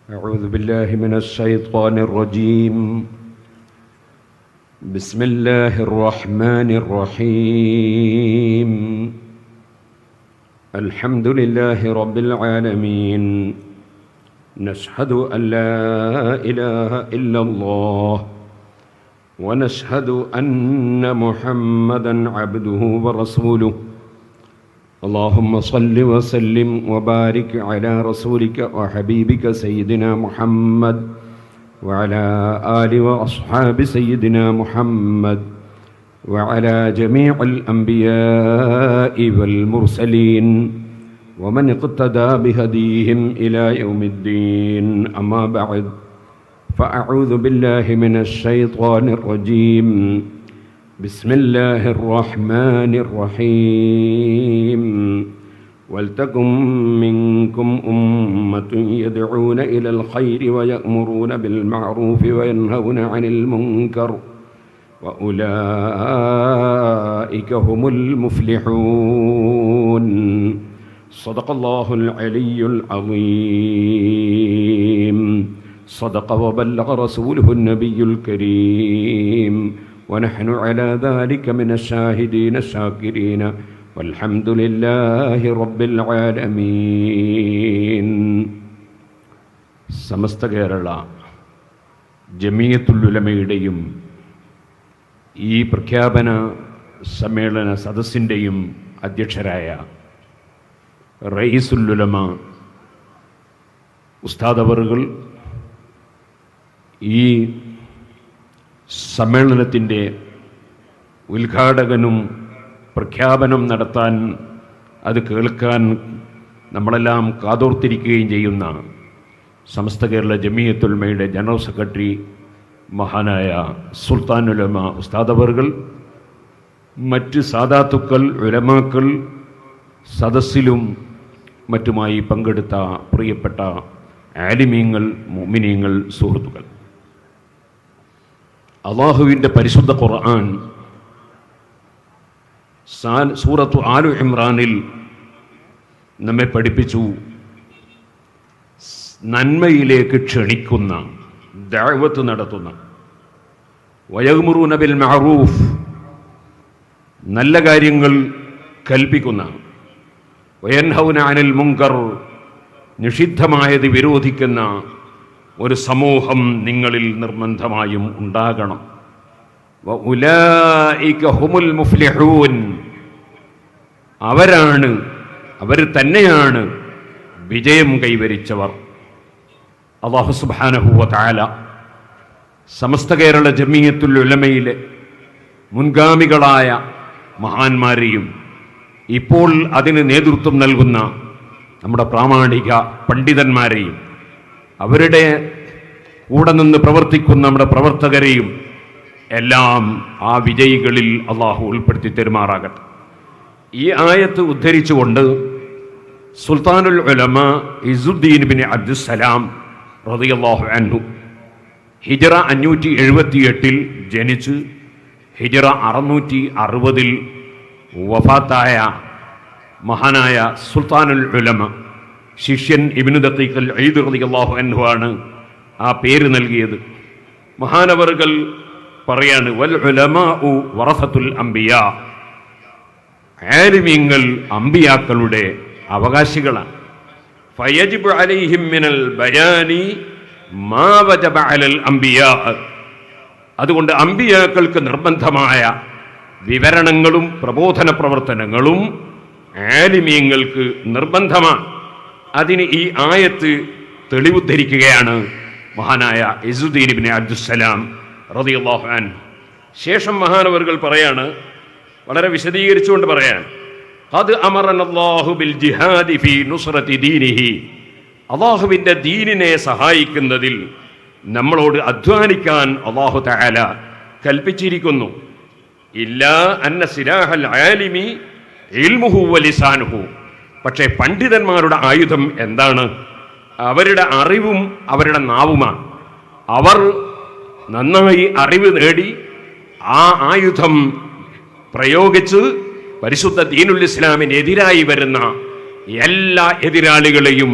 أعوذ بالله من الشيطان الرجيم. بسم الله الرحمن الرحيم. الحمد لله رب العالمين. نشهد أن لا إله إلا الله ونشهد أن محمدًا عبده ورسوله. اللهم صل وسلم وبارك على رسولك وحبيبك سيدنا محمد وعلى آل وأصحاب سيدنا محمد وعلى جميع الأنبياء والمرسلين ومن اقتدى بهديهم إلى يوم الدين. أما بعد، فأعوذ بالله من الشيطان الرجيم. بسم الله الرحمن الرحيم. ولتكن منكم أمة يدعون إلى الخير ويأمرون بالمعروف وينهون عن المنكر وأولئك هم المفلحون. صدق الله العلي العظيم. صدق وبلغ رسوله النبي الكريم. ونحن على ذلك من الشاهدين الشاكرين والحمد لله رب العالمين. സമസ്ത കേരള ജമിയത്തുൽ ഉലമയുടെയും ഈ പ്രഖ്യാപന സമ്മേളന സദസ്സിൻ്റെയും അധ്യക്ഷരായ റയീസുൽ ഉലമ ഉസ്താദ് അവറുകൾ ഈ സമ്മേളനത്തിൻ്റെ ഉദ്ഘാടകനും പ്രഖ്യാപനം നടത്താൻ അത് കേൾക്കാൻ നമ്മളെല്ലാം കാതോർത്തിരിക്കുകയും ചെയ്യുന്ന സമസ്ത കേരള ജമിയത്തുൽ ഉലമയുടെ ജനറൽ സെക്രട്ടറി മഹാനായ സുൽത്താനുൽ ഉലമ ഉസ്താദ് അവറുകൾ, മറ്റ് സാദാത്തുക്കൾ, ഉലമാക്കൾ, സദസ്സിലും മറ്റുമായി പങ്കെടുത്ത പ്രിയപ്പെട്ട ആലിമീങ്ങൾ, മുഅ്മിനീങ്ങൾ, സുഹൃത്തുക്കൾ, അള്ളാഹുവിൻ്റെ പരിശുദ്ധ ഖുർആൻ സൂറത്തു ആലു ഇമ്രാനിൽ നമ്മെ പഠിപ്പിച്ചു, നന്മയിലേക്ക് ക്ഷണിക്കുന്ന, ദഅവത്ത് നടത്തുന്ന, വയഅ്മുറൂന ബിൽ മഅറൂഫ്, നല്ല കാര്യങ്ങൾ കൽപ്പിക്കുന്ന, വയൻഹൗന അനിൽ മുൻകർ, നിഷിദ്ധമായത് വിരോധിക്കുന്ന ഒരു സമൂഹം നിങ്ങളിൽ നിർബന്ധമായും ഉണ്ടാകണം. വഉലൈക ഹുമുൽ മുഫ്ലിഹൂൻ, അവർ തന്നെയാണ് വിജയം കൈവരിച്ചവർ. അല്ലാഹു സുബ്ഹാനഹു വ തആല സമസ്ത കേരള ജമിയത്തുൽ ഉലമയിലെ മുൻഗാമികളായ മഹാന്മാരെയും ഇപ്പോൾ അതിന് നേതൃത്വം നൽകുന്ന നമ്മുടെ പ്രാമാണിക പണ്ഡിതന്മാരെയും അവരുടെ കൂടെ നിന്ന് പ്രവർത്തിക്കുന്ന നമ്മുടെ പ്രവർത്തകരെയും എല്ലാം ആ വിജയികളിൽ അള്ളാഹു ഉൾപ്പെടുത്തി തെരുമാറാകട്ടെ. ഈ ആയത്ത് ഉദ്ധരിച്ചുകൊണ്ട് സുൽത്താനുൽ ഉലമ ഇസുദ്ദീൻ ബിൻ അബ്ദുസ്സലാം റളിയല്ലാഹു അൻഹു ഹിജ്റ 578 ജനിച്ച് ഹിജ്റ 660 വഫാത്തായ മഹാനായ സുൽത്താനുൽ ഉലമ ശിഷ്യൻ ഇബ്നു ദഖീഖ് അൽ ഈദ് റളിയല്ലാഹു അൻഹു ആണ് ആ പേര് നൽകിയത്. മഹാനവറുകൾ പറയാണ്, വൽ ഉലമാഉ വറസത്തുൽ അംബിയാ, ആലിമീങ്ങൾ അംബിയാക്കളുടെ അവകാശികളാണ്. ഫയജിബു അലൈഹിം മിനൽ ബയാനി മാ വജബ അലൽ അംബിയാ, അതുകൊണ്ട് അംബിയാക്കൾക്ക് നിർബന്ധമായ വിവരണങ്ങളും പ്രബോധന പ്രവർത്തനങ്ങളും ആലിമീങ്ങൾക്ക് നിർബന്ധമാണ്. അതിന് ഈ ആയത്ത് തെളിവുദ്ധരിക്കുകയാണ് മഹാനായ ഇസുദ്ദീൻ ഇബ്നു അബ്ദുസ്സലാം റളിയല്ലാഹു അൻഹു. ശേഷം മഹാനവറുകൾ പറയാണ്, വളരെ വിശദീകരിച്ചുകൊണ്ട് പറയാൻ, ഖദ് അമറനല്ലാഹു ബിൽ ജിഹാദി ഫീ നുസ്റതി ദീനിഹി, അല്ലാഹുവിൻ്റെ ദീനിനെ സഹായിക്കുന്നതിൽ നമ്മളോട് അധ്വാനിക്കാൻ അല്ലാഹു തആല കൽപ്പിച്ചിരിക്കുന്നു. ഇല്ലാ അന്ന സിലാഹൽ ആലിമി ഇൽമുഹു വലിസാനുഹു, പക്ഷേ പണ്ഡിതന്മാരുടെ ആയുധം എന്താണ്? അവരുടെ അറിവും അവരുടെ നാവുമാണ്. അവർ നന്നായി അറിവ് നേടി ആ ആയുധം പ്രയോഗിച്ച് പരിശുദ്ധ ദീനുൽ ഇസ്ലാമിനെതിരായി വരുന്ന എല്ലാ എതിരാളികളെയും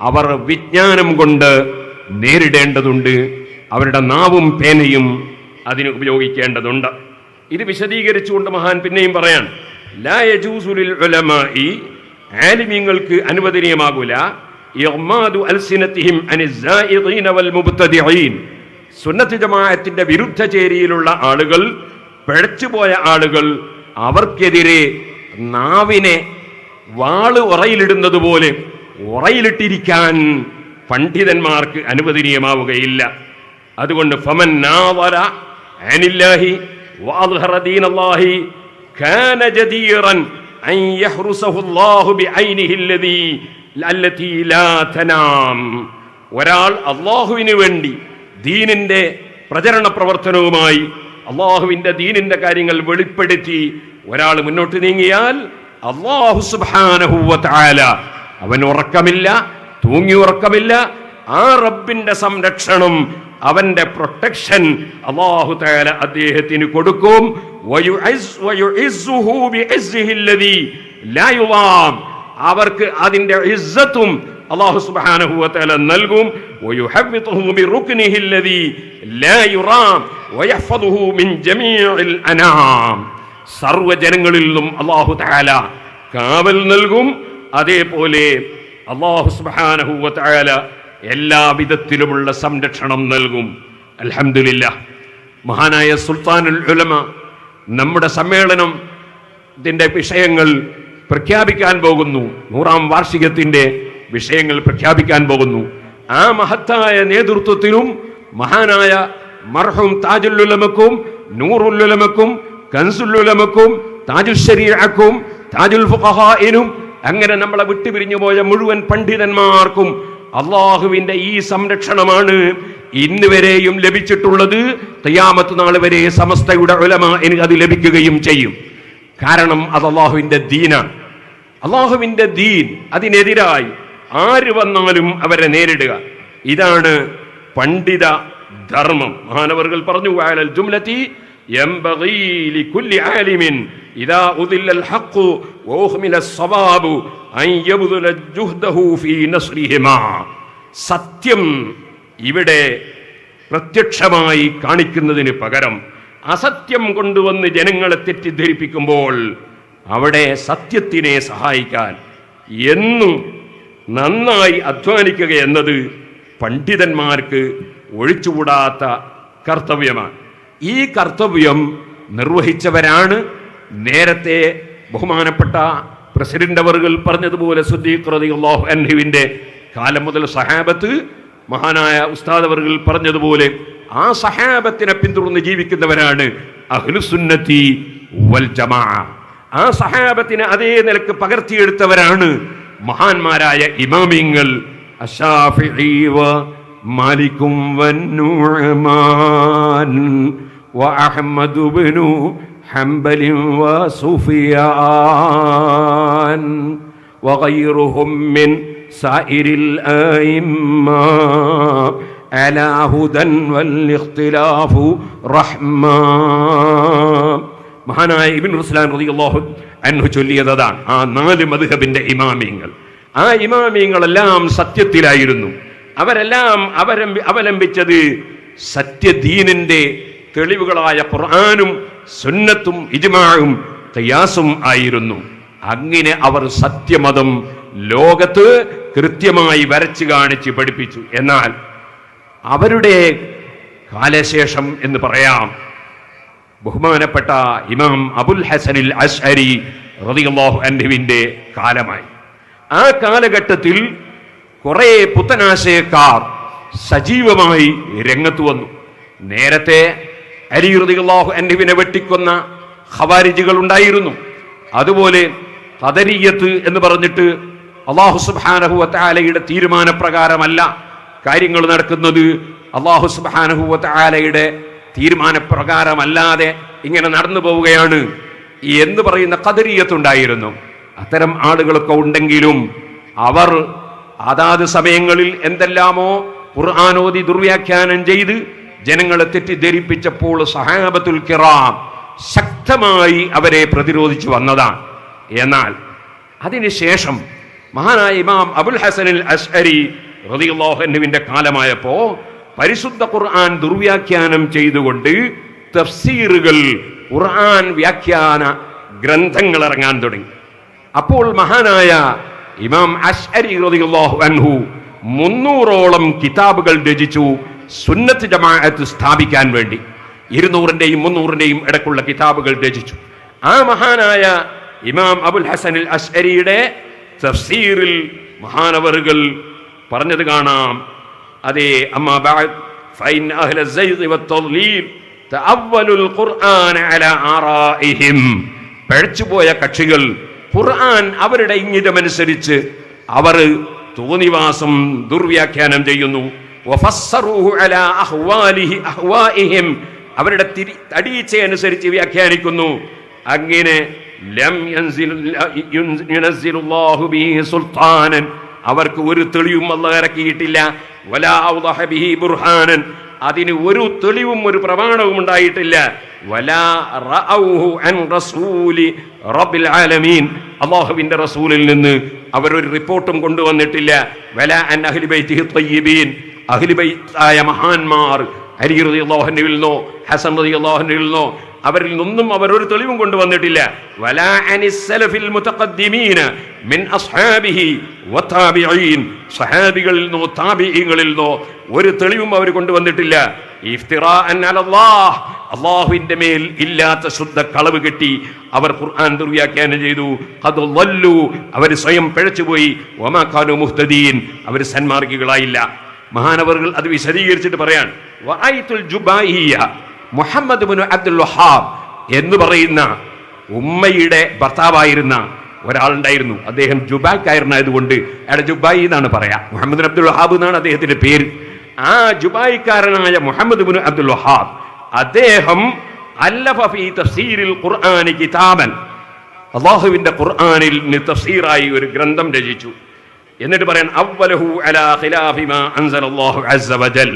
അവർ വിജ്ഞാനം കൊണ്ട് നേരിടേണ്ടതുണ്ട്. അവരുടെ നാവും പേനയും അതിന് ഉപയോഗിക്കേണ്ടതുണ്ട്. ഇത് വിശദീകരിച്ചുകൊണ്ട് മഹാൻ പിന്നെയും പറയാൻ, ലാ യജൂസു ലിൽ ഉലമാഇ, ആലിമീങ്ങൾക്ക് അനുവദനീയമാകൂല, ഇഗ്മാദു അൽസിനതിഹിം അനിസ്സായിഖീന വൽ മുബ്തദിഈൻ, സുന്നത്ത് ജമാഅത്തിന്റെ വിരുദ്ധ ചേരിയിലുള്ള ആളുകൾ, പിഴച്ചുപോയ ആളുകൾ, അവർക്കെതിരെ നാവിനെ വാള് ഉറയിലിടുന്നത് പോലെ ഉറയിലിട്ടിരിക്കാൻ പണ്ഡിതന്മാർക്ക് അനുവദനീയമാവുകയില്ല. അതുകൊണ്ട് ഫമൻ നാവറ അനില്ലാഹി വഅദ്ഹറ ദീനല്ലാഹി കാന ജദീറൻ അൻ യഹ്റുസഹു അല്ലാഹു ബിഐനിഹി അല്ലതി ലാ തനാം. ഒരാൾ അല്ലാഹുവിന് വേണ്ടി ദീനിന്റെ പ്രചരണ പ്രവർത്തനവുമായി അല്ലാഹുവിന്റെ ദീനിന്റെ കാര്യങ്ങൾ വെളിപ്പെടുത്തി ഒരാൾ മുന്നോട്ട് നീങ്ങിയാൽ അല്ലാഹു സുബ്ഹാനഹു വ തആല അവൻ ഉറക്കമില്ല, തൂങ്ങി ഉറക്കമില്ല. ആ റബ്ബിന്റെ സംരക്ഷണം, അവന്റെ പ്രൊട്ടക്ഷൻ അല്ലാഹു തആല അദ്ദേഹത്തിന് കൊടുക്കും. അവർക്ക് അതിന്റെ ഇസ്സത്തും അല്ലാഹു സുബ്ഹാനഹു വ തആല നൽകും. സർവ്വജനങ്ങളിൽ നിന്നും അല്ലാഹു തആല കാവൽ നൽകും. അതേപോലെ അല്ലാഹു സുബ്ഹാനഹു വ തആല എല്ലാ വിധത്തിലുമുള്ള സംരക്ഷണം നൽകും. അൽഹംദുലില്ലാഹ്. മഹാനായ സുൽത്താനുൽ ഉലമ നമ്മുടെ സമ്മേളനം ഇതിന്റെ വിഷയങ്ങൾ പ്രഖ്യാപിക്കാൻ പോകുന്നു. 100ാം വാർഷികത്തിന്റെ വിഷയങ്ങൾ പ്രഖ്യാപിക്കാൻ പോകുന്നു. ആ മഹത്തായ നേതൃത്വത്തിനും മഹാനായ മർഹൂം താജുൽ ഉലമക്കും നൂറുൽ ഉലമക്കും കൻസുൽ ഉലമക്കും താജുൽ ശരീഅക്കും താജുൽ ഫുഖഹാഇനും അങ്ങനെ നമ്മളെ വിട്ടുപിരിഞ്ഞു പോയ മുഴുവൻ പണ്ഡിതന്മാർക്കും അള്ളാഹുവിന്റെ ഈ സംരക്ഷണമാണ് ഇന്ന് വരെയും ലഭിച്ചിട്ടുള്ളത്. ഖിയാമത്ത് നാൾ വരെ സമസ്തയുടെ ഉലമാഇന് അത് ലഭിക്കുകയും ചെയ്യും. കാരണം അത് അള്ളാഹുവിന്റെ ദീനാണ്. അള്ളാഹുവിന്റെ ദീൻ, അതിനെതിരായി ആര് വന്നാലും അവരെ നേരിടുക, ഇതാണ് പണ്ഡിത ധർമ്മം. മഹാനവറുകൾ പറഞ്ഞു, വഅലൽ ജുംലതി യംബഗീ ലികുല്ലി ആലിമിൻ ഇദാ ഉദില്ലൽ ഹഖ് വഉഹ്മിലസ് സവാബു അൻ യബ്ദുല ജുഹ്ദഹു ഫീ നസ്രിഹിമാ. സത്യം ഇവിടെ പ്രത്യക്ഷമായി കാണിക്കുന്നതിന് പകരം അസത്യം കൊണ്ടുവന്ന് ജനങ്ങളെ തെറ്റിദ്ധരിപ്പിക്കുമ്പോൾ അവിടെ സത്യത്തിനെ സഹായിക്കാൻ എന്നും നന്നായി അധ്വാനിക്കുക എന്നത് പണ്ഡിതന്മാർക്ക് ഒഴിച്ചുകൂടാത്ത കർത്തവ്യമാണ്. ഈ കർത്തവ്യം നിർവഹിച്ചവരാണ് നേരത്തെ ബഹുമാനപ്പെട്ട പ്രസിഡന്റ് അവറുകൾ പറഞ്ഞതുപോലെ സിദ്ദീഖ് റളിയല്ലാഹു അൻഹുവിന്റെ കാലം മുതൽ സഹാബത്ത്, മഹാനായ ഉസ്താദ് അവറുകൾ പറഞ്ഞതുപോലെ ആ സഹാബത്തിനെ പിന്തുടർന്ന് ജീവിക്കുന്നവരാണ് അഹ്ലുസുന്നത്തി വൽ ജമാഅ. ആ സഹാബത്തിനെ അതേ നിലക്ക് പകർത്തിയെടുത്തവരാണ് മഹാന്മാരായ ഇമാമിങ്ങൾ അശ്ശാഫിഈ വ മാലികും വന്നുഅമാൻ വ അഹ്മദ് ഇബ്നു ഹംബൽ വ സുഫിയാൻ വ ഗൈറുഹും മിൻ സായിരിൽ അയിമ്മ അലാ ഹുദൻ വൽ ഇഖ്തിലാഫു റഹ്മാ. മഹാനായ ഇബ്നു റുസ്ലാൻ റളിയല്ലാഹു അൻഹു ചൊല്ലിയതാണ് ആ 4 മദ്ഹബിന്റെ ഇമാമിങ്ങൾ. ആ ഇമാമിങ്ങളെല്ലാം സത്യത്തിലായിരുന്നു. അവരെല്ലാം അവലംബിച്ചത് സത്യദീനിന്റെ തെളിവുകളായ ഖുർആനും സുന്നത്തും ഇജ്മാഉം ഖിയാസും ആയിരുന്നു. അങ്ങനെ അവർ സത്യമതം ലോകത്ത് കൃത്യമായി വരച്ചു കാണിച്ച് പഠിപ്പിച്ചു. എന്നാൽ അവരുടെ കാലശേഷം എന്ന് പറയാം ബഹുമാനപ്പെട്ട ഇമാം അബുൽ ഹസനിൽ അശ്അരി റളിയല്ലാഹു അൻഹുവിന്റെ കാലമായി. ആ കാലഘട്ടത്തിൽ കുറെ പുത്തനാശയക്കാർ സജീവമായി രംഗത്ത് വന്നു. നേരത്തെ അലി റളിയല്ലാഹു അൻഹുവിനെ വെട്ടിക്കൊന്ന ഖവാരിജികൾ ഉണ്ടായിരുന്നു. അതുപോലെ ഖദരിയ്യത്ത് എന്ന് പറഞ്ഞിട്ട് അല്ലാഹു സുബ്ഹാനഹു വ തആലയുടെ തീരുമാനപ്രകാരമല്ല കാര്യങ്ങൾ നടക്കുന്നത്, അല്ലാഹു സുബ്ഹാനഹു വ തആലയുടെ തീരുമാനപ്രകാരമല്ലാതെ ഇങ്ങനെ നടന്നു പോവുകയാണ് എന്ന് പറയുന്ന ഖദരിയ്യത്തുണ്ടായിരുന്നു. അത്തരം ആളുകളൊക്കെ ഉണ്ടെങ്കിലും അവർ അതാത് സമയങ്ങളിൽ എന്തെല്ലാമോ ഖുർആനോദി ദുർവ്യാഖ്യാനം ചെയ്ത് ജനങ്ങളെ തെറ്റിദ്ധരിപ്പിച്ചപ്പോൾ സഹാബത്തുൽ കിറാം ശക്തമായി അവരെ പ്രതിരോധിച്ചു വന്നതാണ്. എന്നാൽ അതിനുശേഷം മഹാനായ ഇമാം അബുൽ ഹസനിൽ അശ്അരി റളിയല്ലാഹു അൻഹുവിന്റെ കാലമായപ്പോ പരിശുദ്ധ ഖുർആൻ ദുർവ്യാഖ്യാനം ചെയ്തുകൊണ്ട് തഫ്സീറുകൾ, ഖുർആൻ വ്യാഖ്യാന ഗ്രന്ഥങ്ങൾ ഇറങ്ങാൻ തുടങ്ങി. അപ്പോൾ മഹാനായ ഇമാം അശ്അരി റളിയല്ലാഹു അൻഹു 300ഓളം കിതാബുകൾ രചിച്ചു സുന്നത്ത് ജമാഅത്ത് സ്ഥാപിക്കാൻ വേണ്ടി. 200ന്റെയും 300ന്റെയും ഇടക്കുള്ള കിതാബുകൾ രചിച്ചു. ആ മഹാനായ ഇമാം അബുൽ ഹസൻ അൽ അശ്അരിയുടെ തഫ്സീറിൽ മഹാനവറുകൾ പറഞ്ഞത് കാണാം. അതേ, അമ്മാ ബഅദ് ഫഇൻ അഹ്ല അസ്സയ്ദ് വത്തദ്ലീൽ തഅവ്വലുൽ ഖുർആന അലാ ആറാഇഹിം. പഴച്ചുപോയ കക്ഷികൾ ഖുർആൻ അവരുടെ ഇംഗിതമനുസരിച്ച് അവർ തോന്നിവാസം ദുർവ്യാഖ്യാനം ചെയ്യുന്നു. വഫസ്സറൂഹു അലാ അഹ്വാഇഹിം, അവരുടെ തടീച്ചയനുസരിച്ച് വ്യാഖ്യാനിക്കുന്നു. അങ്ങനെ ലം യുനസ്സിലുല്ലാഹു ബിഹി സുൽത്താനൻ, അവർക്ക് ഒരു തെളിവും അല്ലാഹു ഇറക്കിയിട്ടില്ല. വലാ ഔദഹ ബിഹി ബുർഹാനൻ, അതിന് ഒരു തെളിവും ഒരു പ്രമാണവും ഉണ്ടായിട്ടില്ല. വലാ റഅൗഹു അൻ റസൂലി റബ്ബിൽ ആലമീൻ, അല്ലാഹുവിന്റെ റസൂലിൽ നിന്ന് അവരൊരു റിപ്പോർട്ടും കൊണ്ടുവന്നിട്ടില്ല. വലാ അൻ അഹ്ലി ബൈത്തിഹി ത്വയ്യിബീൻ, അഹ്ലി ബൈത്തായ മഹാന്മാർ അലി റളിയല്ലാഹു അൻഹുവിൽ നിന്നോ ഹസൻ റളിയല്ലാഹു അൻഹുവിൽ നിന്നോ അവരിൽ നിന്നും അവരൊരു തെളിവും കൊണ്ടുവന്നിട്ടില്ല. വലാ അനിസ് സലഫിൽ മുതഖദ്ദിമീന മിൻ അസ്ഹാബിഹി വതാബിഈൻ, സഹാബികളിൽ നിന്നോ താബിഈങ്ങളിൽ നിന്നോ ഒരു തെളിവും അവർ കൊണ്ടുവന്നിട്ടില്ല. ഇഫ്തിറാഅൻ അലല്ലാഹ്, അല്ലാഹുവിന്റെ മേൽ ഇല്ലാത്ത ശുദ്ധ കളവ് കെട്ടി അവർ ഖുർആൻ ദുർവ്യാഖ്യാനം ചെയ്തു. ഖദ് ളല്ലു, അവർ സ്വയം പിഴച്ചുപോയി. വമാ കാനൂ മുഹ്തദീൻ, അവർ സന്മാർഗികളായില്ല. മഹാനവറുകൾ അത് വിശദീകരിച്ചിട്ട് പറയാൻ, വഅയ്തുൽ ജുബൈയ്യ മുഹമ്മദ് ഇബ്നു അബ്ദുൽ വഹാബ് എന്ന് പറയുന്ന ഉമ്മയുടെ ഭർത്താവായിരുന്ന ഒരാളുണ്ടായിരുന്നു. അദ്ദേഹം ജുബൈക്കാരനായതുകൊണ്ട് അയാളുടെ ജുബൈ എന്നാണ് പറയാ. മുഹമ്മദ് അബ്ദുൽ വഹാബ് എന്നാണ് അദ്ദേഹത്തിന്റെ പേര്. ആ ജുബൈക്കാരനായ മുഹമ്മദ് ഇബ്നു അബ്ദുൽ വഹാബ് അദ്ദേഹം അല്ലഫ ഫീ തഫ്സീരിൽ ഖുർആനി കിതാബൻ, അല്ലാഹുവിന്റെ ഖുർആനിൽ തഫ്സീറായി ഒരു ഗ്രന്ഥം രചിച്ചു. എന്നിട്ട് പറയാൻ, അവ്വലഹു അലാ ഖിലാഫി മാ അൻസലല്ലാഹു അസ്സ വജൽ,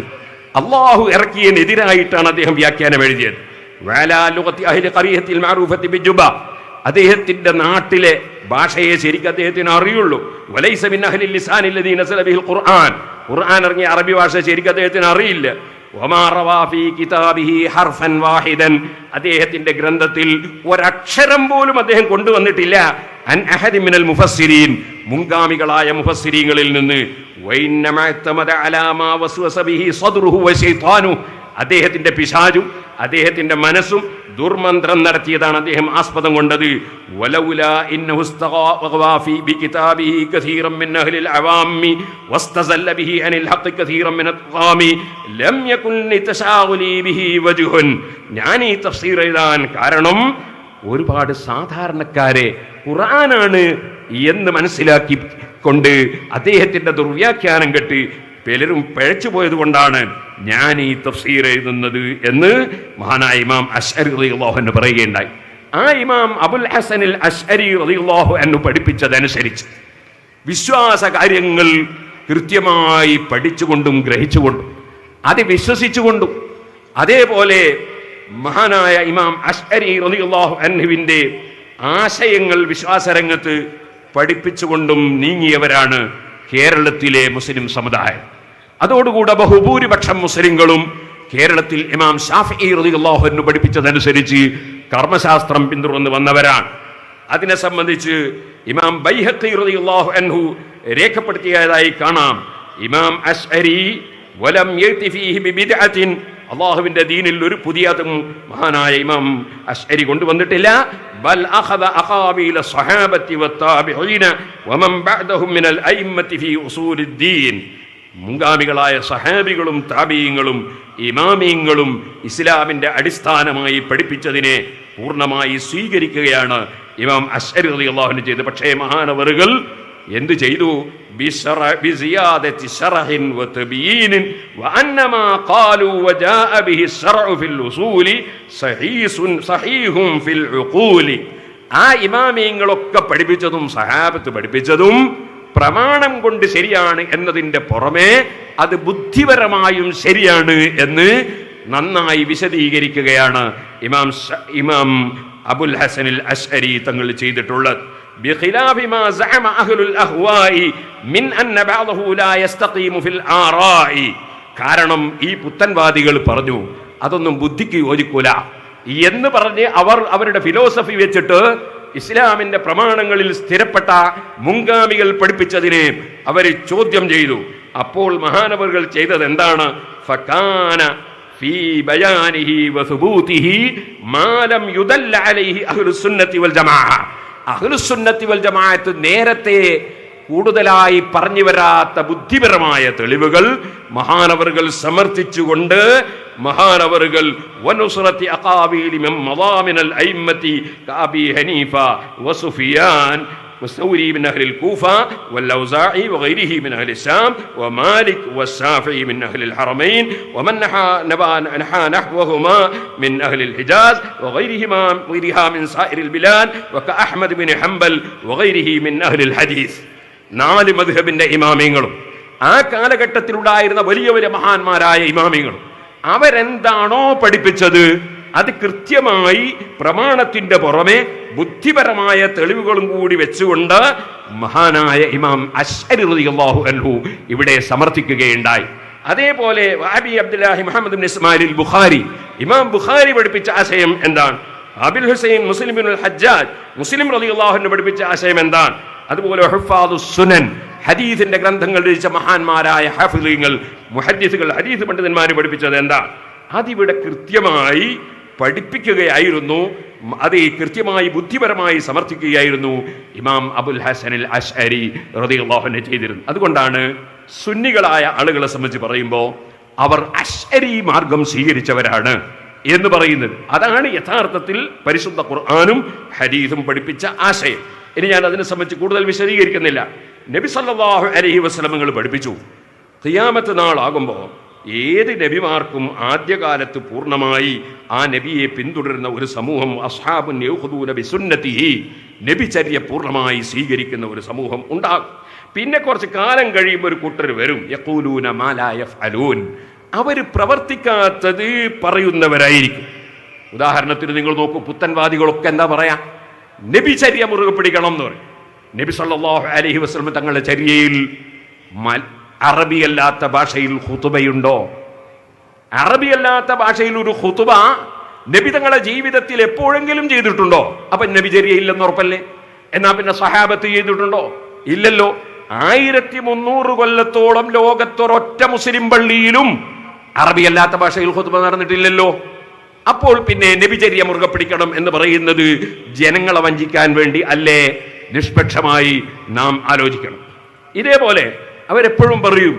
അല്ലാഹു ഇറക്കിയതിനെതിരായിട്ടാണ് അദ്ദേഹം വ്യാഖ്യാനം എഴുതിയത്. വഅലാ ലുഗത്തി അഹ്ലി ഖറിയത്തിൽ മഅറൂഫത്തി ബിജുബ, അദ്ദേഹത്തിന്റെ നാട്ടിലെ ഭാഷയെ ശരിക്കും അദ്ദേഹത്തിന് അറിയുള്ളൂ. വലൈസ മിൻ അഹ്ലിൽ ലിസാനിൽ ലദീ നസല ബിഹിൽ ഖുർആൻ, ഖുർആൻ ഇറങ്ങിയ അറബി ഭാഷ ശരിക്കും അദ്ദേഹത്തിന് അറിയില്ല. വമാ റവാ ഫീ കിതാബിഹി ഹർഫൻ വാഹിദൻ, അദ്ദേഹത്തിന്റെ ഗ്രന്ഥത്തിൽ ഒരക്ഷരം പോലും അദ്ദേഹം കൊണ്ടുവന്നിട്ടില്ല. അൻ അഹദി മിനൽ മുഫസ്സിരീൻ, മുൻഗാമികളായ മുഫസ്സിരീങ്ങളിൽ നിന്ന്. വഇന്നമാ തമദ അലാ മാ വസ്വസ ബിഹി സദ്റുഹു വശൈത്താനു, അദ്ദേഹത്തിന്റെ പിശാചും അദ്ദേഹത്തിന്റെ മനസ്സും ദുർമന്ത്രം നടത്തിയതാണ് അദ്ദേഹം ആസ്പദം കൊണ്ടത്. വലൗലാ ഇന്നഹു ഇസ്തഗാ ഫീ ബികിതാബിഹി കസീറൻ മിൻ അഹ്ലിൽ അവാമി വസ്തസല്ല ബിഹി അനിൽ ഹഖ് കസീറൻ മിൻ അത്ഖാമി ലം യകുൻ ലിതശാഗുലി ബിഹി വജ്ഹുൻ, ഞാൻ ഈ തഫ്സീർ എഴുതാൻ കാരണം ഒരുപാട് സാധാരണക്കാരെ ഖുർആനാണ് എന്ന് മനസ്സിലാക്കി കൊണ്ട് അദ്ദേഹത്തിന്റെ ദുർവ്യാഖ്യാനം കേട്ട് പലരും പിഴച്ചു പോയത് കൊണ്ടാണ് ഞാൻ ഈ തഫ്സീർ എഴുതുന്നത് എന്ന് മഹാനായ ഇമാം അശ്അരി റളിയല്ലാഹു അൻഹു പറയുകയുണ്ടായി. ആ ഇമാം അബുൽ ഹസൻ അൽ അശ്അരി റളിയല്ലാഹു അൻഹു പഠിപ്പിച്ചതനുസരിച്ച് വിശ്വാസ കാര്യങ്ങൾ കൃത്യമായി പഠിച്ചുകൊണ്ടും ഗ്രഹിച്ചുകൊണ്ടും അത് വിശ്വസിച്ചുകൊണ്ടും അതേപോലെ മഹാനായ ഇമാം അശ്അരി റളിയല്ലാഹു അൻഹുവിന്റെ ആശയങ്ങൾ വിശ്വാസരംഗത്ത് പഠിപ്പിച്ചുകൊണ്ടും നീങ്ങിയവരാണ് കേരളത്തിലെ മുസ്ലിം സമുദായം. അതോടുകൂടെ ബഹുഭൂരിപക്ഷം മുസ്ലിങ്ങളും കേരളത്തിൽ ഇമാം ഷാഫിഈ റളിയല്ലാഹു അൻഹു പഠിപ്പിച്ചതനുസരിച്ച് കർമ്മശാസ്ത്രം പിന്തുടർന്ന് വന്നവരാണ്. അതിനെ സംബന്ധിച്ച് ഇമാം ബൈഹഖി റളിയല്ലാഹു അൻഹു രേഖപ്പെടുത്തിയതായി കാണാം. ഇമാം അശ്അരി വലം യഅതി ഫീഹി ബിബിദ്അത്തിൻ, അല്ലാഹുവിന്റെ ദീനിൽ ഒരു പുതിയതും മഹാനായ ഇമാം അശ്അരി കൊണ്ടുവന്നിട്ടില്ല. ബൽ അഖദ അഖാബീല സ്വഹാബത്തി വത്താബിഈന വമൻ ബഅദഹും മിനൽ അയിമ്മത്തി ഫീ ഉസൂലിദ്ദീൻ, മുൻഗാമികളായ സഹാബികളും താബിഈങ്ങളും ഇമാമീങ്ങളും ഇസ്ലാമിന്റെ അടിസ്ഥാനമായി പഠിപ്പിച്ചതിനെ പൂർണ്ണമായി സ്വീകരിക്കുകയാണ് ഇമാം അശ്അരി റളിയല്ലാഹു അൻഹു ചെയ്തത്. പക്ഷേ മഹാനവറുകൾ എന്ത് ചെയ്തു? ബിസിയാദത്തി ശറഹിൻ വതബീനിൻ വഅന്നമാ ഖാലു വജാഅ ബിഹി ശർഉ ഫിൽ ഉസൂലി സഹീഹുൻ ഫിൽ ഉഖൂലി, ആ ഇമാമീങ്ങളൊക്കെ പഠിപ്പിച്ചതും സഹാബത്ത് പഠിപ്പിച്ചതും പ്രമാണം കൊണ്ട് ശരിയാണ് എന്നതിൻ്റെ പുറമെ അത് ബുദ്ധിപരമായും ശരിയാണ് എന്ന് നന്നായി വിശദീകരിക്കുകയാണ് ഇമാം അബുൽ ഹസൻ അൽ അശ്അരി തങ്ങൾ ചെയ്തിട്ടുള്ളത്. ബിഖിലാഫി മാ സഅമ അഹ്ലുൽ അഹ്വാഇ മിൻ അന്ന ബഅദഹു ലാ യസ്തഖീമു ഫിൽ ആറാഇ. കാരണം ഈ പുത്തൻവാദികൾ പറഞ്ഞു അതൊന്നും ബുദ്ധിക്ക് യോജിക്കൂല എന്ന് പറഞ്ഞ് അവരുടെ ഫിലോസഫി വെച്ചിട്ട് ഇസ്ലാമിന്റെ പ്രമാണങ്ങളിൽ സ്ഥിരപ്പെട്ട മുൻഗാമികൾ പഠിപ്പിച്ചതിനെ അവർ ചോദ്യം ചെയ്തു. അപ്പോൾ മഹാനവറുകൾ ചെയ്തത് എന്താണ്? ഫകാന ഫീ ബയാനിഹി വസുബൂതിഹി മാ ലം യുദല്ല അലൈഹി അഹ്ലുസ് സുന്നത്തി വൽ ജമാഅ. അഹ്ലുസ് സുന്നത്തി വൽ ജമാഅത്ത് നേരത്തെ കൂടുതലായി പറഞ്ഞു വരാത്ത ബുദ്ധിപരമായ തെളിവുകൾ മഹാനവറുകൾ സമർത്ഥിച്ചുകൊണ്ട് മഹാനവറുകൾ വനുസ്റത്തി അഖാബീലി മിൻ മദാമിനൽ അയിമ്മത്തി കഅബി ഹനീഫ വസുഫിയാൻ والثوري من أهل الكوفة والأوزاعي وغيره من أهل الشام ومالك والشافعي من أهل الحرمين ومن نحى نحوهما من أهل الحجاز وغيرها من سائر البلاد وكأحمد بن حنبل وغيره من أهل الحديث. 4 മദ്ഹബിന്റെ ഇമാമിങ്ങളും ആ കാലഘട്ടത്തിലുണ്ടായിരുന്ന വലിയ വലിയ മഹാന്മാരായ ഇമാമിങ്ങളും അവരെന്താണോ പഠിപ്പിച്ചത് അത് കൃത്യമായി പ്രമാണത്തിന്റെ പുറമെ ബുദ്ധിപരമായ തെളിവുകളും കൂടി വെച്ചുകൊണ്ട് മഹാനായ ഇമാം അശ്അരി റളിയല്ലാഹു അൻഹു ഇവിടെ സമർത്ഥിക്കുകയുണ്ടായി. അതേപോലെ വഅബി അബ്ദുല്ലാഹി മുഹമ്മദ് ഇബ്നു ഇസ്മായിൽ ബുഖാരി, ഇമാം ബുഖാരി പഠിപ്പിച്ച ആശയം എന്താണ്? അബുൽ ഹുസൈൻ മുസ്ലിം ഇബ്നുൽ ഹജ്ജാജ് മുസ്ലിം റളിയല്ലാഹു അൻഹു പഠിപ്പിച്ച ആശയം എന്താണ്? അതുപോലെ ഹുഫാദുസ് സുനൻ ഹദീസിന്റെ ഗ്രന്ഥങ്ങൾ രചിച്ച മഹാന്മാരായ ഹാഫിളീങ്ങൾ മുഹദ്ദിസുകൾ ഹദീസ് പണ്ഡിതന്മാർ പഠിപ്പിച്ചത് എന്താണ്? അതിവിടെ കൃത്യമായി പഠിപ്പിക്കുകയായിരുന്നു. അത് കൃത്യമായി ബുദ്ധിപരമായി സമർത്ഥിക്കുകയായിരുന്നു ഇമാം അബുൽ ഹസൻ അൽ അശ്അരി റളിയല്ലാഹു അൻഹു ചെയ്തിരുന്നത്. അതുകൊണ്ടാണ് സുന്നികളായ ആളുകളെ സംബന്ധിച്ച് പറയുമ്പോൾ അവർ അശ്അരി മാർഗം സ്വീകരിച്ചവരാണ് എന്ന് പറയുന്നത്. അതാണ് യഥാർത്ഥത്തിൽ പരിശുദ്ധ ഖുർആനും ഹദീസും പഠിപ്പിച്ച ആശയം. ഇനി ഞാൻ അതിനെ സംബന്ധിച്ച് കൂടുതൽ വിശദീകരിക്കുന്നില്ല. നബി സല്ലല്ലാഹു അലൈഹി വസല്ലം പഠിപ്പിച്ചു, ഖിയാമത്ത് നാളാകുമ്പോൾ ഏത് നബിമാർക്കും ആദ്യകാലത്ത് പൂർണ്ണമായി ആ നബിയെ പിന്തുടരുന്ന ഒരു സമൂഹം, അസ്ഹാബുൻ യഖുദൂന ബിസുന്നതിഹി, നബിചര്യ പൂർണ്ണമായി സ്വീകരിക്കുന്ന ഒരു സമൂഹം ഉണ്ടാകും. പിന്നെ കുറച്ച് കാലം കഴിയുമ്പോൾ ഒരു കൂട്ടർ വരും, യഖൂലൂന മാ ലാ യഫ്അലൂൻ, അവർ പ്രവർത്തിക്കാത്തത് പറയുന്നവരായിരിക്കും. ഉദാഹരണത്തിന് നിങ്ങൾ നോക്കൂ, പുത്തൻവാദികളൊക്കെ എന്താ പറയാ? നബിചര്യ മുറുകെ പിടിക്കണം എന്ന് പറയും. നബി സല്ലല്ലാഹു അലൈഹി വസല്ലം തങ്ങളുടെ ചര്യയിൽ അറബിയല്ലാത്ത ഭാഷയിൽ ഖുതുബയുണ്ടോ? അറബിയല്ലാത്ത ഭാഷയിൽ ഒരു ഖുതുബ നബി തങ്ങളുടെ ജീവിതത്തിൽ എപ്പോഴെങ്കിലും ചെയ്തിട്ടുണ്ടോ? അപ്പൊ നബിചര്യ ഇല്ലെന്ന് ഉറപ്പല്ലേ? എന്നാ പിന്നെ സഹാബത്ത് ചെയ്തിട്ടുണ്ടോ? ഇല്ലല്ലോ. 1300 കൊല്ലത്തോളം ലോകത്തൊരൊറ്റ മുസ്ലിം പള്ളിയിലും അറബിയല്ലാത്ത ഭാഷയിൽ ഖുതുബ നടന്നിട്ടില്ലല്ലോ. അപ്പോൾ പിന്നെ നബിചര്യ മുറുകെ പിടിക്കണം എന്ന് പറയുന്നത് ജനങ്ങളെ വഞ്ചിക്കാൻ വേണ്ടി അല്ലേ? നിഷ്പക്ഷമായി നാം ആലോചിക്കണം. ഇതേപോലെ അവരെപ്പോഴും പറയും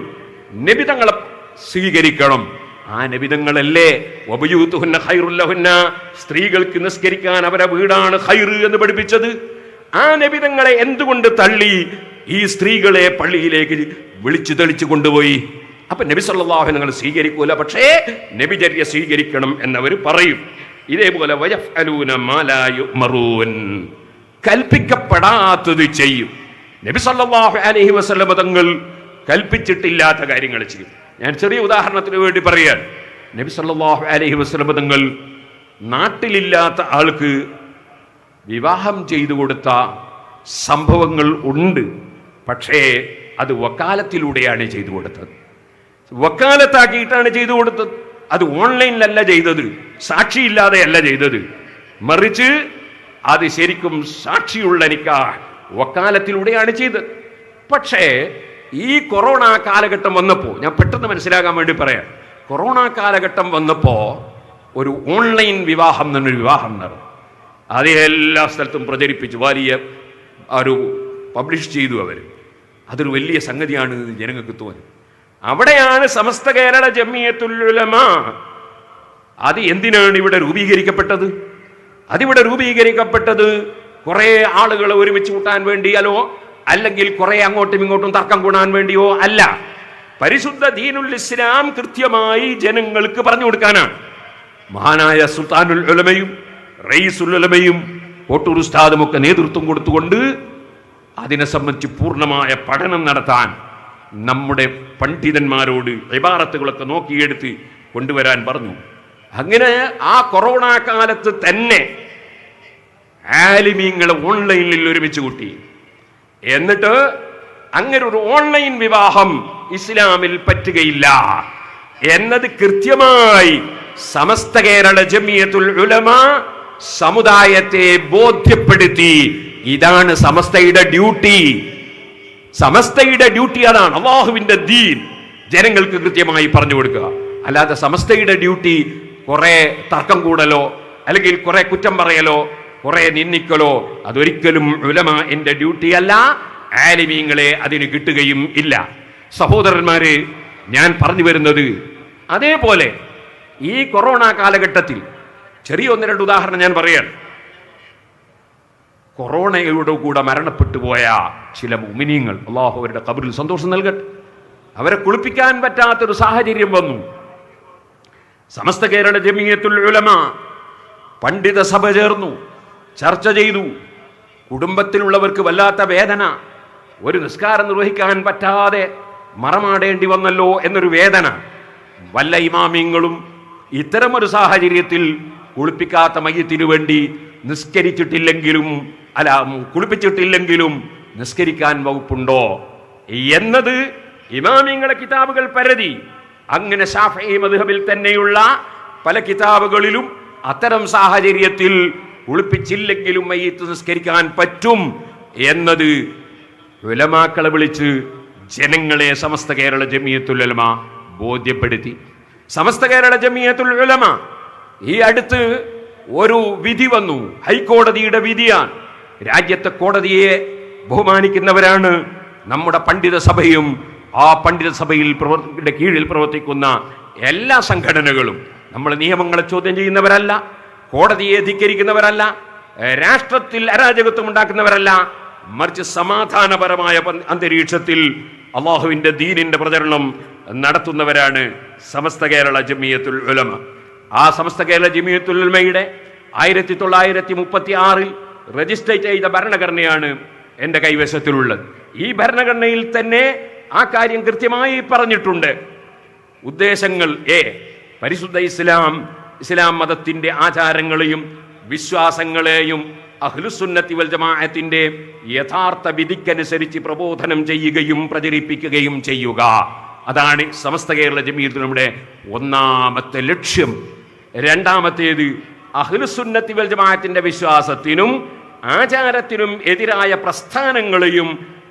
നബിതങ്ങളെ സ്വീകരിക്കണം. ആ നബിതങ്ങളല്ലേ വബയൂതുഹുന്ന ഖൈറുൽ ലഹുന്ന, സ്ത്രീകൾക്ക് നിസ്കരിക്കാൻ അവരെ വീടാണ് ഖൈർ എന്ന് പഠിപ്പിച്ചത്. ആ നബിതങ്ങളെ എന്തുകൊണ്ട് തള്ളി ഈ സ്ത്രീകളെ പള്ളിയിലേക്ക് വിളിച്ചു തെളിച്ചു കൊണ്ടുപോയി? അപ്പൊ നബി സല്ലല്ലാഹു അലൈഹി വസല്ലം സ്വീകരിക്കൂല, പക്ഷേ നബിചര്യ സ്വീകരിക്കണം എന്നവർ പറയും. ഇതേപോലെ വയഫ്അലൂന മാ ലാ യുമറൂൻ, കൽപ്പിക്കപ്പെടാത്തത് ചെയ്യും. നബി സല്ലല്ലാഹു അലൈഹി വസല്ലം തങ്ങൾ കൽപ്പിച്ചിട്ടില്ലാത്ത കാര്യങ്ങൾ ചെയ്യും. ഞാൻ ചെറിയ ഉദാഹരണത്തിന് വേണ്ടി പറയാൻ, നബി സല്ലല്ലാഹു അലൈഹി വസല്ലം തങ്ങൾ നാട്ടിലില്ലാത്ത ആൾക്ക് വിവാഹം ചെയ്തു കൊടുത്ത സംഭവങ്ങൾ ഉണ്ട്. പക്ഷേ അത് വക്കാലത്തിലൂടെയാണ് ചെയ്തു കൊടുത്തത്, വക്കാലത്താക്കിയിട്ടാണ് ചെയ്തു കൊടുത്തത്. അത് ഓൺലൈനിലല്ല ചെയ്തത്, സാക്ഷിയില്ലാതെയല്ല ചെയ്തത്, മറിച്ച് അത് ശരിക്കും സാക്ഷിയുള്ള നിക്കാഹ് വക്കാലത്തിലൂടെയാണ് ചെയ്തത്. പക്ഷേ ഈ കൊറോണ കാലഘട്ടം വന്നപ്പോൾ, ഞാൻ പെട്ടെന്ന് മനസ്സിലാകാൻ വേണ്ടി പറയാം, കൊറോണ കാലഘട്ടം വന്നപ്പോൾ ഒരു ഓൺലൈൻ വിവാഹം എന്നൊരു വിവാഹം നടന്നു. അത് എല്ലാ സ്ഥലത്തും പ്രചരിപ്പിച്ചു, വലിയ ഒരു പബ്ലിഷ് ചെയ്തു അവർ. അതൊരു വലിയ സംഗതിയാണ് ജനങ്ങൾക്ക് തോന്നി. അവിടെയാണ് സമസ്ത കേരള ജമിയത്തുൽ ഉലമ അത് എന്തിനാണ് ഇവിടെ രൂപീകരിക്കപ്പെട്ടത്? അതിവിടെ രൂപീകരിക്കപ്പെട്ടത് കുറെ ആളുകളെ ഒരുമിച്ച് കൂട്ടാൻ വേണ്ടിയാലോ അല്ലെങ്കിൽ കുറെ അങ്ങോട്ടും ഇങ്ങോട്ടും തർക്കം കൂടാൻ വേണ്ടിയോ അല്ല. പരിശുദ്ധ ദീനുൽ ഇസ്ലാം കൃത്യമായി ജനങ്ങൾക്ക് പറഞ്ഞു കൊടുക്കാനാണ്. മഹാനായ സുൽത്താനുൽ ഉലമയും റയീസുൽ ഉലമയും കോട്ടൂർ ഉസ്താദും ഒക്കെ നേതൃത്വം കൊടുത്തുകൊണ്ട് അതിനെ സംബന്ധിച്ച് പൂർണ്ണമായ പഠനം നടത്താൻ നമ്മുടെ പണ്ഡിതന്മാരോട് ഇബാറത്തുകളൊക്കെ നോക്കിയെടുത്ത് കൊണ്ടുവരാൻ പറഞ്ഞു. അങ്ങനെ ആ കൊറോണ കാലത്ത് തന്നെ ആലിമീങ്ങളെ ഓൺലൈനിൽ ഒരുമിച്ച് കൂട്ടി. എന്നിട്ട് അങ്ങനെ ഒരു ഓൺലൈൻ വിവാഹം ഇസ്ലാമിൽ പറ്റുകയില്ല എന്നത് കൃത്യമായി സമസ്ത കേരള ജമിയത്തുൽ ഉലമ സമുദായത്തെ ബോധ്യപ്പെടുത്തി. ഇതാണ് സമസ്തയുടെ ഡ്യൂട്ടി. സമസ്തയുടെ ഡ്യൂട്ടി അതാണ്. അള്ളാഹുവിന്റെ ദീൻ ജനങ്ങൾക്ക് കൃത്യമായി പറഞ്ഞു കൊടുക്കുക. അല്ലാതെ സമസ്തയുടെ ഡ്യൂട്ടി കുറെ തർക്കം കൂടലോ അല്ലെങ്കിൽ കുറെ കുറ്റം പറയലോ കുറെ നിന്ദിക്കലോ അതൊരിക്കലും ഉലമാഇന്റെ ഡ്യൂട്ടി അല്ല. ആലിമീങ്ങളെ അതിന് കിട്ടുകയും ഇല്ല. സഹോദരന്മാരെ, ഞാൻ പറഞ്ഞു വരുന്നത് അതേപോലെ ഈ കൊറോണ കാലഘട്ടത്തിൽ ചെറിയ 1-2 ഉദാഹരണം ഞാൻ പറയാണ്. കൊറോണയുടെ കൂടെ മരണപ്പെട്ടു പോയ ചില മുഅ്മിനീങ്ങൾ, അല്ലാഹു അവരുടെ ഖബറിൽ സന്തോഷം നൽകട്ടെ. അവരെ കുളിപ്പിക്കാൻ പറ്റാത്തൊരു സാഹചര്യം വന്നു. സമസ്ത കേരള ജമിയത്തുൽ ഉലമ പണ്ഡിത സഭ ചേർന്നു, ചർച്ച ചെയ്തു. കുടുംബത്തിലുള്ളവർക്ക് വല്ലാത്ത വേദന, ഒരു നിസ്കാരം നിർവഹിക്കാൻ പറ്റാതെ മറമാടേണ്ടി വന്നല്ലോ എന്നൊരു വേദന. വല്ല ഇമാമിങ്ങളും ഇത്തരമൊരു സാഹചര്യത്തിൽ കുളിപ്പിക്കാത്ത മയ്യത്തിനു വേണ്ടി കുളിപ്പിച്ചിട്ടില്ലെങ്കിലും നിസ്കരിക്കാൻ വകുപ്പുണ്ടോ എന്നത് ഇമാമിങ്ങളെ കിതാബുകൾ പരതി. അങ്ങനെ ശാഫഈ മദ്ഹബിൽ തന്നെയുള്ള പല കിതാബുകളിലും അത്തരം സാഹചര്യത്തിൽ കുളിപ്പിച്ചില്ലെങ്കിലും മയ്യിത്ത് നിസ്കരിക്കാൻ പറ്റും എന്നത് ഉലമാക്കളെ വിളിച്ച് ജനങ്ങളെ സമസ്ത കേരള ജമിയത്തുൽ ഉലമ ബോധ്യപ്പെടുത്തി. സമസ്ത കേരള ജമിയത്തുൽ ഉലമ ഈ അടുത്ത് ഒരു വിധി വന്നു. ഹൈക്കോടതിയുടെ വിധിയാണ്. രാജ്യത്തെ കോടതിയെ ബഹുമാനിക്കുന്നവരാണ് നമ്മുടെ പണ്ഡിത സഭയും ആ പണ്ഡിത സഭയിൽ കീഴിൽ പ്രവർത്തിക്കുന്ന എല്ലാ സംഘടനകളും. നമ്മൾ നിയമങ്ങളെ ചോദ്യം ചെയ്യുന്നവരല്ല, കോടതിയെ ധിക്കരിക്കുന്നവരല്ല, രാഷ്ട്രത്തിൽ അരാജകത്വം ഉണ്ടാക്കുന്നവരല്ല, മറിച്ച് സമാധാനപരമായ അന്തരീക്ഷത്തിൽ അള്ളാഹുവിന്റെ ദീനിന്റെ പ്രചരണം നടത്തുന്നവരാണ് സമസ്ത കേരള ജമിയത്തുൽ ഉലമ. ആ സമസ്ത കേരള ജമിയത്തുൽ ഉലമയുടെ 1936 രജിസ്റ്റർ ചെയ്ത ഭരണഘടനയാണ് എൻ്റെ കൈവശത്തിലുള്ളത്. ഈ ഭരണഘടനയിൽ തന്നെ ആ കാര്യം കൃത്യമായി പറഞ്ഞിട്ടുണ്ട്. ഉദ്ദേശങ്ങൾ പരിശുദ്ധ ഇസ്ലാം മതത്തിന്റെ ആചാരങ്ങളെയും വിശ്വാസങ്ങളെയും അഹ്ലുസുന്നത്തി വൽ ജമാഅത്തിന്റെ യഥാർത്ഥ വിധിക്കനുസരിച്ച് പ്രബോധനം ചെയ്യുകയും പ്രചരിപ്പിക്കുകയും ചെയ്യുക. അതാണ് സമസ്ത കേരള ജമിയത്തുൽ ഉലമയുടെ ഒന്നാമത്തെ ലക്ഷ്യം. രണ്ടാമത്തേത് അഹ്ലുസുന്നത്തി വൽ ജമാഅത്തിന്റെ വിശ്വാസത്തിനും ആചാരത്തിനും എതിരായ പ്രസ്ഥാനങ്ങളെയും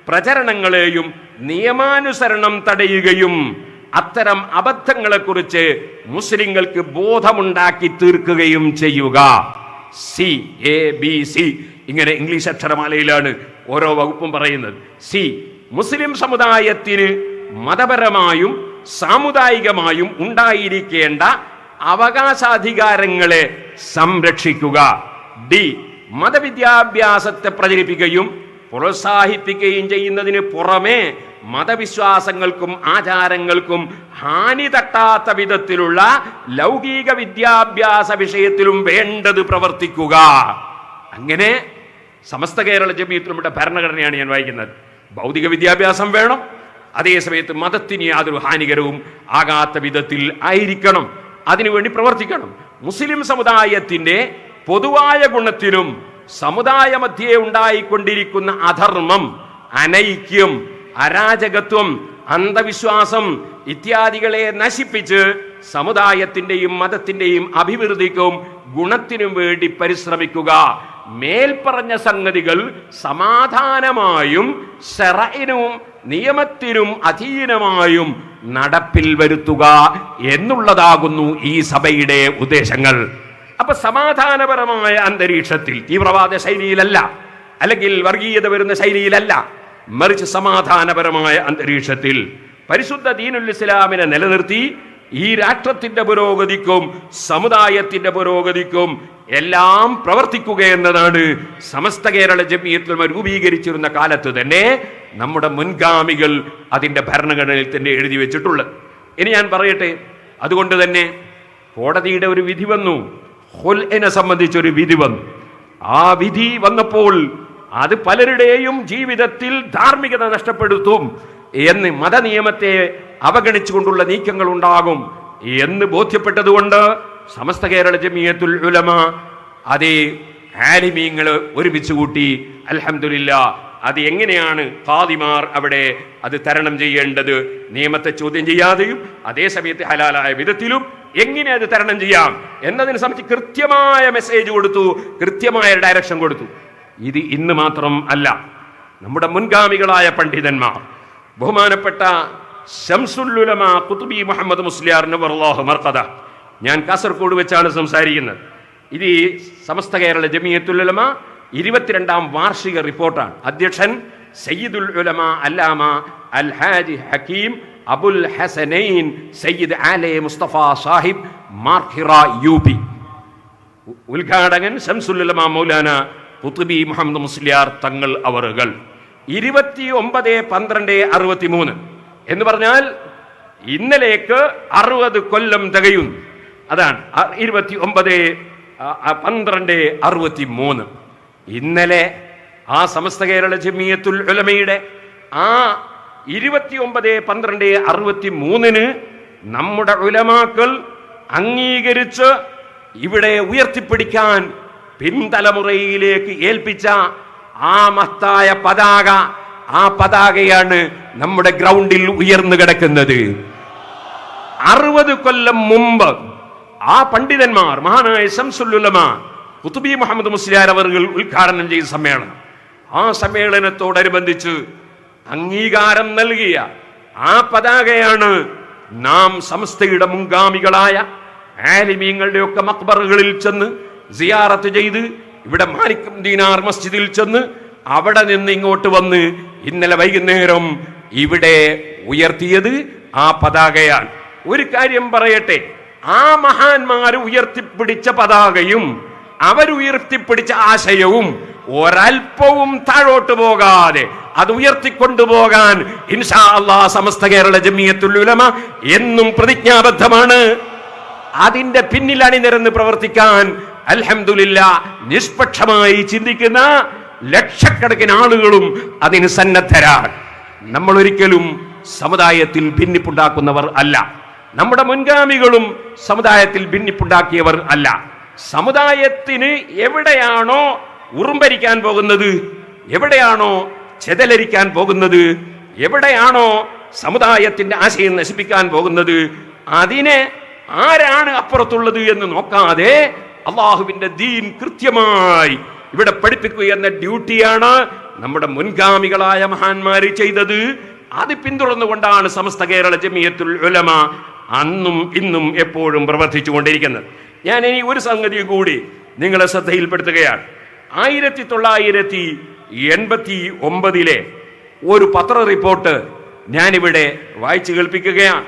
പ്രചരണങ്ങളെയും നിയമാനുസരണം തടയുകയും അത്തരം അബദ്ധങ്ങളെക്കുറിച്ച് മുസ്ലിങ്ങൾക്ക് ബോധമുണ്ടാക്കി തീർക്കുകയും ചെയ്യുക. CABC ഇങ്ങനെ ഇംഗ്ലീഷ് അക്ഷരമാലയിലാണ് ഓരോ വകുപ്പും പറയുന്നത്. മുസ്ലിം സമുദായത്തിന് മതപരമായും സാമുദായികമായും ഉണ്ടായിരിക്കേണ്ട അവകാശാധികാരങ്ങളെ സംരക്ഷിക്കുക. മതവിദ്യാഭ്യാസത്തെ പ്രചരിപ്പിക്കുകയും പ്രോത്സാഹിപ്പിക്കുകയും ചെയ്യുന്നതിന് പുറമെ മതവിശ്വാസങ്ങൾക്കും ആചാരങ്ങൾക്കും ഹാനി തട്ടാത്ത വിധത്തിലുള്ള ലൗകിക വിദ്യാഭ്യാസ വിഷയത്തിലും വേണ്ടത് പ്രവർത്തിക്കുക. അങ്ങനെ സമസ്ത കേരള ജമിയത്തുൽ ഉലമയുടെ ഭരണഘടനയാണ് ഞാൻ വായിക്കുന്നത്. ഭൗതിക വിദ്യാഭ്യാസം വേണം, അതേസമയത്ത് മതത്തിന് യാതൊരു ഹാനികരവും ആകാത്ത വിധത്തിൽ ആയിരിക്കണം. അതിനുവേണ്ടി പ്രവർത്തിക്കണം. മുസ്ലിം സമുദായത്തിന്റെ പൊതുവായ ഗുണത്തിനും സമുദായ മധ്യേ ഉണ്ടായിക്കൊണ്ടിരിക്കുന്ന അധർമ്മം, അനൈക്യം, അരാജകത്വം, അന്ധവിശ്വാസം ഇത്യാദികളെ നശിപ്പിച്ച് സമുദായത്തിന്റെയും മതത്തിന്റെയും അഭിവൃദ്ധിക്കും ഗുണത്തിനും വേണ്ടി പരിശ്രമിക്കുക. മേൽപ്പറഞ്ഞ സംഗതികൾ സമാധാനമായും ശറഇനും നിയമത്തിനും അധീനമായും നടപ്പിൽ വരുത്തുക എന്നുള്ളതാകുന്നു ഈ സഭയുടെ ഉദ്ദേശങ്ങൾ. അപ്പൊ സമാധാനപരമായ അന്തരീക്ഷത്തിൽ, തീവ്രവാദ ശൈലിയിലല്ല, അല്ലെങ്കിൽ വർഗീയത വരുന്ന ശൈലിയിലല്ല, മറിച്ച് സമാധാനപരമായ അന്തരീക്ഷത്തിൽ പരിശുദ്ധ ദീനുൽ ഇസ്ലാമിനെ നിലനിർത്തി ഈ രാഷ്ട്രത്തിന്റെ പുരോഗതിക്കും സമുദായത്തിന്റെ പുരോഗതിക്കും എല്ലാം പ്രവർത്തിക്കുക എന്നതാണ് സമസ്ത കേരള ജമിയത്തുൽ ഉലമ രൂപീകരിച്ചിരുന്ന കാലത്ത് തന്നെ നമ്മുടെ മുൻഗാമികൾ അതിന്റെ ഭരണഘടനയിൽ തന്നെ എഴുതി വെച്ചിട്ടുള്ളത്. ഇനി ഞാൻ പറയട്ടെ, അതുകൊണ്ട് തന്നെ കോടതിയുടെ ഒരു വിധി വന്നു, ഖുൽഇനെ സംബന്ധിച്ചൊരു വിധി വന്നു. ആ വിധി വന്നപ്പോൾ അത് പലരുടെയും ജീവിതത്തിൽ ധാർമ്മികത നഷ്ടപ്പെടുത്തും എന്ന്, മതനിയമത്തെ അവഗണിച്ചുകൊണ്ടുള്ള നീക്കങ്ങൾ ഉണ്ടാകും എന്ന് ബോധ്യപ്പെട്ടതുകൊണ്ട് സമസ്ത കേരള ജമിയത്തുൽ ഉലമ അതേ ആലിമീങ്ങൾ ഒരുമിച്ച് കൂട്ടി. അൽഹംദുലില്ലാ. അത് എങ്ങനെയാണ് ഖാദിമാർ അവിടെ അത് തരണം ചെയ്യേണ്ടത്, നിയമത്തെ ചോദ്യം ചെയ്യാതെയും അതേസമയത്ത് ഹലാലായ വിധത്തിലും എങ്ങനെ അത് തരണം ചെയ്യാം എന്നതിനെ സംബന്ധിച്ച് കൃത്യമായ മെസ്സേജ് കൊടുത്തു, കൃത്യമായ ഡയറക്ഷൻ കൊടുത്തു. ഇത് ഇന്ന് മാത്രം അല്ല, നമ്മുടെ മുൻഗാമികളായ പണ്ഡിതന്മാർ, ബഹുമാനപ്പെട്ട ശംസുൽ ഉലമ ഖുത്ബി മുഹമ്മദ് മുസ്ലിയാർ നവറല്ലാഹു മർഖദ, ഞാൻ കാസർഗോഡ് വെച്ചാണ് സംസാരിക്കുന്നത്. ഇത് സമസ്ത കേരള ജമിയത്തുൽ ഉലമ 22ാം വാർഷിക റിപ്പോർട്ടാണ്. അധ്യക്ഷൻ സയ്യിദുൽ ഉലമ അല്ലാമ അൽ ഹാജി ഹക്കീം അബുൽ ഹസനൈൻ സയ്യിദ് ആലെ മുസ്തഫ സാഹിബ് മാർഹിറ UP. ഉദ്ഘാടകൻ ശംസുൽ ഉലമ മൗലാന ഖുത്ബി മുഹമ്മദ് മുസ്ലിയാർ തങ്ങൾ അവറുകൾ. 29/12/63 എന്ന് പറഞ്ഞാൽ ഇന്നലേക്ക് 60 കൊല്ലം തികയുന്നു. അതാണ് 29/12/63. ഇന്നലെ ആ സമസ്ത കേരള ജമിയത്തുൽ ഉലമയുടെ ആ 29/12/63 നമ്മുടെ ഉലമാക്കൾ അംഗീകരിച്ച് ഇവിടെ ഉയർത്തിപ്പിടിക്കാൻ പിൻതലമുറയിലേക്ക് ഏൽപ്പിച്ച ആ മഹത്തായ പതാക, ആ പതാകയാണ് നമ്മുടെ ഗ്രൗണ്ടിൽ ഉയർന്നു കിടക്കുന്നത്. 60 കൊല്ലം മുമ്പ് ആ പണ്ഡിതന്മാർ, മഹാനായ ശംസുൽ ഉലമ ഖുത്ബി മുഹമ്മദ് മുസ്ലിയാർ അവർ ഉദ്ഘാടനം ചെയ്ത സമ്മേളനം, ആ സമ്മേളനത്തോടനുബന്ധിച്ച് അംഗീകാരം നൽകിയ ആ പതാകയാണ് നാം സമസ്തയുടെ മുൻഗാമികളായ ആലിമീങ്ങളുടെ ഒക്കെ മഖ്ബറുകളിൽ ചെന്ന് സിയാറത്ത് ചെയ്ത്, ഇവിടെ മാലിക് ദീനാർ മസ്ജിദിൽ ചെന്ന് അവിടെ നിന്ന് ഇങ്ങോട്ട് വന്ന് ഇന്നലെ വൈകുന്നേരം ഇവിടെ ഉയർത്തിയത് ആ പതാകയാണ്. ഒരു കാര്യം പറയട്ടെ, ആ മഹാന്മാർ ഉയർത്തിപ്പിടിച്ച പതാകയും അവരുയർത്തിപ്പിടിച്ച ആശയവും ഒരൽപ്പവും താഴോട്ട് പോകാതെ അത് ഉയർത്തിക്കൊണ്ടുപോകാൻ ഇൻഷാ അല്ലാഹ് സമസ്ത കേരള ജമിയത്തുൽ ഉലമ എന്നും പ്രതിജ്ഞാബദ്ധമാണ്. അതിന്റെ പിന്നിൽ അണിനിരന്ന് പ്രവർത്തിക്കാൻ അൽഹംദുലില്ലാ നിഷ്പക്ഷമായി ചിന്തിക്കുന്ന ലക്ഷക്കണക്കിന് ആളുകളും അതിന് സന്നദ്ധരാണ്. നമ്മൾ ഒരിക്കലും സമുദായത്തിൽ ഭിന്നിപ്പുണ്ടാക്കുന്നവർ അല്ല. നമ്മുടെ മുൻഗാമികളും സമുദായത്തിൽ ഭിന്നിപ്പുണ്ടാക്കിയവർ അല്ല. സമുദായത്തിന് എവിടെയാണോ ഉറുമ്പരിക്കാൻ പോകുന്നത്, എവിടെയാണോ ചെതലരിക്കാൻ പോകുന്നത്, എവിടെയാണോ സമുദായത്തിന്റെ ആശയം നശിപ്പിക്കാൻ പോകുന്നത്, അതിനെ ആരാണ് അപ്പുറത്തുള്ളത് എന്ന് നോക്കാതെ അള്ളാഹുവിന്റെ ദീൻ കൃത്യമായി ഇവിടെ പഠിപ്പിക്കുക എന്ന ഡ്യൂട്ടിയാണ് നമ്മുടെ മുൻഗാമികളായ മഹാന്മാർ ചെയ്തത്. അത് പിന്തുടർന്നുകൊണ്ടാണ് സമസ്ത കേരള ജമിയത്തുൽ ഉലമ അന്നും ഇന്നും എപ്പോഴും പ്രവർത്തിച്ചു കൊണ്ടിരിക്കുന്നത്. ഞാൻ ഇനി ഒരു സംഗതി കൂടി നിങ്ങളെ ശ്രദ്ധയിൽപ്പെടുത്തുകയാണ്. 1989 ഒരു പത്ര റിപ്പോർട്ട് ഞാനിവിടെ വായിച്ചു കേൾപ്പിക്കുകയാണ്.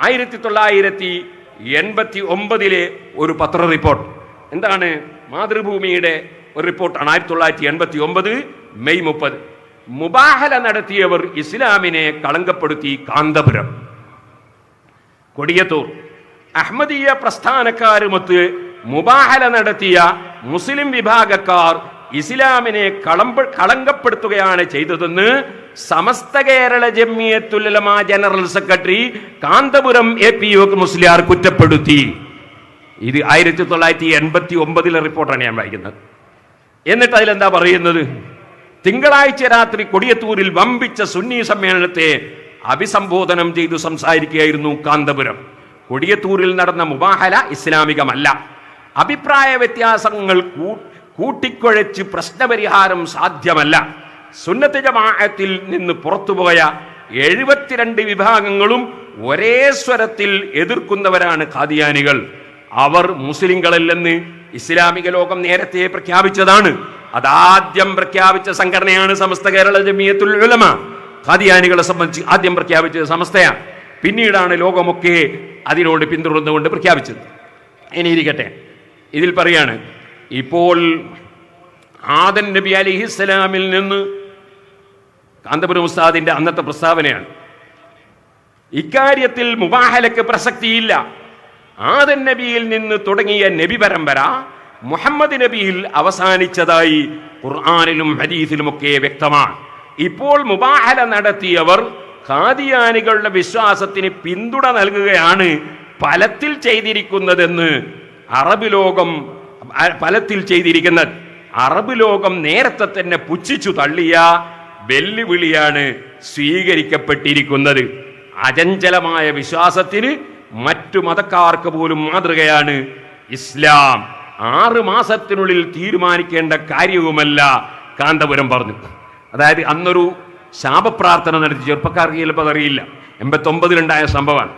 1989 ഒരു പത്ര റിപ്പോർട്ട് എന്താണ്? മാതൃഭൂമിയുടെ ഒരു റിപ്പോർട്ടാണ്. 1989 മെയ് 30. മുബാഹല നടത്തിയവർ ഇസ്ലാമിനെ കളങ്കപ്പെടുത്തി. കാന്തപുരം, കൊടിയത്തൂർ അഹമ്മദീയ പ്രസ്ഥാനക്കാരുമൊത്ത് മുബാഹല നടത്തിയ മുസ്ലിം വിഭാഗക്കാർ ഇസ്ലാമിനെ കളങ്കപ്പെടുത്തുകയാണ് ചെയ്തതെന്ന് Samastha Kerala Jamiyyathul Ulama general secretary Kanthapuram APO Musliyar കുറ്റപ്പെടുത്തി. ഇത് 1989 റിപ്പോർട്ടാണ് ഞാൻ വായിക്കുന്നത്. എന്നിട്ട് അതിലെന്താ പറയുന്നത്? തിങ്കളാഴ്ച രാത്രി കൊടിയത്തൂരിൽ വമ്പിച്ച സുന്നി സമ്മേളനത്തെ അഭിസംബോധനം ചെയ്തു സംസാരിക്കുകയായിരുന്നു കാന്തപുരം. കൊടിയത്തൂരിൽ നടന്ന മുബാഹല ഇസ്ലാമികമല്ല. അഭിപ്രായ വ്യത്യാസങ്ങൾ കൂട്ടിക്കുഴച്ച് പ്രശ്നപരിഹാരം സാധ്യമല്ല. സുന്നത്ത് ജമാഅത്തിൽ നിന്ന് പുറത്തുപോയ 72 വിഭാഗങ്ങളും ഒരേ സ്വരത്തിൽ എതിർക്കുന്നവരാണ് ഖാദിയാനികൾ. അവർ മുസ്ലിങ്ങളല്ലെന്ന് ഇസ്ലാമിക ലോകം നേരത്തെ പ്രഖ്യാപിച്ചതാണ്. അതാദ്യം പ്രഖ്യാപിച്ച സംഘടനയാണ് സമസ്ത കേരള ജമിയത്തുൽ ഉലമ. ഖാദിയാനികളെ സംബന്ധിച്ച് ആദ്യം പ്രഖ്യാപിച്ചത് സമസ്തയാണ്. പിന്നീടാണ് ലോകമൊക്കെ അതിനോട് പിന്തുടർന്നുകൊണ്ട് പ്രഖ്യാപിച്ചത്. ഇനിയിരിക്കട്ടെ, ഇതിൽ പറയാണ്, ഇപ്പോൾ ആദൻ നബി അലൈഹിസ്സലാമിൽ നിന്ന് കാന്തപുരം ഉസ്താദിന്റെ അന്നത്തെ പ്രസ്താവനയാണ്. ഇക്കാര്യത്തിൽ മുബാഹലക്ക് പ്രസക്തിയില്ല. ആദൻ നബിയിൽ നിന്ന് തുടങ്ങിയ നബി പരമ്പര മുഹമ്മദ് നബിയിൽ അവസാനിച്ചതായി ഖുർആനിലും ഹദീസിലുമൊക്കെ വ്യക്തമാണ്. ഇപ്പോൾ മുബാഹല നടത്തിയവർ ഖാദിയാനികളുടെ വിശ്വാസത്തിന് പിന്തുണ നൽകുകയാണ് ഫലത്തിൽ ചെയ്തിരിക്കുന്നതെന്ന് അറബ് ലോകം ഫലത്തിൽ ചെയ്തിരിക്കുന്നത്. അറബ് ലോകം നേരത്തെ തന്നെ പുച്ഛിച്ചു തള്ളിയ വെല്ലുവിളിയാണ് സ്വീകരിക്കപ്പെട്ടിരിക്കുന്നത്. അചഞ്ചലമായ വിശ്വാസത്തിന് മറ്റു മതക്കാർക്ക് പോലും മാതൃകയാണ് ഇസ്ലാം. 6 മാസത്തിനുള്ളിൽ തീരുമാനിക്കേണ്ട കാര്യവുമല്ല കാന്തപുരം പറഞ്ഞു. അതായത് അന്നൊരു ശാപപ്രാർത്ഥന നടത്തി, ചെറുപ്പക്കാർക്ക് ചിലപ്പോൾ അറിയില്ല, 89-ലുണ്ടായ സംഭവമാണ്.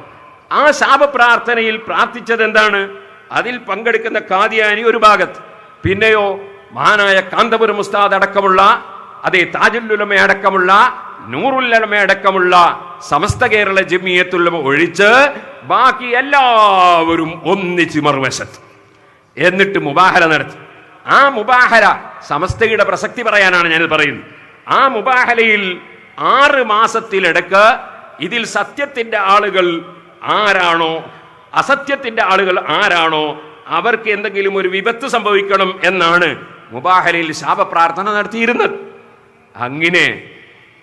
ആ ശാപപ്രാർത്ഥനയിൽ പ്രാർത്ഥിച്ചത് എന്താണ്? അതിൽ പങ്കെടുക്കുന്ന ഖാദിയാനി ഒരു ഭാഗത്ത്, പിന്നെയോ മഹാനായ കാന്തപുരം ഉസ്താദ് അടക്കമുള്ള, അതേ താജുൽ ഉലമ അടക്കമുള്ള, നൂറുൽ ഉലമ അടക്കമുള്ള സമസ്ത കേരള ജമിയത്തുൽ ഉലമ ഒഴിച്ച് ബാക്കി എല്ലാവരും ഒന്നിച്ച് മറുവശത്ത് എന്നിട്ട് മുബാഹല നടത്തി. ആ മുബാഹല സമസ്തയുടെ പ്രസക്തി പറയാനാണ് ഞാനിത് പറയുന്നത്. ആ മുബാഹലയിൽ 6 മാസത്തിലിടക്ക് ഇതിൽ സത്യത്തിന്റെ ആളുകൾ ആരാണോ അസത്യത്തിന്റെ ആളുകൾ ആരാണോ അവർക്ക് എന്തെങ്കിലും ഒരു വിപത്ത് സംഭവിക്കണം എന്നാണ് മുബാഹലയിൽ ശാപപ്രാർത്ഥന നടത്തിയിരുന്നത്. അങ്ങനെ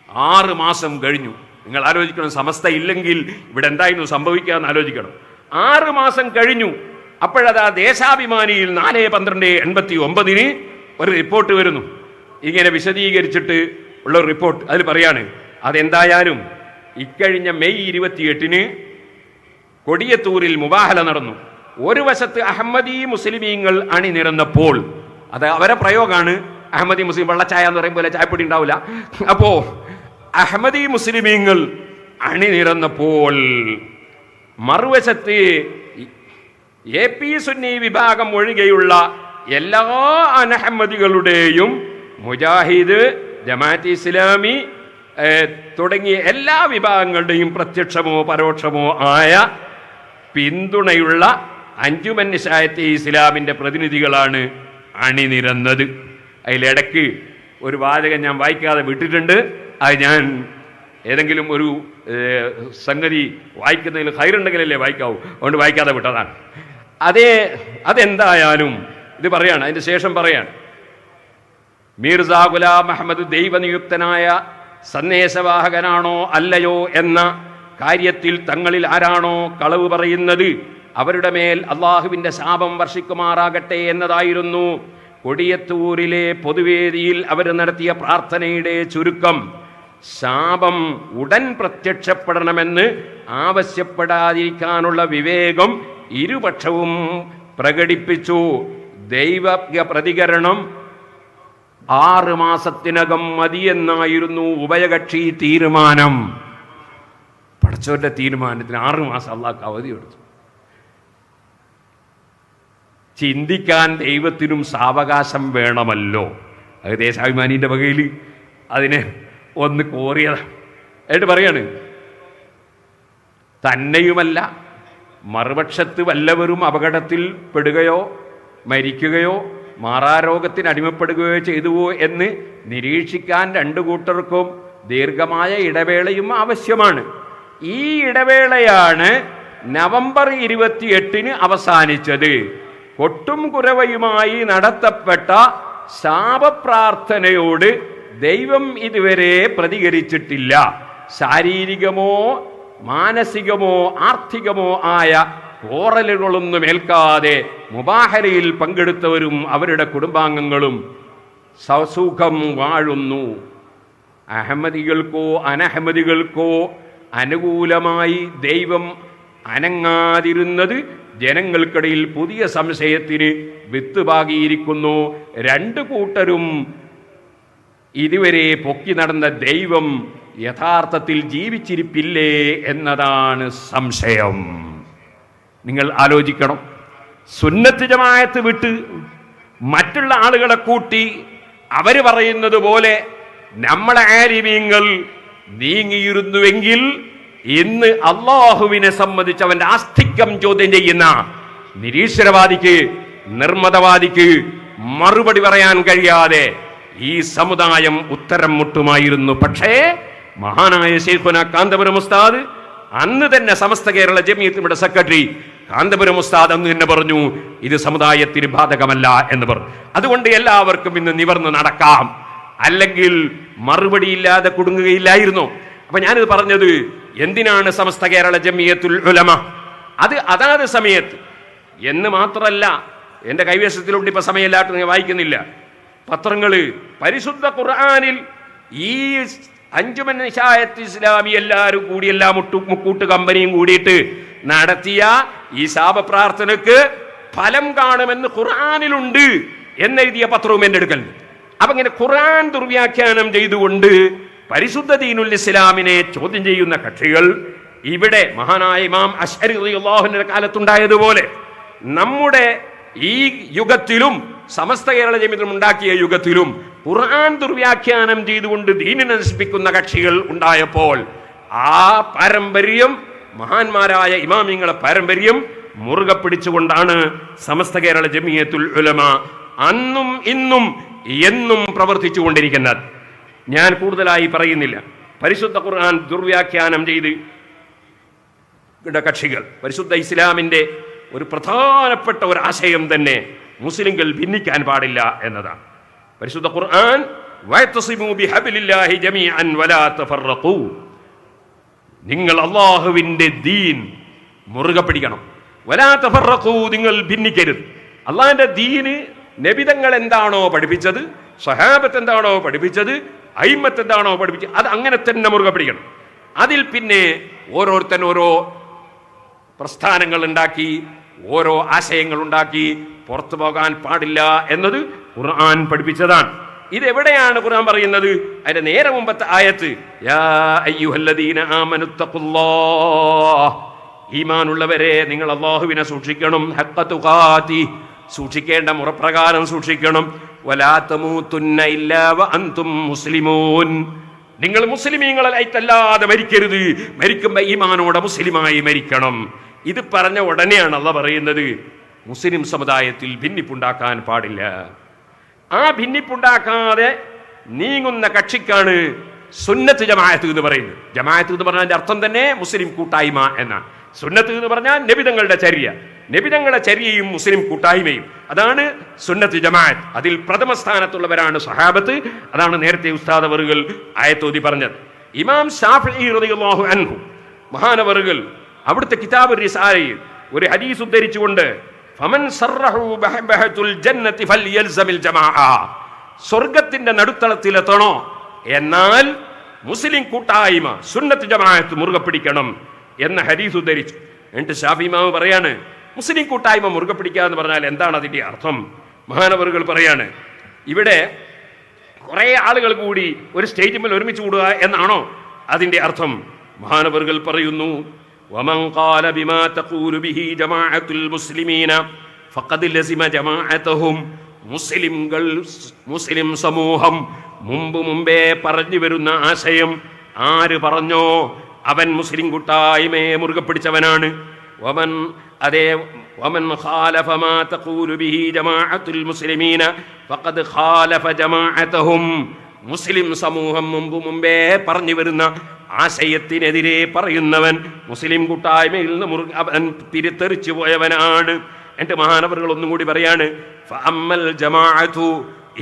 6 മാസം കഴിഞ്ഞു. നിങ്ങൾ ആലോചിക്കണം, സമസ്ത ഇല്ലെങ്കിൽ ഇവിടെ എന്തായിരുന്നു സംഭവിക്കുക എന്ന് ആലോചിക്കണം. 6 മാസം കഴിഞ്ഞു. അപ്പോഴതാ ദേശാഭിമാനിയിൽ 4/12/89 ഒരു റിപ്പോർട്ട് വരുന്നു. ഇങ്ങനെ വിശദീകരിച്ചിട്ട് ഉള്ള ഒരു റിപ്പോർട്ട്. അതിൽ പറയാണ്, അതെന്തായാലും ഇക്കഴിഞ്ഞ മെയ് 28-ന് കൊടിയത്തൂരിൽ മുബാഹല നടന്നു. ഒരു വശത്ത് അഹമ്മദി മുസ്ലിമീങ്ങൾ അണിനിരന്നപ്പോൾ, അത് അവരെ പ്രയോഗമാണ്, അഹമ്മദി മുസ്ലിം വെള്ളച്ചായ എന്ന് പറയും പോലെ ചായപ്പൊടി ഉണ്ടാവില്ല. അപ്പോ അഹമ്മദി മുസ്ലിമീങ്ങൾ അണിനിരന്നപ്പോൾ മറുവശത്ത് AP സുന്നി വിഭാഗം ഒഴികെയുള്ള എല്ലാ അനഹമ്മദികളുടെയും മുജാഹിദ്, ജമാഅത്ത് ഇസ്ലാമി തുടങ്ങിയ എല്ലാ വിഭാഗങ്ങളുടെയും പ്രത്യക്ഷമോ പരോക്ഷമോ ആയ പിന്തുണയുള്ള അഞ്ചുമൻ നിശായത്തെ ഇസ്ലാമിൻ്റെ പ്രതിനിധികളാണ് അണിനിരന്നത്. അതിലിടയ്ക്ക് ഒരു വാചകം ഞാൻ വായിക്കാതെ വിട്ടിട്ടുണ്ട്. അത് ഞാൻ ഏതെങ്കിലും ഒരു സംഗതി വായിക്കുന്നതിൽ ഹൈറുണ്ടെങ്കിലല്ലേ വായിക്കാവൂ, അതുകൊണ്ട് വായിക്കാതെ വിട്ടതാണ്. അതെന്തായാലും ഇത് പറയാണ്. അതിൻ്റെ ശേഷം പറയാണ്, മീർസ ഗുലാം അഹമ്മദ് ദൈവനിയുക്തനായ സന്ദേശവാഹകനാണോ അല്ലയോ എന്ന കാര്യത്തിൽ തങ്ങളിൽ ആരാണോ കളവ് പറയുന്നത് അവരുടെ മേൽ അള്ളാഹുവിൻ്റെ ശാപം വർഷിക്കുമാറാകട്ടെ എന്നതായിരുന്നു കൊടിയത്തൂരിലെ പൊതുവേദിയിൽ അവർ നടത്തിയ പ്രാർത്ഥനയുടെ ചുരുക്കം. ശാപം ഉടൻ പ്രത്യക്ഷപ്പെടണമെന്ന് ആവശ്യപ്പെടാതിരിക്കാനുള്ള വിവേകം ഇരുപക്ഷവും പ്രകടിപ്പിച്ചു. ദൈവിക പ്രതികരണം 6 മാസത്തിനകം മതിയെന്നായിരുന്നു ഉഭയകക്ഷി തീരുമാനം. പടച്ചവന്റെ തീരുമാനത്തിന് 6 മാസം അള്ളാഹ് അവധി കൊടുത്തു. ചിന്തിക്കാൻ ദൈവത്തിനും സാവകാശം വേണമല്ലോ. അത് ദേശാഭിമാനിന്റെ വകയിൽ അതിനെ ഒന്ന് കോറിയതാണ്. എന്നിട്ട് പറയാണ്, തന്നെയുമല്ല മറുപക്ഷത്ത് വല്ലവരും അപകടത്തിൽ പെടുകയോ മരിക്കുകയോ മാറാരോഗത്തിന് അടിമപ്പെടുകയോ ചെയ്തുവോ എന്ന് നിരീക്ഷിക്കാൻ 2 കൂട്ടർക്കും ദീർഘമായ ഇടവേളയും ആവശ്യമാണ്. ഈ ഇടവേളയാണ് നവംബർ 28-ന് അവസാനിച്ചത്. കൊട്ടും കുരവയുമായി നടത്തപ്പെട്ട ശാപപ്രാർത്ഥനയോട് ദൈവം ഇതുവരെ പ്രതികരിച്ചിട്ടില്ല. ശാരീരികമോ മാനസികമോ ആർത്ഥികമോ ആയ പോറലുകളൊന്നും ഏൽക്കാതെ മുബാഹലയിൽ പങ്കെടുത്തവരും അവരുടെ കുടുംബാംഗങ്ങളും സസുഖം വാഴുന്നു. അഹമ്മദികൾക്കോ അനഹമ്മദികൾക്കോ അനുകൂലമായി ദൈവം അനങ്ങാതിരുന്നത് ജനങ്ങൾക്കിടയിൽ പുതിയ സംശയത്തിന് വിത്ത് പാകിയിരിക്കുന്നു. 2 കൂട്ടരും ഇതുവരെ പൊക്കി നടന്ന ദൈവം യഥാർത്ഥത്തിൽ ജീവിച്ചിരിപ്പില്ലേ എന്നതാണ് സംശയം. നിങ്ങൾ ആലോചിക്കണം. സുന്നത്ത് ജമാഅത്ത് വിട്ട് മറ്റുള്ള ആളുകളെ കൂട്ടി അവർ പറയുന്നത് പോലെ നമ്മളെ ആലിമീങ്ങൾ നീങ്ങിയിരുന്നുവെങ്കിൽ ഇന്ന് അള്ളാഹുവിനെ സംബന്ധിച്ച് അവന്റെ ആസ്തിക്യം ചോദ്യം ചെയ്യുന്ന നിരീശ്വരവാദിക്ക്, നിർമ്മതവാദിക്ക് മറുപടി പറയാൻ കഴിയാതെ ഈ സമുദായം ഉത്തരം മുട്ടുമായിരുന്നു. പക്ഷേ മഹാനായ ശൈഖുന കാന്തപുരം ഉസ്താദ് അന്ന് തന്നെ സമസ്ത കേരള ജമിയത്തിന്റെ സെക്രട്ടറി കാന്തപുരം ഉസ്താദ് അന്ന് തന്നെ പറഞ്ഞു, ഇത് സമുദായത്തിന് ബാധകമല്ല എന്ന് പറഞ്ഞു. അതുകൊണ്ട് എല്ലാവർക്കും ഇന്ന് നിവർന്ന് നടക്കാം, അല്ലെങ്കിൽ മറുപടിയില്ലാതെ കുടുങ്ങുകയില്ലായിരുന്നു. അപ്പൊ ഞാനിത് പറഞ്ഞത് എന്തിനാണ് സമസ്ത കേരള ജമിയത്തുൽ ഉലമ അത് അതാത് സമയത്ത് എന്ന് മാത്രമല്ല, എൻ്റെ കൈവശത്തിലുണ്ട്, ഇപ്പൊ സമയമില്ലാട്ട് ഞാൻ വായിക്കുന്നില്ല. പത്രങ്ങള് പരിശുദ്ധ ഖുർആനിൽ ഈ അഞ്ചുമൻ നിശായത്ത് ഇസ്ലാമി എല്ലാവരും കൂടി എല്ലാ മുക്കൂട്ട് കമ്പനിയും കൂടിയിട്ട് നടത്തിയ ഈ ശാപപ്രാർത്ഥനക്ക് ഫലം കാണുമെന്ന് ഖുർആനിലുണ്ട് എന്നെഴുതിയ പത്രവും എൻ്റെ അടുക്കൽ. അപ്പൊ ഇങ്ങനെ ഖുർആൻ ദുർവ്യാഖ്യാനം ചെയ്തുകൊണ്ട് പരിശുദ്ധ ദീനുൽ ഇസ്ലാമിനെ ചോദ്യം ചെയ്യുന്ന കക്ഷികൾ ഇവിടെ മഹാനായ ഇമാം അശ്അരി റളിയല്ലാഹു അൻഹുവിന്റെ കാലത്തുണ്ടായതുപോലെ നമ്മുടെ ഈ യുഗത്തിലും സമസ്ത കേരള ജമിയത്തും ഉണ്ടാക്കിയ യുഗത്തിലും ഖുർആൻ ദുർവ്യാഖ്യാനം ചെയ്തുകൊണ്ട് ദീനിനെ നശിപ്പിക്കുന്ന കക്ഷികൾ ഉണ്ടായപ്പോൾ ആ പാരമ്പര്യം, മഹാന്മാരായ ഇമാമിങ്ങളെ പാരമ്പര്യം മുറുകെ പിടിച്ചുകൊണ്ടാണ് സമസ്ത കേരള ജമിയത്തുൽ ഉലമ അന്നും ഇന്നും എന്നും പ്രവർത്തിച്ചു കൊണ്ടിരിക്കുന്നത്. ഞാൻ കൂടുതലായി പറയുന്നില്ല. പരിശുദ്ധ ഖുർആൻ ദുർവ്യാഖ്യാനം ചെയ്ത് കക്ഷികൾ പരിശുദ്ധ ഇസ്ലാമിന്റെ ഒരു പ്രധാനപ്പെട്ട ഒരു ആശയം തന്നെ മുസ്ലിങ്ങൾ ഭിന്നിക്കാൻ പാടില്ല എന്നതാണ്. പരിശുദ്ധ ഖുർആൻ വയതസിമു ബിഹബ്ലില്ലാഹി ജമീഅൻ വലാ തഫറഖൂ, നിങ്ങൾ അല്ലാഹുവിന്റെ ദീൻ മുറുകെ പിടിക്കണം. വലാ തഫറഖൂ, നിങ്ങൾ ഭിന്നിക്കരുത്. അല്ലാഹുവിന്റെ ദീന് നബിതങ്ങൾ എന്താണോ പഠിപ്പിച്ചത്, സ്വഹാബത്ത് എന്താണോ പഠിപ്പിച്ചത്, അയിമ്മത്ത് എന്താണോ പഠിപ്പിച്ചത്, അത് അങ്ങനെ തന്നെ മുറുകെ പിടിക്കണം. അതിൽ പിന്നെ ഓരോരുത്തൻ ഓരോ പ്രസ്ഥാനങ്ങൾ ഉണ്ടാക്കി, ഓരോ ആശയങ്ങൾ ഉണ്ടാക്കി പുറത്തു പോകാൻ പാടില്ല എന്നത് ഖുർആൻ പഠിപ്പിച്ചതാണ്. ഇതെവിടെയാണ് ഖുർആൻ പറയുന്നത്? അതിന്റെ നേരെ മുമ്പത്തെ ആയത്ത്, യാ അയ്യുഹല്ലദീന ആമനുത്തഖുല്ലാഹ്, ഈമാനുള്ളവരെ നിങ്ങൾ അല്ലാഹുവിനെ സൂക്ഷിക്കണം. ഹഖ്ഖ തുഖാതി, സൂക്ഷിക്കേണ്ട മുറപ്രകാരം സൂക്ഷിക്കണം. വലാ തമൂതുന്ന ഇല്ലാ വഅൻതും മുസ്ലിമൂൻ, നിങ്ങൾ മുസ്ലിമീങ്ങളായിട്ടല്ലാതെ മരിക്കരുത്. മരിക്കുമ്പോൾ ഈമാനോടെ മുസ്ലിമായി മരിക്കണം. ഇത് പറഞ്ഞ ഉടനെയാണ് അല്ലാഹ് പറയുന്നത് മുസ്ലിം സമുദായത്തിൽ ഭിന്നിപ്പുണ്ടാക്കാൻ പാടില്ല. ആ ഭിന്നിപ്പുണ്ടാക്കാതെ നീങ്ങുന്ന കക്ഷിക്കാണ് സുന്നത്ത് ജമാഅത്ത് എന്ന് പറയുന്നത്. ജമാഅത്ത് എന്ന് പറഞ്ഞാൽ അർത്ഥം തന്നെ മുസ്ലിം കൂട്ടായ്മ എന്നാണ്. സുന്നത്ത് എന്ന് പറഞ്ഞാൽ നബിതങ്ങളുടെ ചര്യ, നബിതങ്ങളുടെ ചര്യയും മുസ്ലിം കൂട്ടായ്മയും, അതാണ് സുന്നത്ത് ജമാഅത്ത്. അതിൽ പ്രഥമ സ്ഥാനത്തുള്ളവരാണ് സ്വഹാബത്ത്. അതാണ് നേരത്തെ ഉസ്താദ് അവറുകൾ ആയത്തോതി പറഞ്ഞത്. ഇമാം ശാഫിഈ റളിയല്ലാഹു അൻഹു മഹാനവറുകൾ അവിടുത്തെ കിതാബ് റിസാലയിൽ ഒരു ഹദീസ് ഉദ്ധരിച്ചുകൊണ്ട് ഫമൻ സറഹു ബഹബഹതുൽ ജന്നതി ഫൽയൽസമിൽ ജമാഅ, സ്വർഗ്ഗത്തിന്റെ നടുത്തളത്തിലെത്തണോ എന്നാൽ മുസ്ലിം കൂട്ടായ്മ സുന്നത്ത് ജമാഅത്ത് മുറുകെ പിടിക്കണം എന്ന ഹദീസ് ഉദ്ധരിച്ചു. എന്നിട്ട് ശാഫി ഇമാം പറയാണ്, മുസ്ലിം കൂട്ടായ്മ മുറുകെ പിടിക്കുക എന്ന് പറഞ്ഞാൽ എന്താണ് അതിന്റെ അർത്ഥം? മഹാനവറുകൾ പറയാണ്, ഇവിടെ കുറെ ആളുകൾ കൂടി ഒരു സ്റ്റേജിൽ ഒരുമിച്ച് കൂടുക എന്നാണോ അതിന്റെ അർത്ഥം? മഹാനവറുകൾ പറയുന്നു, വമൻ ഖാല ബിമാ തഖൂലു ബിഹി ജമാഅത്തുൽ മുസ്ലിമീന ഫഖദ് ലസിമ ജമാഅതഹും, മുസ്ലിം സമൂഹം മുമ്പേ പറഞ്ഞു വരുന്ന ആശയം ആര് പറഞ്ഞോ അവൻ മുസ്ലിം കൂട്ടായ്മയെ മുറുകെ പിടിച്ചവനാണ്. വമൻ ഖാലഫ മാ തഖൂലു ബിഹി ജമാഅത്തുൽ മുസ്ലിമീന ഫഖദ് ഖാലഫ ജമാഅതഹും, മുസ്ലിം സമൂഹം മുമ്പേ പറഞ്ഞു വരുന്ന ആശയത്തിനെതിരെ പറയുന്നവൻ മുസ്ലിം കൂട്ടായ്മയിൽ നിന്ന് അവൻ തിരിത്തെറിച്ചു പോയവനാണ്. എന്റെ മഹാനവറുകൾ ഒന്നും കൂടി പറയാണ്, ഫഅമ്മൽ ജമാഅതു,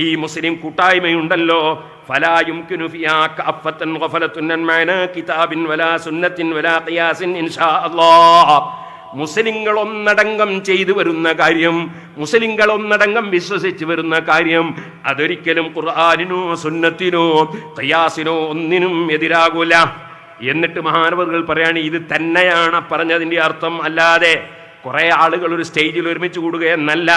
ഈ മുസ്ലിം കൂട്ടായ്മയുണ്ടല്ലോ, ഫലാ യുംകിനു ഫിഹാ കഅഫത്തൻ ഗഫലത്തുൻ അൻ മഅനാ കിതാബിൻ വലാ സുന്നത്തിൻ വലാ ഖിയാസിൻ ഇൻഷാ അല്ലാഹ്. മുസ്ലിങ്ങൾ ഒന്നടങ്കം ചെയ്തു വരുന്ന കാര്യം, മുസ്ലിങ്ങൾ ഒന്നടങ്കം വിശ്വസിച്ച് വരുന്ന കാര്യം അതൊരിക്കലും ഖുർആനിനോ സുന്നത്തിനോ ഖിയാസിനോ ഒന്നിനും എതിരാകൂല. എന്നിട്ട് മഹാനവറുകൾ പറയാണ്, ഇത് തന്നെയാണ് പറഞ്ഞതിന്റെ അർത്ഥം, അല്ലാതെ കുറെ ആളുകൾ ഒരു സ്റ്റേജിൽ ഒരുമിച്ച് കൂടുക എന്നല്ല.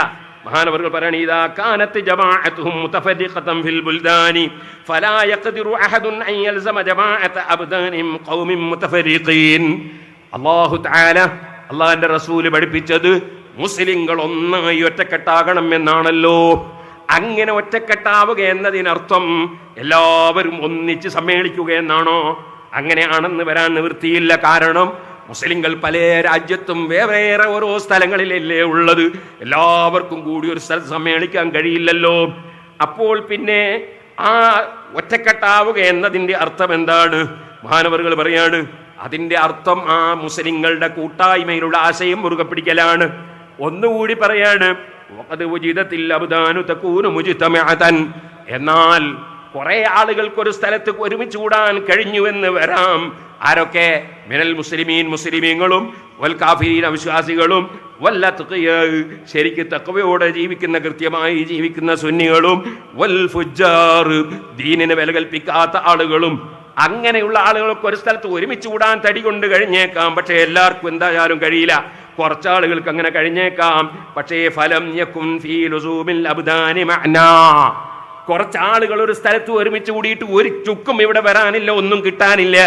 മഹാനവറുകൾ പറയാണ്, ഇദാ കാനത്ത് ജമാഅത്തുഹും മുതഫരിഖതൻ ഫിൽ ബുൽദാനി ഫലാ യഖ്ദിറു അഹദുൻ അൻ യൽസമ ജമാഅത അബ്ദാനിൻ ഖൗമിൻ മുതഫരിഖീൻ. അല്ലാഹു തആല അള്ളാഹിന്റെ റസൂല് പഠിപ്പിച്ചത് മുസ്ലിങ്ങൾ ഒന്നായി ഒറ്റക്കെട്ടാകണം എന്നാണല്ലോ. അങ്ങനെ ഒറ്റക്കെട്ടാവുക എന്നതിനർത്ഥം എല്ലാവരും ഒന്നിച്ച് സമ്മേളിക്കുക എന്നാണോ? അങ്ങനെയാണെന്ന് വരാൻ നിവൃത്തിയില്ല. കാരണം മുസ്ലിങ്ങൾ പല രാജ്യത്തും വേറെ ഓരോ സ്ഥലങ്ങളിലല്ലേ ഉള്ളത്. എല്ലാവർക്കും കൂടി ഒരു സ്ഥലത്ത് സമ്മേളിക്കാൻ കഴിയില്ലല്ലോ. അപ്പോൾ പിന്നെ ആ ഒറ്റക്കെട്ടാവുക എന്നതിൻ്റെ അർത്ഥം എന്താണ്? മഹാനവറുകൾ പറയാണ്, അതിന്റെ അർത്ഥം ആ മുസ്ലിങ്ങളുടെ കൂട്ടായ്മയിലുള്ള ആശയം മുറുകെ പിടിക്കലാണ്. ഒന്നുകൂടി പറയാണ്, എന്നാൽ കുറെ ആളുകൾക്ക് ഒരു സ്ഥലത്ത് ഒരുമിച്ച് കൂടാൻ കഴിഞ്ഞുവെന്ന് വരാം. ആരൊക്കെ? മിനൽ മുസ്ലിമീൻ, മുസ്ലിമീങ്ങളും, വൽ കാഫിരീൻ, അവിശ്വാസികളും, വൽ അത്ഖിയാ, ശരിക്ക് തഖ്വയോടെ ജീവിക്കുന്ന, കൃത്യമായി ജീവിക്കുന്ന സുന്നികളും, വൽ ഫുജ്ജാർ, ദീനിനെ വില കൽപ്പിക്കാത്ത ആളുകളും. അങ്ങനെയുള്ള ആളുകൾക്ക് ഒരു സ്ഥലത്ത് ഒരുമിച്ച് കൂടാൻ തടി കൊണ്ട് കഴിഞ്ഞേക്കാം. പക്ഷേ എല്ലാവർക്കും എന്തായാലും കഴിയില്ല. കുറച്ചാളുകൾക്ക് അങ്ങനെ കഴിഞ്ഞേക്കാം. പക്ഷേ ഫലം യകുൻ ഫീ ലുസൂമിൽ അബ്ദാനി മഅനാ, കുറച്ചാളുകൾ ഒരു സ്ഥലത്ത് ഒരുമിച്ച് കൂടിയിട്ട് ഒരു ചുക്കും ഇവിടെ വരാനില്ല, ഒന്നും കിട്ടാനില്ല,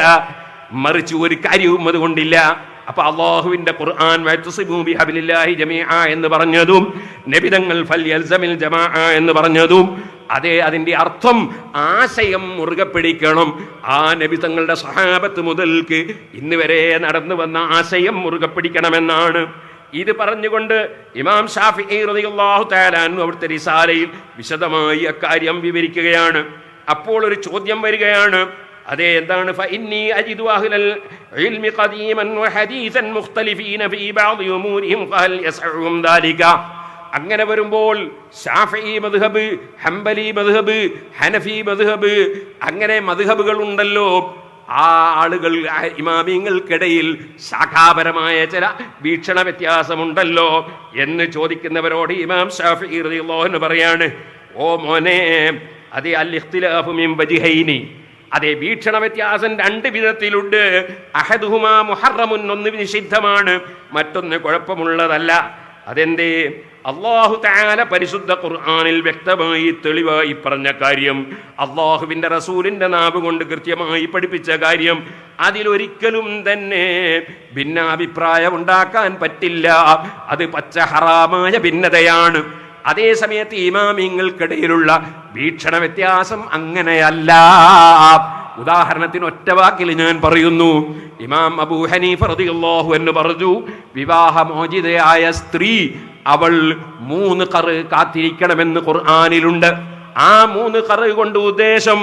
മറിച്ച് ഒരു കാര്യവും അതുകൊണ്ടില്ല. അപ്പൊ അല്ലാഹുവിന്റെ ഖുർആൻ വഅതസിമൂ ബിഹബ്ലില്ലാഹി ജമീഅ എന്ന് പറഞ്ഞതും, നബിതങ്ങൾ ഫൽയൽസമിൽ ജമാഅ എന്ന് പറഞ്ഞതും, അതേ അതിന്റെ അർത്ഥം ആശയം മുറുകെ പിടിക്കണം. ആ നബി തങ്ങളുടെ സഹാബത്ത് മുതൽക്ക് ഇന്ന് വരെ നടന്നു വന്ന ആശയം മുറുകെ പിടിക്കണമെന്നാണ്. ഇത് പറഞ്ഞുകൊണ്ട് ഇമാം ഷാഫിഈ റളിയല്ലാഹു തആല അൻഹു അവിടുത്തെ റിസാലയിൽ വിശദമായി അക്കാര്യം വിവരിക്കുകയാണ്. അപ്പോൾ ഒരു ചോദ്യം വരികയാണ്. അതേ, എന്താണ്? ഫഇന്നി അജിദു അഹ്ലൽ ഇൽമി ഖദീമൻ വഹദീസൻ മുഖ്തലിഫീന ഫീ ബഅദി ഉമൂരിഹിം ഫഹൽ യസ്ഉഹും ദാലിക. അങ്ങനെ വരുമ്പോൾ ശാഫിഈ മദ്ഹബ്, ഹംബലി മദ്ഹബ്, ഹനഫി മദ്ഹബ്, അങ്ങനെ മദ്ഹബുകൾ ഉണ്ടല്ലോ. ആ ആളുകൾ, ഇമാമിങ്ങൾക്കിടയിൽ ശാഖാപരമായ ചില വീക്ഷണ വ്യത്യാസമുണ്ടല്ലോ എന്ന് ചോദിക്കുന്നവരോട് ഇമാം ശാഫിഈ റളിയല്ലാഹു അൻഹു പറയാണ്, ഓ മോനെ, അതേ അൽ ഇഖ്തിലാഫു മിൻ വജ്ഹൈനി, അതേ വീക്ഷണ വ്യത്യാസം രണ്ട് വിധത്തിലുണ്ട്. അഹദുഹുമാ മുഹറമുൻ, ഒന്ന് നിഷിദ്ധമാണ്, മറ്റൊന്ന് കുഴപ്പമുള്ളതല്ല. അതെന്തേ? അല്ലാഹു തആല പരിശുദ്ധ ഖുർആനിൽ വ്യക്തമായി തെളിവായി പറഞ്ഞ കാര്യം, അല്ലാഹുവിന്റെ റസൂലിന്റെ നാവ് കൊണ്ട് കൃത്യമായി പഠിപ്പിച്ച കാര്യം, അതിലൊരിക്കലും തന്നെ ഭിന്നാഭിപ്രായം ഉണ്ടാക്കാൻ പറ്റില്ല. അത് പച്ച ഹറാമായ ഭിന്നതയാണ്. അതേ സമയത്ത് ഇമാമിങ്ങൾക്കിടയിലുള്ള വീക്ഷണ വ്യത്യാസം അങ്ങനെയല്ല. ഉദാഹരണത്തിന് ഒറ്റ വാക്കിൽ ഞാൻ പറയുന്നു. ഇമാം അബൂ ഹനീഫ റളിയല്ലാഹു അൻഹു പറഞ്ഞു, വിവാഹമോചിതയായ സ്ത്രീ അവൾ 3 ഖറ് കാത്തിരിക്കണമെന്ന് ഖുർആനിലുണ്ട്. ആ 3 ഖറ് കൊണ്ട് ഉദ്ദേശം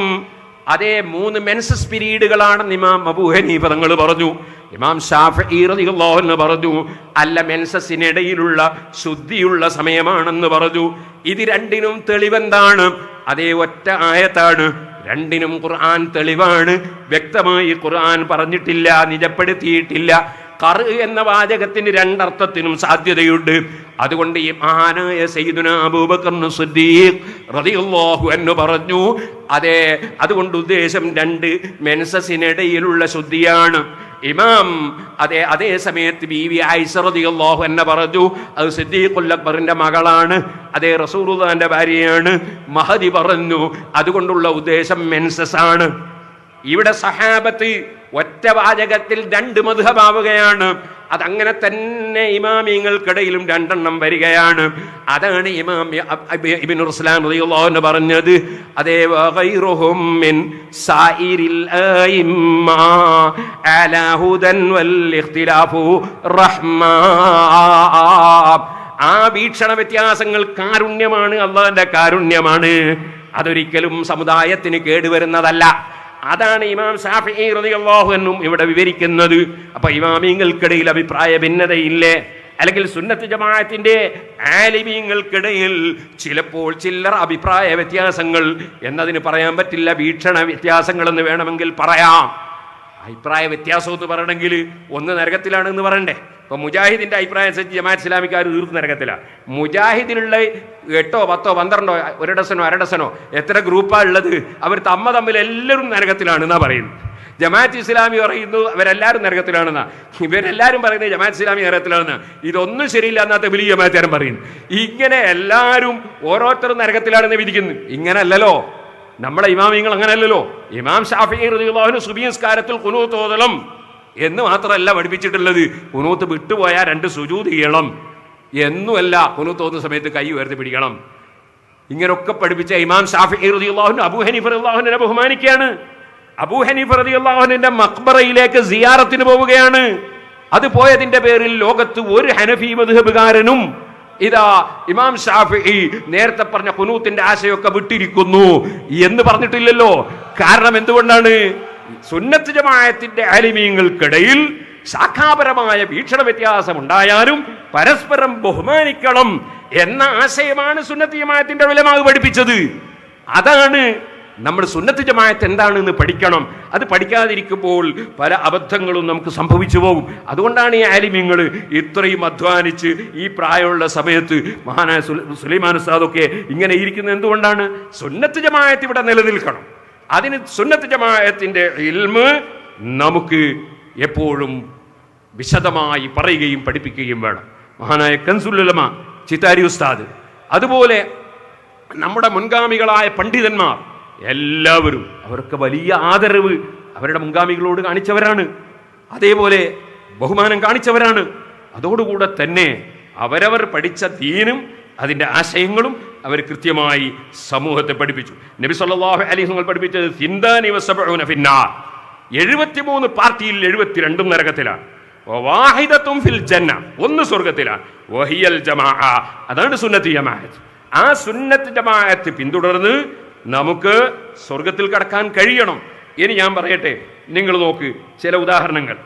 അതേ 3 മെൻസസ് പീരീഡുകളാണെന്ന് ഇമാം അബൂ ഹനീഫ തങ്ങൾ പറഞ്ഞു. ഇമാം ഷാഫിഈ റളിയല്ലാഹു അൻഹു പറഞ്ഞു, അല്ല, മെൻസസിനിടയിലുള്ള ശുദ്ധിയുള്ള സമയമാണെന്ന് പറഞ്ഞു. ഇത് രണ്ടിനും തെളിവെന്താണ്? അതേ ഒറ്റ ആയത്താണ്. രണ്ടിനും ഖുർആൻ തെളിവാണ്. വ്യക്തമായി ഖുർആൻ പറഞ്ഞിട്ടില്ല, നിജപ്പെടുത്തിയിട്ടില്ല. ഖറ് എന്ന വാചകത്തിന് രണ്ടർത്ഥത്തിനും സാധ്യതയുണ്ട്. അതുകൊണ്ട് ഈ മഹാനായ സയ്യിദുനാ അബൂബക്കർ സിദ്ദീഖ് റളിയല്ലാഹു അൻഹു പറഞ്ഞു, അതെ, അതുകൊണ്ട് ഉദ്ദേശം 2 മെൻസസിനിടയിലുള്ള ശുദ്ധിയാണ്. ഇമാം അതേ സമയത്ത് ബീവി ആയിഷ റളിയല്ലാഹു അൻഹ പറഞ്ഞു, അത് സിദ്ദീഖുൽ അക്ബറിന്റെ മകളാണ്, അതേ റസൂലുള്ളാഹിന്റെ ഭാര്യയാണ്. മഹദി പറഞ്ഞു, അതുകൊണ്ടുള്ള ഉദ്ദേശം മെൻസസ് ആണ്. ഇവിടെ സഹാബത്ത് ഒറ്റ വാചകത്തിൽ 2 മദ്ഹബാവുകയാണ്. അതങ്ങനെ തന്നെ ഇമാമിങ്ങൾക്കിടയിലും 2 എണ്ണം വരികയാണ്. അതാണ് ഇമാം ഇബ്നു റുസ്ലാൻ റളിയല്ലാഹു അൻഹു പറഞ്ഞത്, അതേ വഗൈറുഹും മിൻ സായിരിൽ അയിമ്മ അലാ ഹുദൻ വൽ ഇഖ്തിലാഫു റഹ്മാ. ആ വീക്ഷണ വ്യത്യാസങ്ങൾ കാരുണ്യമാണ്, അല്ലാഹുവിന്റെ കാരുണ്യമാണ്. അതൊരിക്കലും സമുദായത്തിന് കേടുവരുന്നതല്ല. അതാണ് ഇമാം ശാഫിഈ റളിയല്ലാഹു അൻഹു ഇവിടെ വിവരിക്കുന്നത്. അപ്പൊ ഇമാമിങ്ങൾക്കിടയിൽ അഭിപ്രായ ഭിന്നതയില്ലേ? അല്ലെങ്കിൽ സുന്നത്ത് ജമാഅത്തിന്റെ ആലിമീങ്ങൾക്കിടയിൽ ചിലപ്പോൾ ചില്ലറ അഭിപ്രായ വ്യത്യാസങ്ങൾ എന്നതിന് പറയാൻ പറ്റില്ല, വീക്ഷണ വ്യത്യാസങ്ങൾ എന്ന് വേണമെങ്കിൽ പറയാം. അഭിപ്രായ വ്യത്യാസം എന്ന് പറയണമെങ്കിൽ ഒന്ന് നരകത്തിലാണെന്ന് പറയണ്ടേ? ഇപ്പൊ മുജാഹിദിന്റെ അഭിപ്രായം അനുസരിച്ച് ജമാഅത്ത് ഇസ്ലാമിക്കാർ തീർത്ത് നരകത്തിലാണ്. മുജാഹിദിലുള്ള 8, 10, 12, 1 ഡസനോ 1/2 ഡസനോ എത്ര ഗ്രൂപ്പാണ് ഉള്ളത്? അവർ തമ്മിൽ എല്ലാവരും നരകത്തിലാണ് എന്നാ പറയുന്നത്. ജമാഅത്ത് ഇസ്ലാമി പറയുന്നു അവരെല്ലാവരും നരകത്തിലാണെന്നാ. ഇവരെല്ലാവരും പറയുന്നത് ജമാഅത്ത് ഇസ്ലാമി നരകത്തിലാണെന്ന്. ഇതൊന്നും ശരിയില്ല എന്നാ തബ്ലീഗ് ജമാഅത്തുകാരൻ പറയുന്നു. ഇങ്ങനെ എല്ലാവരും ഓരോരുത്തരും നരകത്തിലാണെന്ന് വിധിക്കുന്നു. ഇങ്ങനല്ലല്ലോ നമ്മളെ ഇമാമിങ്ങൾ, അങ്ങനെയല്ലല്ലോ. ഇമാം ശാഫിഈ റളിയല്ലാഹു അൻഹു സുബ്ഹി നിസ്കാരത്തിൽ ഖുനൂത്ത് ഓതണം എന്ന് മാത്രമല്ല പഠിപ്പിച്ചിട്ടുള്ളത്, ഖുനൂത്ത് വിട്ടുപോയാൽ 2 സുജൂദ് ചെയ്യണം എന്നുമല്ല, ഖുനൂത്ത് ഓതുന്ന സമയത്ത് കൈ ഉയർത്തി പിടിക്കണം. ഇങ്ങനെയൊക്കെ പഠിപ്പിച്ച ഇമാം ശാഫിഈ റളിയല്ലാഹു അൻഹു അബൂ ഹനീഫ റളിയല്ലാഹു അൻഹുവിനെ ബഹുമാനിക്കുകയാണ്. അബൂ ഹനീഫ റളിയല്ലാഹു അൻഹുവിന്റെ മഖ്ബറയിലേക്ക് സിയാറത്തിന് പോവുകയാണ്. അത് പോയതിന്റെ പേരിൽ ലോകത്ത് ഒരു ഹനഫി മദ്ഹബുകാരനും ഇതാ ഇമാം ഷാഫിഈ നേരത്തെ പറഞ്ഞ ഖുനൂത്തിന്റെ ആശയമൊക്കെ വിട്ടിരിക്കുന്നു എന്ന് പറഞ്ഞിട്ടില്ലല്ലോ. കാരണം എന്തുകൊണ്ടാണ്? സുന്നത്ത് ജമാഅത്തിന്റെ ആലിമീങ്ങൾക്കിടയിൽ ശാഖാപരമായ വീക്ഷണ വ്യത്യാസം ഉണ്ടായാലും പരസ്പരം ബഹുമാനിക്കണം എന്ന ആശയമാണ് സുന്നത്ത് ജമാഅത്തിന്റെ ഉലമാ പഠിപ്പിച്ചത്. അതാണ് നമ്മൾ സുന്നത്ത് ജമാഅത്ത് എന്താണെന്ന് പഠിക്കണം. അത് പഠിക്കാതിരിക്കുമ്പോൾ പല അബദ്ധങ്ങളും നമുക്ക് സംഭവിച്ചു പോകും. അതുകൊണ്ടാണ് ഈ ആലിമ്യങ്ങൾ ഇത്രയും അധ്വാനിച്ച് ഈ പ്രായമുള്ള സമയത്ത് മഹാനായ സുലൈമാൻ ഉസ്താദൊക്കെ ഇങ്ങനെ ഇരിക്കുന്നത് എന്തുകൊണ്ടാണ്? സുന്നത്ത് ജമാഅത്ത് ഇവിടെ നിലനിൽക്കണം. അതിന് സുന്നത്ത് ജമാഅത്തിന്റെ ഇൽമ് നമുക്ക് എപ്പോഴും വിശദമായി പറയുകയും പഠിപ്പിക്കുകയും വേണം. മഹാനായ കൻസുൽ ഉലമ ചിത്താരി ഉസ്താദ്, അതുപോലെ നമ്മുടെ മുൻഗാമികളായ പണ്ഡിതന്മാർ എല്ലാവരും അവർക്ക് വലിയ ആദരവ് അവരുടെ മുൻഗാമികളോട് കാണിച്ചവരാണ്, അതേപോലെ ബഹുമാനം കാണിച്ചവരാണ്. അതോടുകൂടെ തന്നെ അവരവർ പഠിച്ച ദീനും അതിൻ്റെ ആശയങ്ങളും അവർ കൃത്യമായി സമൂഹത്തെ പഠിപ്പിച്ചു. നബി സല്ലല്ലാഹു അലൈഹി വസല്ലം പഠിപ്പിച്ചത് സിന്ദാനി വസബഊന ഫിന്നാർ, 73 പാർട്ടിയിൽ 72 നരകത്തിലാണ്. വാഹിദത്തും ഫിൽ ജന്ന, ഒന്ന് സ്വർഗത്തിലാണ്. വഹിയൽ ജമാഅ, അതാണ് സുന്നത്ത് ജമാഅത്ത്. ആ സുന്നത്ത് ജമാഅത്ത് പിന്തുടർന്ന് നമുക്ക് സ്വർഗത്തിൽ കടക്കാൻ കഴിയണം. ഇനി ഞാൻ പറയട്ടെ, നിങ്ങൾ നോക്ക് ചില ഉദാഹരണങ്ങൾ.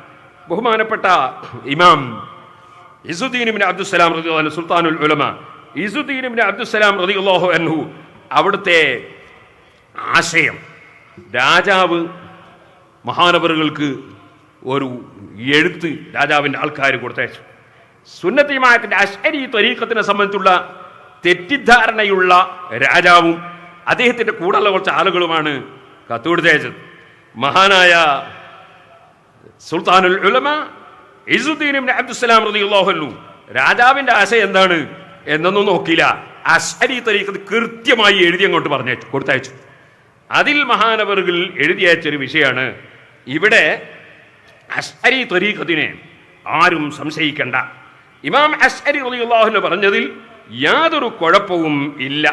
ബഹുമാനപ്പെട്ട ഇമാം ഇസുദ്ദീൻ ഇബ്നു അബ്ദുസ്സലാം റളിയല്ലാഹു അൻഹു, സുൽത്താനുൽ ഉലമ ഇസുദ്ദീൻ ഇബ്നു അബ്ദുസ്സലാം റളിയല്ലാഹു അൻഹു, അവിടുത്തെ ആശയം, രാജാവ് മഹാനവറുകൾക്ക് ഒരു എഴുത്ത് രാജാവിൻ്റെ ആൾക്കാർ കൊടുത്തയച്ചു. സുന്നത്ത് ജമാഅത്തിന്റെ അശ്അരി ത്വരീഖത്തിനെ സംബന്ധിച്ചുള്ള തെറ്റിദ്ധാരണയുള്ള രാജാവും അദ്ദേഹത്തിന്റെ കൂടെയുള്ള കുറച്ച് ആളുകളുമാണ് കത്ത് കൊടുത്തയച്ചത്. മഹാനായ സുൽത്താനുൽ ഉലമ ഇസുദ്ദീൻ ഇബ്നു അബ്ദുസ്സലാം റളിയല്ലാഹു അൻഹു രാജാവിന്റെ ആശയം എന്താണ് എന്നൊന്നും നോക്കിയില്ല. അശ്അരി ത്വരീഖത്ത് കൃത്യമായി എഴുതി അങ്ങോട്ട് കൊടുത്തയച്ചു. അതിൽ മഹാനവറുകൾ എഴുതി അയച്ചൊരു വിഷയമാണ്, ഇവിടെ അശ്അരി ത്വരീഖത്തിനെ ആരും സംശയിക്കണ്ട. ഇമാം അശ്അരി റളിയല്ലാഹു അൻഹു പറഞ്ഞതിൽ യാതൊരു കുഴപ്പവും ഇല്ല.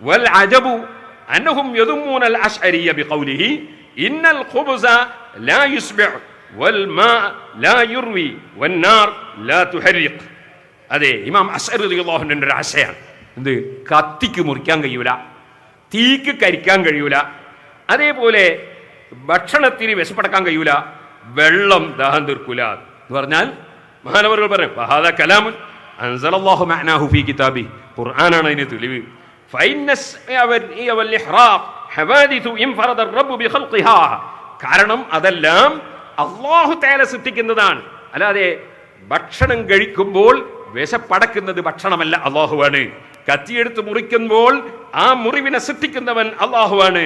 വൽ അജബു അന്നഹും യദുമ്മൂനൽ അശ്അരിയ ബിഖൗലിഹി ഇന്നൽ ഖുബ്സ ലാ യുസ്ബിഉ വൽ മാ ലാ യുർവി വൻ നാർ ലാ തുഹരിഖ്. അതെ, ഇമാം അശ്അരി റളിയല്ലാഹു അൻഹുവിന്റെ ഒരു ആശയാണ്. എന്ത്? കത്തിക്ക് മുറിക്കാൻ കഴിയൂല, തീക്ക് കരിക്കാൻ കഴിയൂല, അതേപോലെ ഭക്ഷണത്തിന് വിശപ്പടക്കാൻ കഴിയൂല, വെള്ളം ദാഹം തീർക്കൂല എന്ന് പറഞ്ഞാൽ മഹാനവറുകൾ പറയും ഫഹാദ കലാമുൻ അൻസലല്ലാഹു മഅനാഹു ഫീ കിതാബി, ഖുർആനാണ് അതിന് തെളിവ്. കാരണം അതെല്ലാം അല്ലാഹു തആല സൃഷ്ടിക്കുന്നതാണ്, അല്ലാതെ ഭക്ഷണം കഴിക്കുമ്പോൾ വിശപ്പടക്കുന്നത് ഭക്ഷണമല്ല, അല്ലാഹുവാണ്. കത്തിയെടുത്ത് മുറിക്കുമ്പോൾ ആ മുറിവിനെ സൃഷ്ടിക്കുന്നവൻ അല്ലാഹുവാണ്.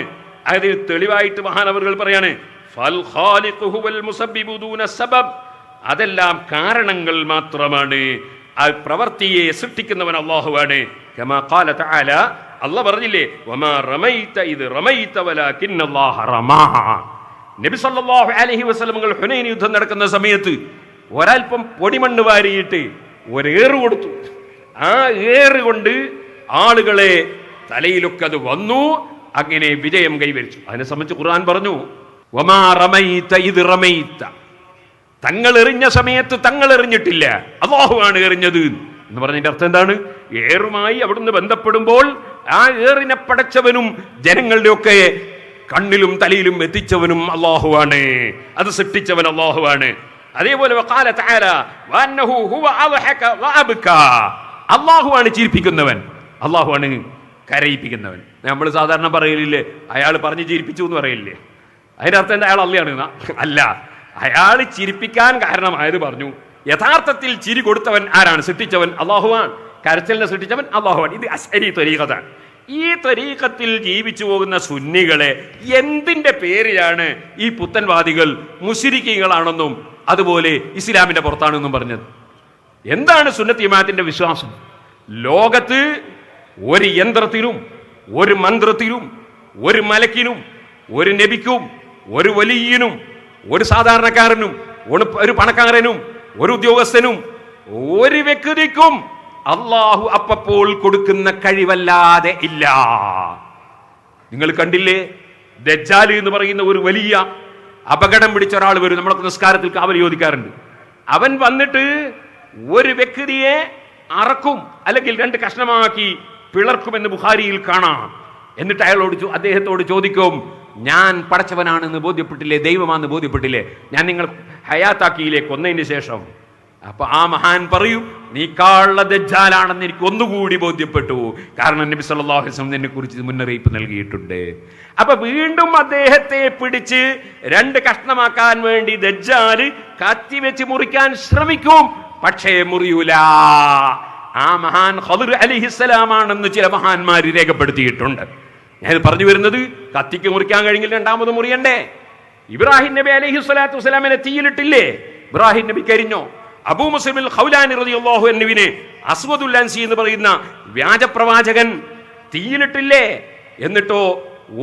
അതിന് തെളിവായിട്ട് മഹാനവറുകൾ പറയാണ് ഫൽ ഖാലിഖു ഹുവൽ മുസബ്ബിബു ദൂന സബബ്, അതെല്ലാം കാരണങ്ങൾ മാത്രമാണ്, ആ പ്രവൃത്തിയെ സൃഷ്ടിക്കുന്നവൻ അല്ലാഹുവാണ്. കമാ ഖാല തആല, അല്ലാഹു പറഞ്ഞില്ലേ വമാ റമൈത ഇദ് റമൈത വലാകിന്നല്ലാഹ റമാ. നബി സല്ലല്ലാഹു അലൈഹി വസല്ലം ഹുനൈൻ യുദ്ധം നടക്കുന്ന സമയത്ത് ഒരൽപ്പം പൊടിമണ്ണ് വാരിയിട്ട് ഒരേറ് കൊടുത്തു. ആ ഏറ് കൊണ്ട് ആളുകളെ തലയിലൊക്കെ അത് വന്നു, അങ്ങനെ വിജയം കൈവരിച്ചു. അതിനെ സംബന്ധിച്ച് ഖുർആൻ പറഞ്ഞു വമാ റമൈത ഇദ് റമൈത, തങ്ങൾ എറിഞ്ഞ സമയത്ത് തങ്ങൾ എറിഞ്ഞിട്ടില്ല, അല്ലാഹുവാണ് എറിഞ്ഞത് എന്ന് പറഞ്ഞതിന്റെ അർത്ഥം എന്താണ്? ഏറുമായി അവിടുന്ന് ബന്ധപ്പെടുമ്പോൾ ആ ഏറിനെ പടച്ചവനും ജനങ്ങളുടെ ഒക്കെ കണ്ണിലും തലയിലും എത്തിച്ചവനും അല്ലാഹുവാണ്, അത് സൃഷ്ടിച്ചവൻ അല്ലാഹുവാണ്. അതേപോലെ വഖാല തആല വഅന്നഹു ഹുവ അദ്ഹക വഅബ്ക, അല്ലാഹുവാണ് ചിരിപ്പിക്കുന്നവൻ, അല്ലാഹുവാണ് കരയിപ്പിക്കുന്നവൻ. നമ്മൾ സാധാരണ പറയലില്ലേ അയാൾ പറഞ്ഞ് ചിരിപ്പിച്ചു എന്ന് പറയില്ലേ, അതിന്റെ അർത്ഥം എന്താ? അയാൾ അല്ലയാണ് അല്ല, അയാൾ ചിരിപ്പിക്കാൻ കാരണമായത് പറഞ്ഞു. യഥാർത്ഥത്തിൽ ചിരി കൊടുത്തവൻ ആരാണ്? സൃഷ്ടിച്ചവൻ അല്ലാഹുവാണ്, കരച്ചിലിനെ സൃഷ്ടിച്ചവൻ അല്ലാഹുവാണ്. ഇത് അശ്അരി ത്വരീഖത്താണ്. ഈ ത്വരീഖത്തിൽ ജീവിച്ചു പോകുന്ന സുന്നികളെ എന്തിന്റെ പേരിലാണ് ഈ പുത്തൻവാദികൾ മുശ്രിക്കുകളാണെന്നും അതുപോലെ ഇസ്ലാമിന്റെ പുറത്താണെന്നും പറഞ്ഞത്? എന്താണ് സുന്നത്ത് ജമാഅത്തിന്റെ വിശ്വാസം? ലോകത്ത് ഒരു യന്ത്രത്തിനും ഒരു മന്ത്രത്തിനും ഒരു മലക്കിനും ഒരു നബിക്കും ഒരു വലിയനും ഒരു സാധാരണക്കാരനും ഒരു പണക്കാരനും ഒരു ഉദ്യോഗസ്ഥനും ഒരു വ്യക്തിക്കും അല്ലാഹു അപ്പപ്പോൾ കൊടുക്കുന്ന കഴിവല്ലാതെ ഇല്ല. നിങ്ങൾ കണ്ടില്ലേ, ദജ്ജാൽ എന്ന് പറയുന്ന ഒരു വലിയ അപകടം പിടിച്ച ഒരാൾ വരും, നമ്മളൊക്കെ നിസ്കാരത്തിൽ കാവൽ ചോദിക്കാറുണ്ട്. അവൻ വന്നിട്ട് ഒരു വ്യക്തിയെ അറക്കും, അല്ലെങ്കിൽ 2 കഷ്ണമാക്കി പിളർക്കുമെന്ന് ബുഖാരിയിൽ കാണാം. എന്നിട്ട് അദ്ദേഹത്തോട് ചോദിക്കും, ഞാൻ പടച്ചവനാണെന്ന് ബോധ്യപ്പെട്ടില്ലേ, ദൈവമാണെന്ന് ബോധ്യപ്പെട്ടില്ലേ, ഞാൻ നിങ്ങൾ ഹയാത്താക്കിയില്ലേ കൊന്നതിന് ശേഷം അപ്പൊ ആ മഹാൻ പറയും, നീ കള്ള ദജ്ജാലാണെന്ന് എനിക്ക് ഒന്നുകൂടി ബോധ്യപ്പെട്ടു. കാരണം നബി സല്ലല്ലാഹു അലൈഹി വസല്ലം എന്നെ കുറിച്ച് മുന്നറിയിപ്പ് നൽകിയിട്ടുണ്ട്. അപ്പൊ വീണ്ടും അദ്ദേഹത്തെ പിടിച്ച് 2 കഷ്ണമാക്കാൻ വേണ്ടി ദജ്ജാല് കത്തി വെച്ച് മുറിക്കാൻ ശ്രമിക്കും, പക്ഷേ മുറിയൂല. ആ മഹാൻ ഖദർ അലൈഹിസ്സലാമാണെന്ന് ചില മഹാന്മാര് രേഖപ്പെടുത്തിയിട്ടുണ്ട്. ഞാൻ പറഞ്ഞു വരുന്നത്, കത്തിക്ക് മുറിക്കാൻ കഴിഞ്ഞെങ്കിൽ 2ാമത് മുറിയണ്ടേ? ഇബ്രാഹിം നബി അലൈഹിസ്സലാത്തു വസ്സലാമിനെ തീയിലിട്ടില്ലേ? ഇബ്രാഹിം നബി കരിഞ്ഞോ? അബൂ മുസ്ലിം അൽ ഖൗലാനി റളിയല്ലാഹു അൻഹുവിനെ അസ്വദുൽ അൻസി എന്ന് പറയുന്ന വ്യാജപ്രവാചകൻ തീയിലിട്ടില്ലേ? എന്നിട്ടോ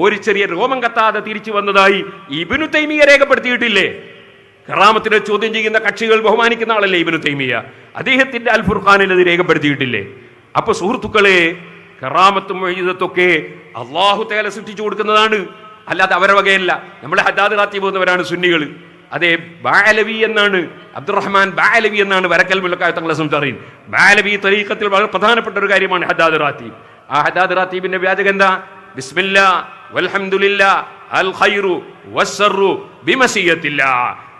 ഒരു ചെറിയ രോമം കത്താതെ തിരിച്ചു വന്നതായി ഇബ്നു തൈമിയ രേഖപ്പെടുത്തിയിട്ടില്ലേ? കറാമത്തിനെ ചോദ്യം ചെയ്യുന്ന കക്ഷികൾ ബഹുമാനിക്കുന്ന ആളല്ലേ ഇബ്നു തൈമിയ? അദ്ദേഹത്തിന്റെ അൽ ഫുർഖാനിൽ അത് രേഖപ്പെടുത്തിയിട്ടില്ലേ? അപ്പൊ സുഹൃത്തുക്കളെ, കറാമത്തും മുഅ്ജിസത്തൊക്കെ അല്ലാഹു തആല സൃഷ്ടിച്ചു കൊടുക്കുന്നതാണ്, അല്ലാതെ അവരുടെ വകയല്ല. നമ്മൾ ഹദ്ദാദ് റാത്തി പോകുന്നവരാണ് സുന്നികൾ. അതെ, ബാലവി എന്നാണ്, അബ്ദുറഹ്മാൻ ബാലവി എന്നാണ് വരക്കൽ മുല്ലക്കായ തങ്ങളെ സംസാരിക്കും. ബാലവി തരീഖത്തിൽ വളരെ പ്രധാനപ്പെട്ട ഒരു കാര്യമാണ് ഹദ്ദാദ് റാത്തീബ്. ആ ഹദ്ദാദ് റാത്തീബിന്റെ വ്യാജകം എന്താ? ബിസ്മില്ലാ വൽഹംദുലില്ലാ അൽ ഖൈറു വസ്സറു ബിമസിയത്തില്ലാ.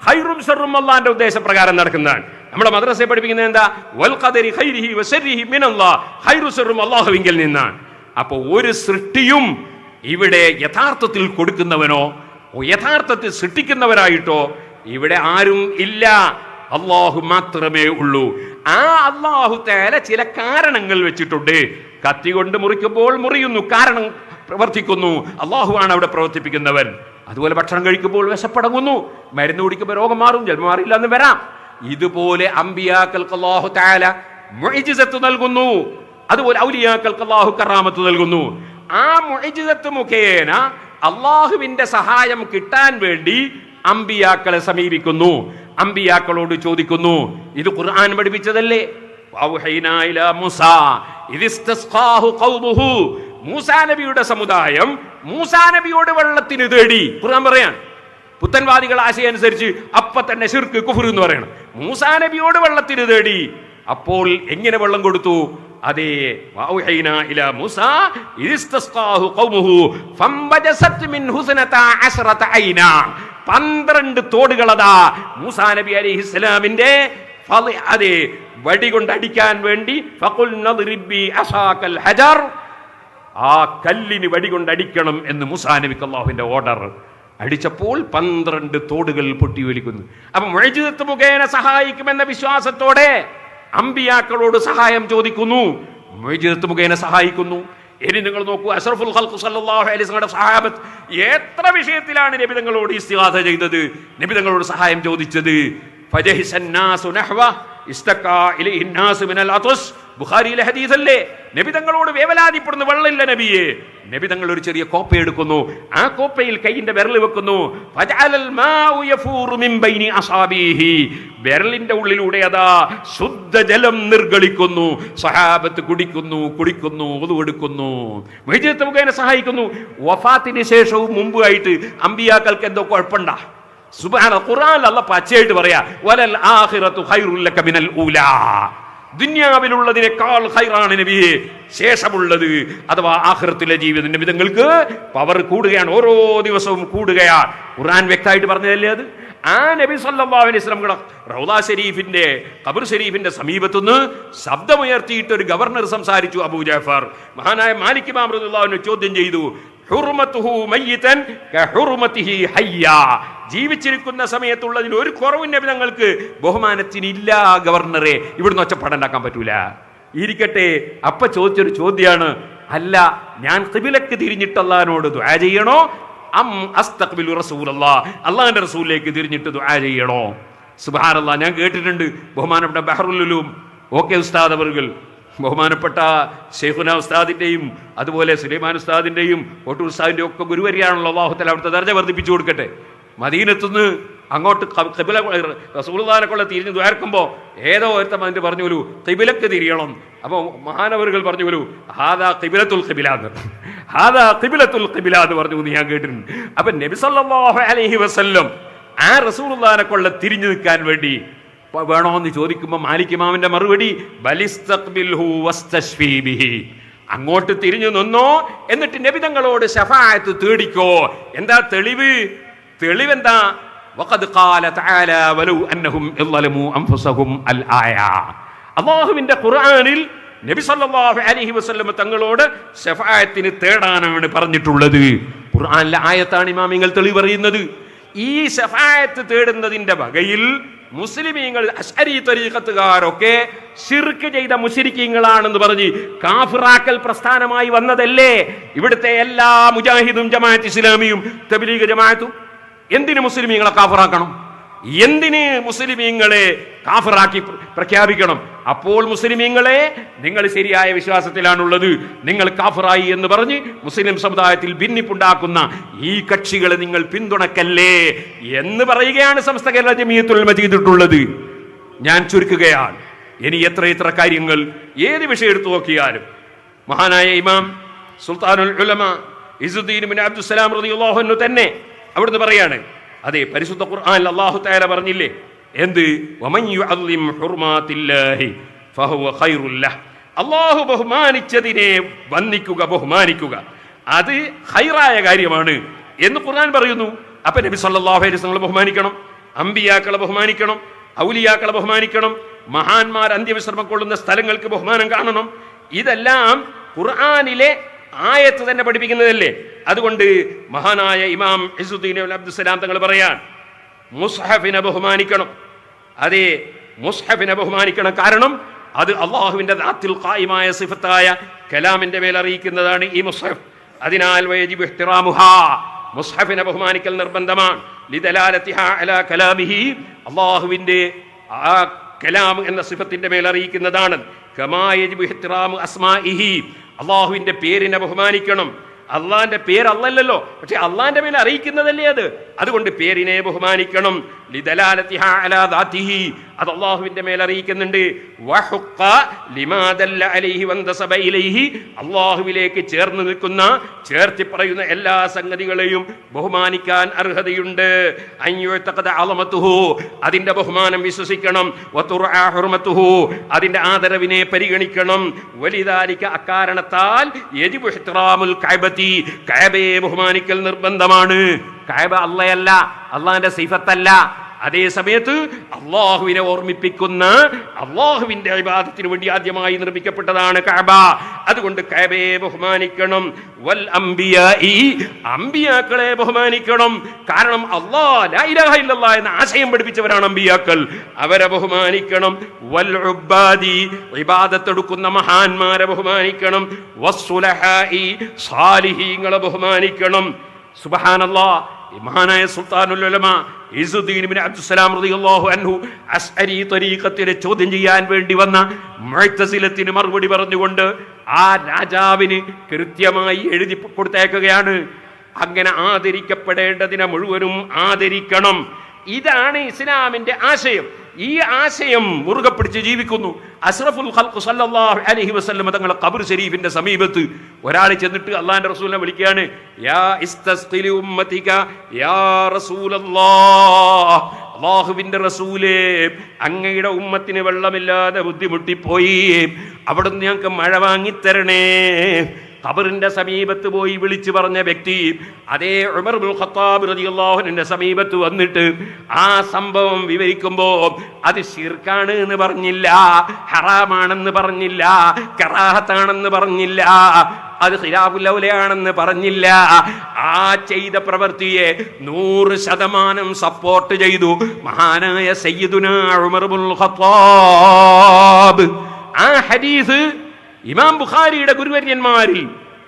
ഖൈറും ശർറും അല്ലാഹുവിന്റെ ഉദ്ദേശപ്രകാരം നടക്കുന്നതാണ്. നമ്മുടെ മദ്രസയെ പഠിപ്പിക്കുന്നത് എന്താ? വൽ ഖദരി ഖൈരിഹി വശർരിഹി മിനല്ലാഹ്. ഖൈറു ശർറും അല്ലാഹുവിങ്കിൽ നിന്നാണ്. അപ്പോൾ ഒരു സൃഷ്ടിയും ഇവിടെ യഥാർത്ഥത്തിൽ കൊടുക്കുന്നവനോ യഥാർത്ഥത്തിൽ സൃഷ്ടിക്കുന്നവരായിട്ടോ ഇവിടെ ആരും ഇല്ല, അല്ലാഹു മാത്രമേ ഉള്ളൂ. ആ അല്ലാഹു തആല ചില കാരണങ്ങൾ വെച്ചിട്ടുണ്ട്. കത്തി കൊണ്ട് മുറിക്കുമ്പോൾ മുറിയുന്നു, കാരണം പ്രവർത്തിക്കുന്നു, അല്ലാഹുവാണ് അവിടെ പ്രവർത്തിപ്പിക്കുന്നവൻ. അതുപോലെ ഭക്ഷണം കഴിക്കുമ്പോൾ വിശപ്പടങ്ങുന്നു, മരുന്ന് കുടിക്കുമ്പോൾ രോഗം മാറും, ജന്മം മാറില്ല എന്ന് വരാം. ഇതുപോലെ അമ്പിയാക്കൾക്ക് അല്ലാഹു തആല മുഅ്ജിസത്ത് നൽകുന്നു, അതുപോലെ ഔലിയാക്കൾക്ക് അല്ലാഹു കറാമത്ത് നൽകുന്നു. ആ മുഅ്ജിസത്ത് മുഖേന അള്ളാഹുവിന്റെ സഹായം കിട്ടാൻ വേണ്ടി അമ്പിയാക്കളെ സമീപിക്കുന്നു, അമ്പിയാക്കളോട് ചോദിക്കുന്നു. ഇത് ഖുർആൻ പഠിപ്പിച്ചതല്ലേ? മൂസാ നബിയുടെ സമുദായം മൂസാ നബിയോട് വെള്ളത്തിന് തേടി. ഖുർആൻ പറയാൻ പുത്തൻവാദികൾ ആശയം അനുസരിച്ച് അപ്പൊ തന്നെ ശിർക്ക് കുഫ്ർ എന്ന് പറയണം. മൂസാ നബിയോട് വെള്ളത്തിന് തേടി. അപ്പോൾ എങ്ങനെ വെള്ളം കൊടുത്തു? അതേ, 12 തോടുകളതാ മൂസാ നബി അലൈഹിസ്സലാമിന്റെ അതേ വടി കൊണ്ടടിക്കാൻ വേണ്ടി ആ കല്ലിന് വടി കൊണ്ടടിക്കണം എന്ന് മൂസാ നബിക്ക് അല്ലാഹുവിന്റെ ഓർഡർ. അടിച്ചപ്പോൾ 12 തോടുകൾ പൊട്ടി ഒലിക്കുന്നു. അപ്പൊ മുഅ്ജിസത്ത് മുഖേന സഹായിക്കുമെന്ന വിശ്വാസത്തോടെ അമ്പിയാക്കളോട് സഹായം ചോദിക്കുന്നു, മുഅ്ജിസത്ത് മുഖേന സഹായിക്കുന്നു. ഇനി നിങ്ങൾ നോക്കൂ, അഷ്റഫുൽ ഖൽഖ് സല്ലല്ലാഹു അലൈഹി വസല്ലം സഹാബത്ത് എത്ര വിഷയത്തിലാണ് നബി തങ്ങളോട് ഇസ്തിഗാസ ചെയ്തത്, നബി തങ്ങളോട് സഹായം ചോദിച്ചത്. ഫജഹിസന്നാസു നഹ്വ ഇസ്തഖാ ഇലൈഹി നാസ് മിനൽ അത്സ്. ബുഖാരിയിലെ ഹദീസല്ലേ? നബി തങ്ങളോട് വേവലാതിപ്പെടുന്ന വെള്ളമില്ല നബിയെ. നബി തങ്ങൾ ഒരു ചെറിയ കോപ്പ എടുക്കുന്നു, ആ കോപ്പയിൽ കൈയിന്റെ വിരൽ വെക്കുന്നു. ഫജഅലൽ മാഉ യഫൂറു മിൻ ബൈനി അസാബിഹി. വിരലിന്റെ ഉള്ളിലൂടെ അതാ ശുദ്ധജലം നിർഗളിക്കുന്നു. സഹാബത്ത് കുടിക്കുന്നു, വുളു എടുക്കുന്നു. മുഅ്ജിസത്ത് മുഖേന സഹായിക്കുന്നു. വഫാത്തിന് ശേഷവും മുമ്പുമായിട്ട് അമ്പിയാക്കൾക്ക് എന്തോ കുഴപ്പമുണ്ടാ? സുബ്ഹാനല്ലാഹ്, ഖുർആനിൽ അല്ലാഹ് പച്ചയായിട്ട് പറയാ, വലൽ ആഖിറതു ഖൈറുൽ ലക മിനൽ ഊലാ. ദുനിയാവിലുള്ളതിനേക്കാൾ ഖൈറാണ് നബിയെ ശേഷമുള്ളത്, അഥവാ ആഖിറത്തിലെ ജീവിതം. നബി തങ്ങൾക്ക് പവർ കൂടുകയാണ്, ഓരോ ദിവസവും കൂടുകയാണ്. ഖുർആൻ വ്യക്തമായിട്ട് പറഞ്ഞതല്ലേ അത്? ആ നബി സല്ലല്ലാഹു അലൈഹി വസല്ലം റൗള ഷരീഫിന്റെ ഖബർ ഷരീഫിന്റെ സമീപത്തുനിന്ന് ശബ്ദമുയർത്തിയിട്ട് ഒരു ഗവർണർ സംസാരിച്ചു. അബൂ ജഅഫർ മഹാനായ മാലിക് ഇമാം റളിയല്ലാഹു അൻഹു ചോദ്യം ചെയ്തു, ഹുർമത്തുഹു മയ്യിതൻ കഹുർമതിഹി ഹയ്യാ. ജീവിച്ചിരിക്കുന്ന സമയത്തുള്ളതിൽ ഒരു കുറവും നബി തങ്ങൾക്ക് ബഹുമാനത്തിനില്ല ഗവർണറെ. ഇവിടുന്ന് ഒച്ചപ്പാടുണ്ടാക്കാൻ പറ്റൂല. ഇരിക്കട്ടെ, അപ്പ ചോദിച്ചൊരു ചോദ്യമാണ്, അല്ല ഞാൻ ഖിബിലക്ക് തിരിഞ്ഞിട്ട് അല്ലാഹുവിനോട് ദുആ ചെയ്യണോ, അം അസ്തഖ്ബിലു റസൂലല്ലാഹ്, അല്ലാഹുവിന്റെ റസൂലിലേക്ക് തിരിഞ്ഞിട്ട് ദുആ ചെയ്യണോ? സുബ്ഹാനല്ലാഹ്, ഞാൻ കേട്ടിട്ടുണ്ട് ബഹുമാനപ്പെട്ട ബഹറുൽ ഉലൂം ഓക്കെ ഉസ്താദ് അവർകൾ, ബഹുമാനപ്പെട്ട ശൈഖുന ഉസ്താദിന്റെയും അതുപോലെ സുലൈമാൻ ഉസ്താദിന്റെയും ഒട്ടൂർ ഉസ്താദിന്റെ ഒക്കെ ഗുരുവരിയാണല്ലോ. അല്ലാഹു തആല അവിടുത്തെ ദർജ വർദ്ധിപ്പിച്ചു കൊടുക്കട്ടെ. മദീനത്തുനിന്ന് അങ്ങോട്ട് ഖിബില റസൂലുള്ളാഹിനെ കൊള്ള തിരിഞ്ഞ് ദ്വാരക്കുമ്പോൾ ഏതോ ഒരുത്തം അതിന്റെ പറഞ്ഞു പോലു ഖിബിലക്ക് തിരിയണം. അപ്പോൾ മഹാനവറുകൾ പറഞ്ഞു പോലു ഹാദാ ഖിബിലത്തുൽ ഖിബില എന്ന്, ഹാദാ ഖിബിലത്തുൽ ഖിബില എന്ന് പറഞ്ഞു എന്ന് ഞാൻ കേട്ടിട്ടുണ്ട്. അപ്പൊ നബി സല്ലല്ലാഹു അലൈഹി വസല്ലം ആ റസൂലുള്ളാഹിനെ കൊള്ള തിരിഞ്ഞു നിൽക്കാൻ വേണ്ടി വേണോന്ന് ചോദിക്കുമ്പോൾ മാലിക് ഇമാമിന്റെ മറുപടി ബലിസ്തഖ്ബിൽഹു വസ്തശ്ഫീ ബിഹി, അങ്ങോട്ട് തിരിഞ്ഞു നിന്നോ, എന്നിട്ട് നബി തങ്ങളോട് ശഫാഅത്ത് തേടിക്കോ. എന്താ തെളിവ്? തെളിവെന്താ? വഖദ് ഖാല തആല വലൗ അന്നഹും ഇളലമു അൻഫുസഹും അൽ ആയ. അല്ലാഹുവിന്റെ ഖുർആനിൽ നബി സല്ലല്ലാഹു അലൈഹി വസല്ലം തങ്ങളോട് ശഫാഅത്തിന് തേടാനാണ് പറഞ്ഞിട്ടുള്ളത്. ഖുർആനിലെ ആയത്താണ് ഇമാമിങ്ങൾ തെളിവ് പറയുന്നത്. ഈ ശഫാഅത്ത് തേടുന്നതിന്റെ വകയിൽ മുസ്ലിമീങ്ങൾ അശ്അരി തരീഖത്തുകാരൊക്കെ ശിർക്ക് ചെയ്ത മുശ്രിക്കീങ്ങളാണെന്ന് പറഞ്ഞ് കാഫിറാക്കൽ പ്രസ്ഥാനമായി വന്നതല്ലേ ഇവിടുത്തെ എല്ലാ മുജാഹിദും ജമാഅത്ത് ഇസ്ലാമിയും തബ്ലീഗ് ജമാഅത്തും? എന്തിന് മുസ്ലിമീങ്ങളെ കാഫിറാക്കണം? എന്തിന് മുസ്ലിമീങ്ങളെ കാഫിറാക്കി പ്രഖ്യാപിക്കണം? അപ്പോൾ മുസ്ലിമീങ്ങളെ, നിങ്ങൾ ശരിയായ വിശ്വാസത്തിലാണുള്ളത്, നിങ്ങൾ കാഫിറായി എന്ന് പറഞ്ഞ് മുസ്ലിം സമുദായത്തിൽ ഭിന്നിപ്പുണ്ടാക്കുന്ന ഈ കക്ഷികളെ നിങ്ങൾ പിന്തുണക്കല്ലേ എന്ന് പറയുകയാണ് സമസ്ത കേരള ജമിയത്തുൽ ഉലമ ചെയ്തിട്ടുള്ളത്. ഞാൻ ചുരുക്കുകയാണ്. ഇനി എത്ര കാര്യങ്ങൾ ഏത് വിഷയം എടുത്തു നോക്കിയാലും മഹാനായ ഇമാം സുൽത്താനുൽ ഉലമ ഇസുദ്ദീൻ ഇബ്നു അബ്ദുസ്സലാം റളിയല്ലാഹു അൻഹു തന്നെ അവിടുന്ന് പറയാണ്, അതെ, പരിശുദ്ധ ഖുർആനിൽ അല്ലാഹു തആല പറഞ്ഞില്ലേ, എന്ത്? വമൻ യുഅല്ലിം ഹുർമാത്തില്ലാഹി ഫഹുവ ഖൈറുൽ ലഹ്. അല്ലാഹു ബഹുമാനിച്ചതിനെ വന്ദിക്കുക, ബഹുമാനിക്കുക, അത് ഖൈറായ കാര്യമാണ് എന്ന് ഖുർആൻ പറയുന്നു. അപ്പൊ നബി സല്ലല്ലാഹു അലൈഹി വസല്ലം ബഹുമാനിക്കണം, അമ്പിയാക്കളെ ബഹുമാനിക്കണം, ഔലിയാക്കളെ ബഹുമാനിക്കണം, മഹാന്മാർ അന്ത്യവിശ്രമം കൊള്ളുന്ന സ്ഥലങ്ങൾക്ക് ബഹുമാനം കാണണം. ഇതെല്ലാം ഖുർആനിലെ ആയത്ത് തന്നെ പഠിപ്പിക്കുന്നതല്ലേ. അതുകൊണ്ട് മഹാനായ ഇമാം ഇസുദ്ദീൻ ഇബ്നു അബ്ദുസ്സലാം തങ്ങൾ പറയാൻ, മുസ്ഹഫിനെ ബഹുമാനിക്കണം. അതേ, മുസ്ഹഫിനെ ബഹുമാനിക്കണം. കാരണം അത് അള്ളാഹുവിന്റെ ദാത്തിൽ ഖായിമായ സിഫത്തായ കലാമിന്റെ മേൽ അറിയിക്കുന്നതാണ് ഈ മുസ്ഹഫ്. അതിനാൽ വയജിബു ഇഹ്തിറാമുഹാ, മുസ്ഹഫിനെ ബഹുമാനിക്കൽ നിർബന്ധമാണ്. ലിദലാലതിഹാ അലാ കലാമിഹി, അള്ളാഹുവിന്റെ ആ കലാം എന്ന സിഫത്തിന്റെ മേൽ അറിയിക്കുന്നതാണ്. കമാ യജിബു ഇഹ്തിറാമു അസ്മാഇഹി, അള്ളാഹുവിന്റെ പേരിനെ ബഹുമാനിക്കണം. അള്ളാന്റെ പേര് അല്ലല്ലോ, പക്ഷെ അള്ളാന്റെ മേൽ അറിയിക്കുന്നതല്ലേ അത്. അതുകൊണ്ട് പേരിനെ ബഹുമാനിക്കണം. ലിദലാലതിഹാ അലാ ദാതിഹി, അത് അള്ളാഹുവിന്റെ മേൽ അറിയിക്കുന്നുണ്ട്. വഹുഖ ലിമാ ദല്ല അലൈഹി വന്തസബ ഇലൈഹി, അള്ളാഹുവിലേക്ക് ചേർന്ന് നിൽക്കുന്ന, ചേർത്തി പറയുന്ന എല്ലാ സംഗതികളെയും ബഹുമാനിക്കാൻ അർഹതയുണ്ട്. അൻയുതഖദ അളമതുഹു, അതിന്റെ ബഹുമാനം വിശ്വസിക്കണം. വതുർആ ഹുർമതുഹു, അതിന്റെ ആദരവിനെ പരിഗണിക്കണം. വലിദാലിക, അക്കാരണത്താൽ യജിബു ഇഹ്തിറാമുൽ കഅബതി, കഅബയെ ബഹുമാനിക്കൽ നിർബന്ധമാണ്. കഅബ അല്ലാഹയല്ല, അള്ളാഹിന്റെ സിഫത്തല്ല. അതേ സമയത്ത് അള്ളാഹുവിനെ ഓർമ്മിപ്പിക്കുന്ന, അള്ളാഹുവിന്റെ ഇബാദത്തിന് വേണ്ടി ആദ്യമായി നിർമ്മിക്കപ്പെട്ടതാണ് കഅബ. അതുകൊണ്ട് കഅബയെ ബഹുമാനിക്കണം. വൽ അംബിയാഇ, അംബിയാക്കളെ ബഹുമാനിക്കണം. കാരണം അല്ലാഹ് ലാ ഇലാഹ ഇല്ലല്ലാഹ് എന്ന ആശയം പഠിപ്പിച്ചവരാണ് അംബിയാക്കൾ, അവരെ ബഹുമാനിക്കണം. വൽ ഉബ്ബാദി, ഇബാദത്ത് എടുക്കുന്ന മഹാന്മാരെ ബഹുമാനിക്കണം. വസ്സുലഹാഇ, സാലിഹീങ്ങളെ ബഹുമാനിക്കണം. സുബ്ഹാനല്ലാഹ്, മഹാനായ സുൽത്താനുൽ ഉലമ ഇസുദ്ദീൻ ഇബ്നു അബ്ദുസ്സലാം റളിയല്ലാഹു അൻഹു അശ്അരി തരീഖത്തിനെ ചോദ്യം ചെയ്യാൻ വേണ്ടി വന്ന മുഅ്തസിലത്തിന് മറുപടി പറഞ്ഞുകൊണ്ട് ആ രാജാവിന് കൃത്യമായി എഴുതി കൊടുത്തേക്കുകയാണ്, അങ്ങനെ ആദരിക്കപ്പെടേണ്ടതിനെ മുഴുവനും ആദരിക്കണം. ഇതാണ് ഇസ്ലാമിന്റെ ആശയം. ഈ ആശയം മുറുകെ പിടിച്ച് ജീവിക്കുന്നു. അഷ്റഫുൽ ഖൽഖ് സല്ലല്ലാഹു അലൈഹി വസല്ലം തങ്ങളുടെ ഖബർ ശരീഫിന്റെ സമീപത്ത് ഒരാൾ ചെന്നിട്ട് അല്ലാഹുവിന്റെ റസൂലിനെ വിളിക്കുകയാണ്, യാ ഇസ്തസ്ഖിലി ഉമ്മതിക യാ റസൂലല്ലാഹ്, അല്ലാഹുവിന്റെ റസൂലേ, അങ്ങയുടെ ഉമ്മത്തിന് വെള്ളമില്ലാതെ ബുദ്ധിമുട്ടിപ്പോയി, അവിടുന്ന് ഞങ്ങൾക്ക് മഴ വാങ്ങിത്തരണേ. ഖബറിന്റെ സമീപത്ത് പോയി വിളിച്ചു പറഞ്ഞ വ്യക്തി അതേ ഉമർ ഇബ്നുൽ ഖത്താബ് റളിയല്ലാഹു അൻഹുവിന്റെ സമീപത്ത് വന്നിട്ട് ആ സംഭവം വിവരിക്കുമ്പോൾ അത് ശിർക്കാണ് എന്ന് പറഞ്ഞില്ല, ഹറാമാണെന്ന് പറഞ്ഞില്ല, കറാഹത്താണെന്ന് പറഞ്ഞില്ല, അത് ഖിലാഫുൽ ഔലയാണെന്ന് പറഞ്ഞില്ല. ആ ചെയ്ത പ്രവൃത്തിയെ 100% സപ്പോർട്ട് ചെയ്തു മഹാനായ സയ്യിദുനാ ഉമർ ഇബ്നുൽ ഖത്താബ്. ആ ഹദീസ് ഇമാം ബുഖാരിയുടെ ഗുരുവര്യന്മാരിൽ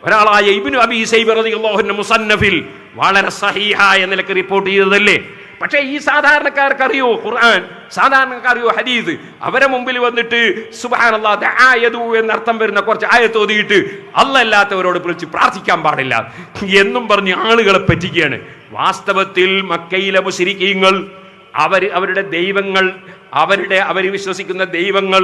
ഒരാളായ ഇബ്നു അബീ ശൈബ റളിയല്ലാഹു അൻഹു മുസന്നഫിൽ വളരെ സഹീഹായ നിലക്ക് റിപ്പോർട്ട് ചെയ്തതല്ലേ. പക്ഷേ ഈ സാധാരണക്കാർക്ക് അറിയോ ഖുർആൻ, സാധാരണക്കാർക്ക് അറിയോ ഹദീസ്? അവരെ മുമ്പിൽ വന്നിട്ട് സുബ്ഹാനല്ലാഹ് ദഅയതു എന്നർത്ഥം വരുന്ന കുറച്ച് ആയത്ത് ഓതിയിട്ട് അല്ലാത്തവരോട് വിളിച്ച് പ്രാർത്ഥിക്കാൻ പാടില്ല എന്നും പറഞ്ഞ് ആളുകളെ പറ്റിക്കുകയാണ്. വാസ്തവത്തിൽ മക്കയിലെ മുശ്രിക്കീങ്ങൾ അവരുടെ ദൈവങ്ങൾ, അവർ വിശ്വസിക്കുന്ന ദൈവങ്ങൾ,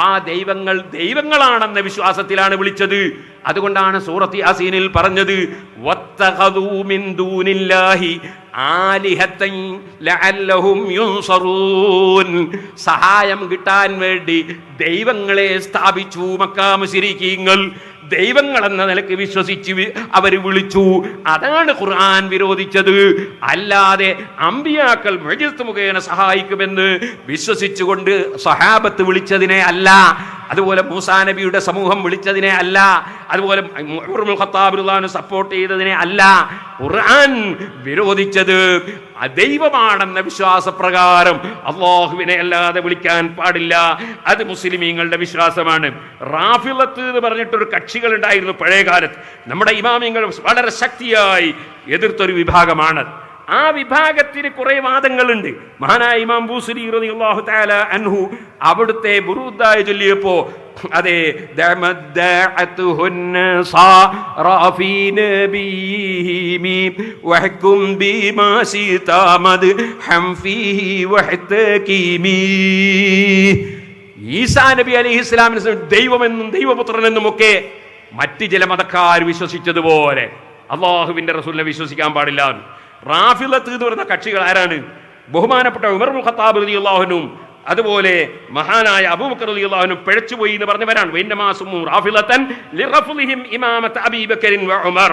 ആ ദൈവങ്ങൾ ദൈവങ്ങളാണെന്ന വിശ്വാസത്തിലാണ് വിളിച്ചത്. അതുകൊണ്ടാണ് സൂറത്ത് യാസീനിൽ പറഞ്ഞത്, വത്തഖദൂ മിൻ ദൂനില്ലാഹി ആലിഹത്തൻ ലഅല്ലഹും യുൻസറൂൻ, സഹായം കിട്ടാൻ വേണ്ടി ദൈവങ്ങളെ സ്ഥാപിച്ചു മക്കാ മുശ്രിക്കീങ്ങൾ. ദൈവങ്ങളെന്ന നിലക്ക് വിശ്വസിച്ച് അവർ വിളിച്ചു. അതാണ് ഖുർആൻ വിരോധിച്ചത്. അല്ലാതെ അമ്പിയാക്കൾ മുഅ്ജിസത്ത് മുഖേന സഹായിക്കുമെന്ന് വിശ്വസിച്ചുകൊണ്ട് സഹാബത്ത് വിളിച്ചതിനെ അല്ല, അതുപോലെ മൂസാ നബിയുടെ സമൂഹം വിളിച്ചതിനെ അല്ല, അതുപോലെ ഉമർ ഇബ്നുൽ ഖത്താബ് റളിയല്ലാഹു അൻഹു സപ്പോർട്ട് ചെയ്തതിനെ അല്ല. ഖുർആൻ വിരോധിച്ചത് ദൈവമാണെന്ന വിശ്വാസപ്രകാരം അല്ലാഹുവിനെ അല്ലാതെ വിളിക്കാൻ പാടില്ല. അത് മുസ്ലിമീങ്ങളുടെ വിശ്വാസമാണ്. റാഫിളത്ത് എന്ന് പറഞ്ഞിട്ടൊരു കക്ഷികൾ ഉണ്ടായിരുന്നു പഴയ കാലത്ത്. നമ്മുടെ ഇമാമിങ്ങൾ വളരെ ശക്തിയായി എതിർത്തൊരു വിഭാഗമാണ്. ആ വിഭാഗത്തിന് കുറെ വാദങ്ങളുണ്ട്. മഹാനായ ഇമാം ബൂസരി റളിയല്ലാഹു തആല അൻഹു അവിടുത്തെ ബുറൂദായ ചൊല്ലിയപ്പോ അതെ ഈസാ നബി അലൈഹിസ്സലാമിനെ ദൈവമെന്നും ദൈവപുത്രനെന്നും ഒക്കെ മറ്റ് ചില മതക്കാർ വിശ്വസിച്ചതുപോലെ അല്ലാഹുവിന്റെ റസൂലിനെ വിശ്വസിക്കാൻ പാടില്ല. റാഫിളത്ത് എന്ന് പറയുന്ന കക്ഷികൾ ആരാണ്? ബഹുമാനപ്പെട്ട ഉമർ ഇബ്നുൽ ഖത്താബ് റളിയല്ലാഹു അൻഹു അതുപോലെ മഹാനായ അബൂബക്കർ റളിയല്ലാഹു അൻഹു പിഴച്ചുപോയി എന്ന് പറഞ്ഞവരാണ്. വൈന്നമാസുമു റാഫിളതൻ ലിറഫ്ലിഹിം ഇമാമത അബീബക്കറിൻ വ ഉമർ.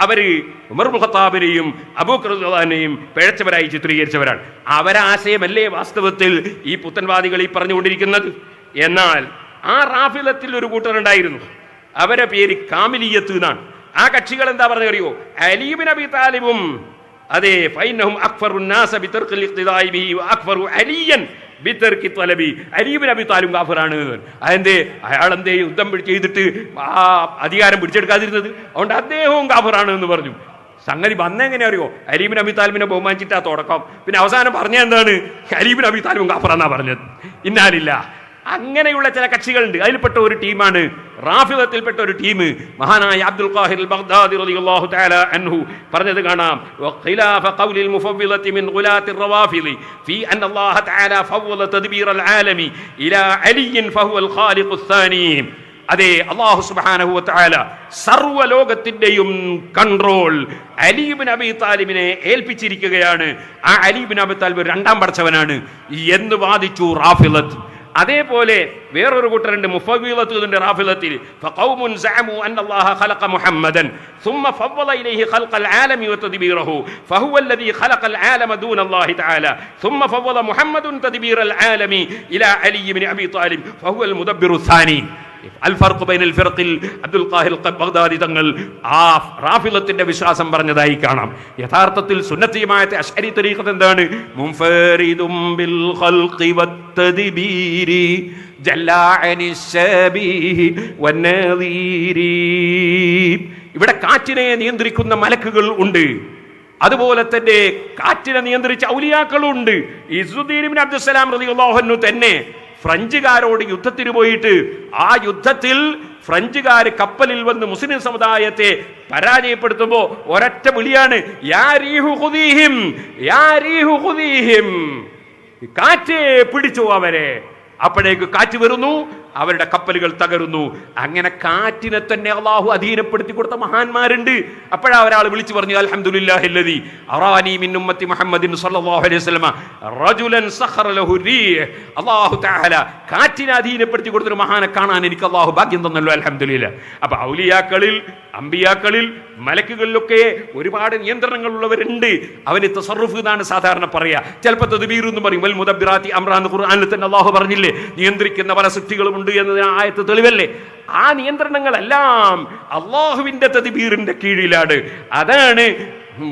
അവര് ഉമർ ഇബ്നുൽ ഖത്താബിനെയും അബൂബക്കർ റളിയല്ലാഹു അൻഹുവിനെയും പിഴച്ചവരായി ചിത്രീകരിച്ചവരാണ്. അവരാശയമല്ലേ വാസ്തവത്തിൽ ഈ പുത്തൻവാദികൾ ഈ പറഞ്ഞുകൊണ്ടിരിക്കുന്നത്. എന്നാൽ ആ റാഫിളത്തിൽ ഒരു കൂട്ടരുണ്ടായിരുന്നു, അവരെ പേര് കാമിലിയത്ത് എന്നാണ്. ആ കക്ഷികൾ എന്താ പറഞ്ഞു അറിയോ? അലി ഇബ്നു അബീ താലിബും അതെ ഫൈനഹും അക്ഫറുൻ നാസ ബിതർക്കിൽ ഇഖ്തിദാഇ ബിഹി വഅക്ഫറു അലിയൻ ബിതർക്കി തലബി. അലി ഇബ്നു അബീ താലിബ് കാഫിറാണ്. അതെന്തേ? അയാളെന്തേ യുദ്ധം ചെയ്തിട്ട് ആ അധികാരം പിടിച്ചെടുക്കാതിരുന്നത്? അതുകൊണ്ട് അദ്ദേഹവും കാഫിറാണ് എന്ന് പറഞ്ഞു. സംഗതി വന്നെങ്ങനെ അറിയോ? അലി ഇബ്നു അബീ താലിബിനെ ബഹുമാനിച്ചിട്ടാ തുടക്കം. പിന്നെ അവസാനം പറഞ്ഞ എന്താണ്? അലി ഇബ്നു അബീ താലിബും കാഫിറാന്നാ പറഞ്ഞത്. ഇന്നാലില്ല. അങ്ങനെയുള്ള ചില കക്ഷികളുണ്ട്. അതിൽപ്പെട്ട ഒരു ടീമാണ് റാഫിളത്തിൽപ്പെട്ട ഒരു ടീം. മഹാനായ അബ്ദുൽ ഖാഹിർ അൽ ബഗ്ദാദി റളിയല്ലാഹു തആല അൻഹു പറഞ്ഞത് കാണാം. ഖിലാഫ ഖൗലിൽ മുഫവ്വിളതി മിൻ ഗുലാത്തി റവാഫിളി ഫീ അന്ന അല്ലാഹു തആല ഫവ്വല തദ്ബീർ അൽ ആലമി ഇലാ അലിയിൻ ഫഹുവ അൽ ഖാലിഖുസ് സാനി. അതെ, അല്ലാഹു സുബ്ഹാനഹു വ തആല സർവ്വലോകത്തിന്റെയും കൺട്രോൾ അലി ഇബ്നു അബീ താലിബിനെ ഏൽപ്പിച്ചിരിക്കുകയാണ്. ആ അലി ഇബ്നു അബീ താലിബ് രണ്ടാം പടച്ചവനാണ് എന്ന് വാദിച്ചു റാഫിളത്ത്. അതേപോലെ വേറൊരു കൂട്ടരുണ്ട് മുഫവ്വിളത്തുന്റെ റാഫിളത്തിൽ. ഫഖൗമുൻ സഅമു അന്ന അല്ലാഹ ഖലഖ മുഹമ്മദൻ ثم فضل إليه خلق العالم وتدبيره فهو الذي خلق العالم دون الله تعالى ثم فضل محمد تدبير العالم إلى علي بن أبي طالب فهو المدبر الثاني. الفرق بين الفرق അബ്ദുൽ ഖാഹിർ ബഗ്ദാദി തങ്ങൾ ആ റാഫിളത്തിന്റെ വിശ്വാസം പറഞ്ഞതായി കാണാം. യഥാർത്ഥത്തിൽ സുന്നത്ത് ജമാഅത്ത് അശ്അരി തരീഖത്ത് എന്താണ്? മുൻഫരിദും ബിൽ ഖൽഖി വത്തദ്ബീരി ജല്ലാഅനി ശബീഹി വന്നദീരി. ഇവിടെ കാറ്റിനെ നിയന്ത്രിക്കുന്ന മലക്കുകൾ ഉണ്ട്, അതുപോലെ തന്നെ കാറ്റിനെ നിയന്ത്രിച്ച ഔലിയാക്കളുണ്ട്. ഇസ്സുദ്ദീൻ ഇബ്നു അബ്ദുസ്സലാം റളിയല്ലാഹു അൻഹു തന്നെ ഫ്രഞ്ചുകാരോട് യുദ്ധത്തിന് പോയിട്ട് ആ യുദ്ധത്തിൽ ഫ്രഞ്ചുകാർ കപ്പലിൽ വന്ന് മുസ്ലിം സമുദായത്തെ പരാജയപ്പെടുത്തുമ്പോ ഒരൊറ്റ വിളിയാണ്, യാ റീഹു ഖുദീഹിം, യാ റീഹു ഖുദീഹിം. കാറ്റേ പിടിച്ചു അവരെ. അപ്പോഴേക്ക് കാറ്റ് വരുന്നു, അവരുടെ കപ്പലുകൾ തകരുന്നു. അങ്ങനെ കാറ്റിനെ തന്നെ അള്ളാഹു അധീനപ്പെടുത്തി കൊടുത്ത മഹാന്മാരുണ്ട്. അപ്പോഴാ ഒരാൾ വിളിച്ചു പറഞ്ഞു, അൽഹംദുലില്ലാഹില്ലദീ അറാനി മിൻ ഉമ്മത്തി മുഹമ്മദിൻ സ്വല്ലല്ലാഹു അലൈഹി വസല്ലം റജുലൻ സഖറ ലഹു റീഹ്. അല്ലാഹു തആല കാറ്റിനെ അധീനപ്പെടുത്തി കൊടുത്തൊരു മഹാനെ കാണാൻ എനിക്ക് അള്ളാഹു ഭാഗ്യം തന്നല്ലോ, അൽഹംദുലില്ലാ. അപ്പൊ ഔലിയാക്കളിൽ, അമ്പിയാക്കളിൽ, മലക്കുകളിലൊക്കെ ഒരുപാട് നിയന്ത്രണങ്ങൾ ഉള്ളവരുണ്ട്. അവന് തസറുഫ് എന്നാണ് സാധാരണ പറയാ. ചിലപ്പോൾ തദ്ബീർ എന്ന് പറയും. വൽ മുദബ്ബിറാത്തി അംറാ എന്ന് ഖുർആനിൽ തന്നെ അള്ളാഹു പറഞ്ഞില്ലേ, നിയന്ത്രിക്കുന്ന പല സൃഷ്ടികളും ഉണ്ട് എന്നതിന് ആയത്ത് തെളിവല്ലേ. ആ നിയന്ത്രണങ്ങളെല്ലാം അള്ളാഹുവിന്റെ തദ്ബീറിന്റെ കീഴിലാണ്. അതാണ്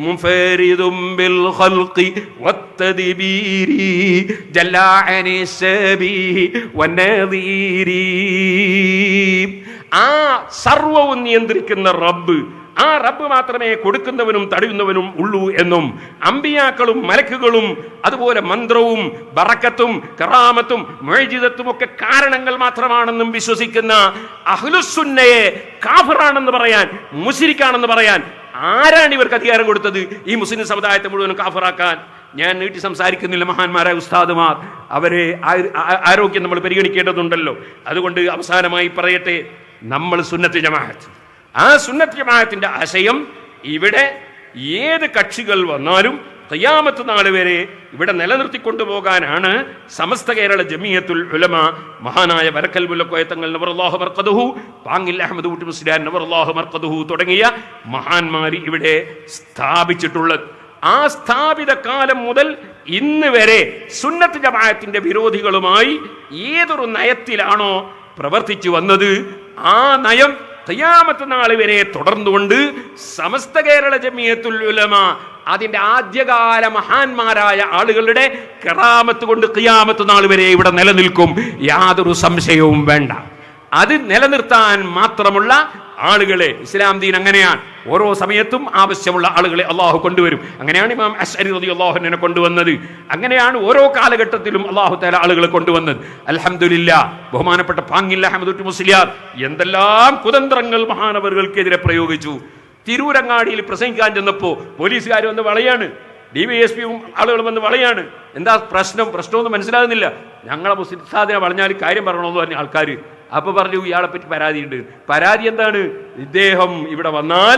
മുൻഫരിദും ബിൽ ഖൽഖി വത്തദ്ബീരി ജല്ലാഅനി ശബീഹി വന്നദീരി. ആ സർവവും നിയന്ത്രിക്കുന്ന റബ്ബ്, ആ റബ്ബ് മാത്രമേ കൊടുക്കുന്നവനും തടയുന്നവനും ഉള്ളൂ എന്നും അമ്പിയാക്കളും മലക്കുകളും അതുപോലെ മന്ത്രവും ബറക്കത്തും കറാമത്തും മുഅ്ജിസത്തും ഒക്കെ കാരണങ്ങൾ മാത്രമാണെന്നും വിശ്വസിക്കുന്ന അഹ്ലുസുന്നയെ കാഫിറാണെന്ന് പറയാൻ, മുശ്രിക്കാണെന്ന് പറയാൻ ആരാണ് ഇവർക്ക് അധികാരം കൊടുത്തത്? ഈ മുസ്ലിം സമുദായത്തെ മുഴുവൻ കാഫിറാക്കാൻ. ഞാൻ നീട്ടി സംസാരിക്കുന്നില്ല. മഹാന്മാരായ ഉസ്താദുമാർ, അവരെ ആരോഗ്യം നമ്മൾ പരിഗണിക്കേണ്ടതുണ്ടല്ലോ. അതുകൊണ്ട് അവസാനമായി പറയട്ടെ, നമ്മൾ സുന്നത്ത് ജമാഅത്ത്, ആ സുന്നത്ത് ജമാഅത്തിന്റെ ആശയം ഇവിടെ ഏത് കക്ഷികൾ വന്നാലും ഖിയാമത്ത് നാൾ വരെ ഇവിടെ നിലനിർത്തിക്കൊണ്ടുപോകാനാണ് സമസ്ത കേരള ജമിയത്തുൽ ഉലമ മഹാനായ വരക്കൽ മുല്ലക്കോയ തങ്ങൾ നവറല്ലാഹു മർഖദഹു, പാങ്ങിൽ അഹമ്മദ് കുട്ടി മുസ്ലിയാർ നവറല്ലാഹു മർഖദഹു തുടങ്ങിയ മഹാന്മാർ ഇവിടെ സ്ഥാപിച്ചിട്ടുള്ളത്. ആ സ്ഥാപിത കാലം മുതൽ ഇന്ന് വരെ സുന്നത്ത് ജമാഅത്തിന്റെ വിരോധികളുമായി ഏതൊരു നയത്തിലാണോ പ്രവർത്തിച്ചു വന്നത്, ആ നയം ഖിയാമത്ത് നാൾ വരെ തുടർന്നുകൊണ്ട് സമസ്ത കേരള ജമിയത്തുൽ ഉലമ അതിന്റെ ആദ്യകാല മഹാന്മാരായ ആളുകളുടെ കറാമത്ത് കൊണ്ട് ഖിയാമത്ത് നാൾ വരെ ഇവിടെ നിലനിൽക്കും. യാതൊരു സംശയവും വേണ്ട. അത് നിലനിർത്താൻ മാത്രമുള്ള ആളുകളെ ഇസ്ലാം ദീൻ അങ്ങനെയാണ്. ഓരോ സമയത്തും ആവശ്യമുള്ള ആളുകളെ അള്ളാഹു കൊണ്ടുവരും. അങ്ങനെയാണ് ഇമാം അശ്അരി റളിയല്ലാഹു അൻഹു കൊണ്ടുവന്നത്. അങ്ങനെയാണ് ഓരോ കാലഘട്ടത്തിലും അള്ളാഹു തആല ആളുകളെ കൊണ്ടുവന്നത്. അൽഹംദുലില്ലാഹ്. ബഹുമാനപ്പെട്ട പാങ്ങിൽ അഹമ്മദ് മുസ്ലിയാർ എന്തെല്ലാം കുതന്ത്രങ്ങൾ മഹാനവറുകൾക്കെതിരെ പ്രയോഗിച്ചു. തിരൂരങ്ങാടിയിൽ പ്രസംഗിക്കാൻ ചെന്നപ്പോ പോലീസുകാർ വന്ന് വളയാണ്, DYSPയും ആളുകളും വന്ന് വളയാണ്. എന്താ പ്രശ്നമൊന്നും മനസ്സിലാകുന്നില്ല. ഞങ്ങളെ മുസ്ലിം സാധന വളഞ്ഞാൽ കാര്യം പറയണമെന്ന് പറഞ്ഞ ആൾക്കാർ. അപ്പൊ പറഞ്ഞു ഇയാളെ പറ്റി പരാതിയുണ്ട്. പരാതി എന്താണ്? ഇദ്ദേഹം ഇവിടെ വന്നാൽ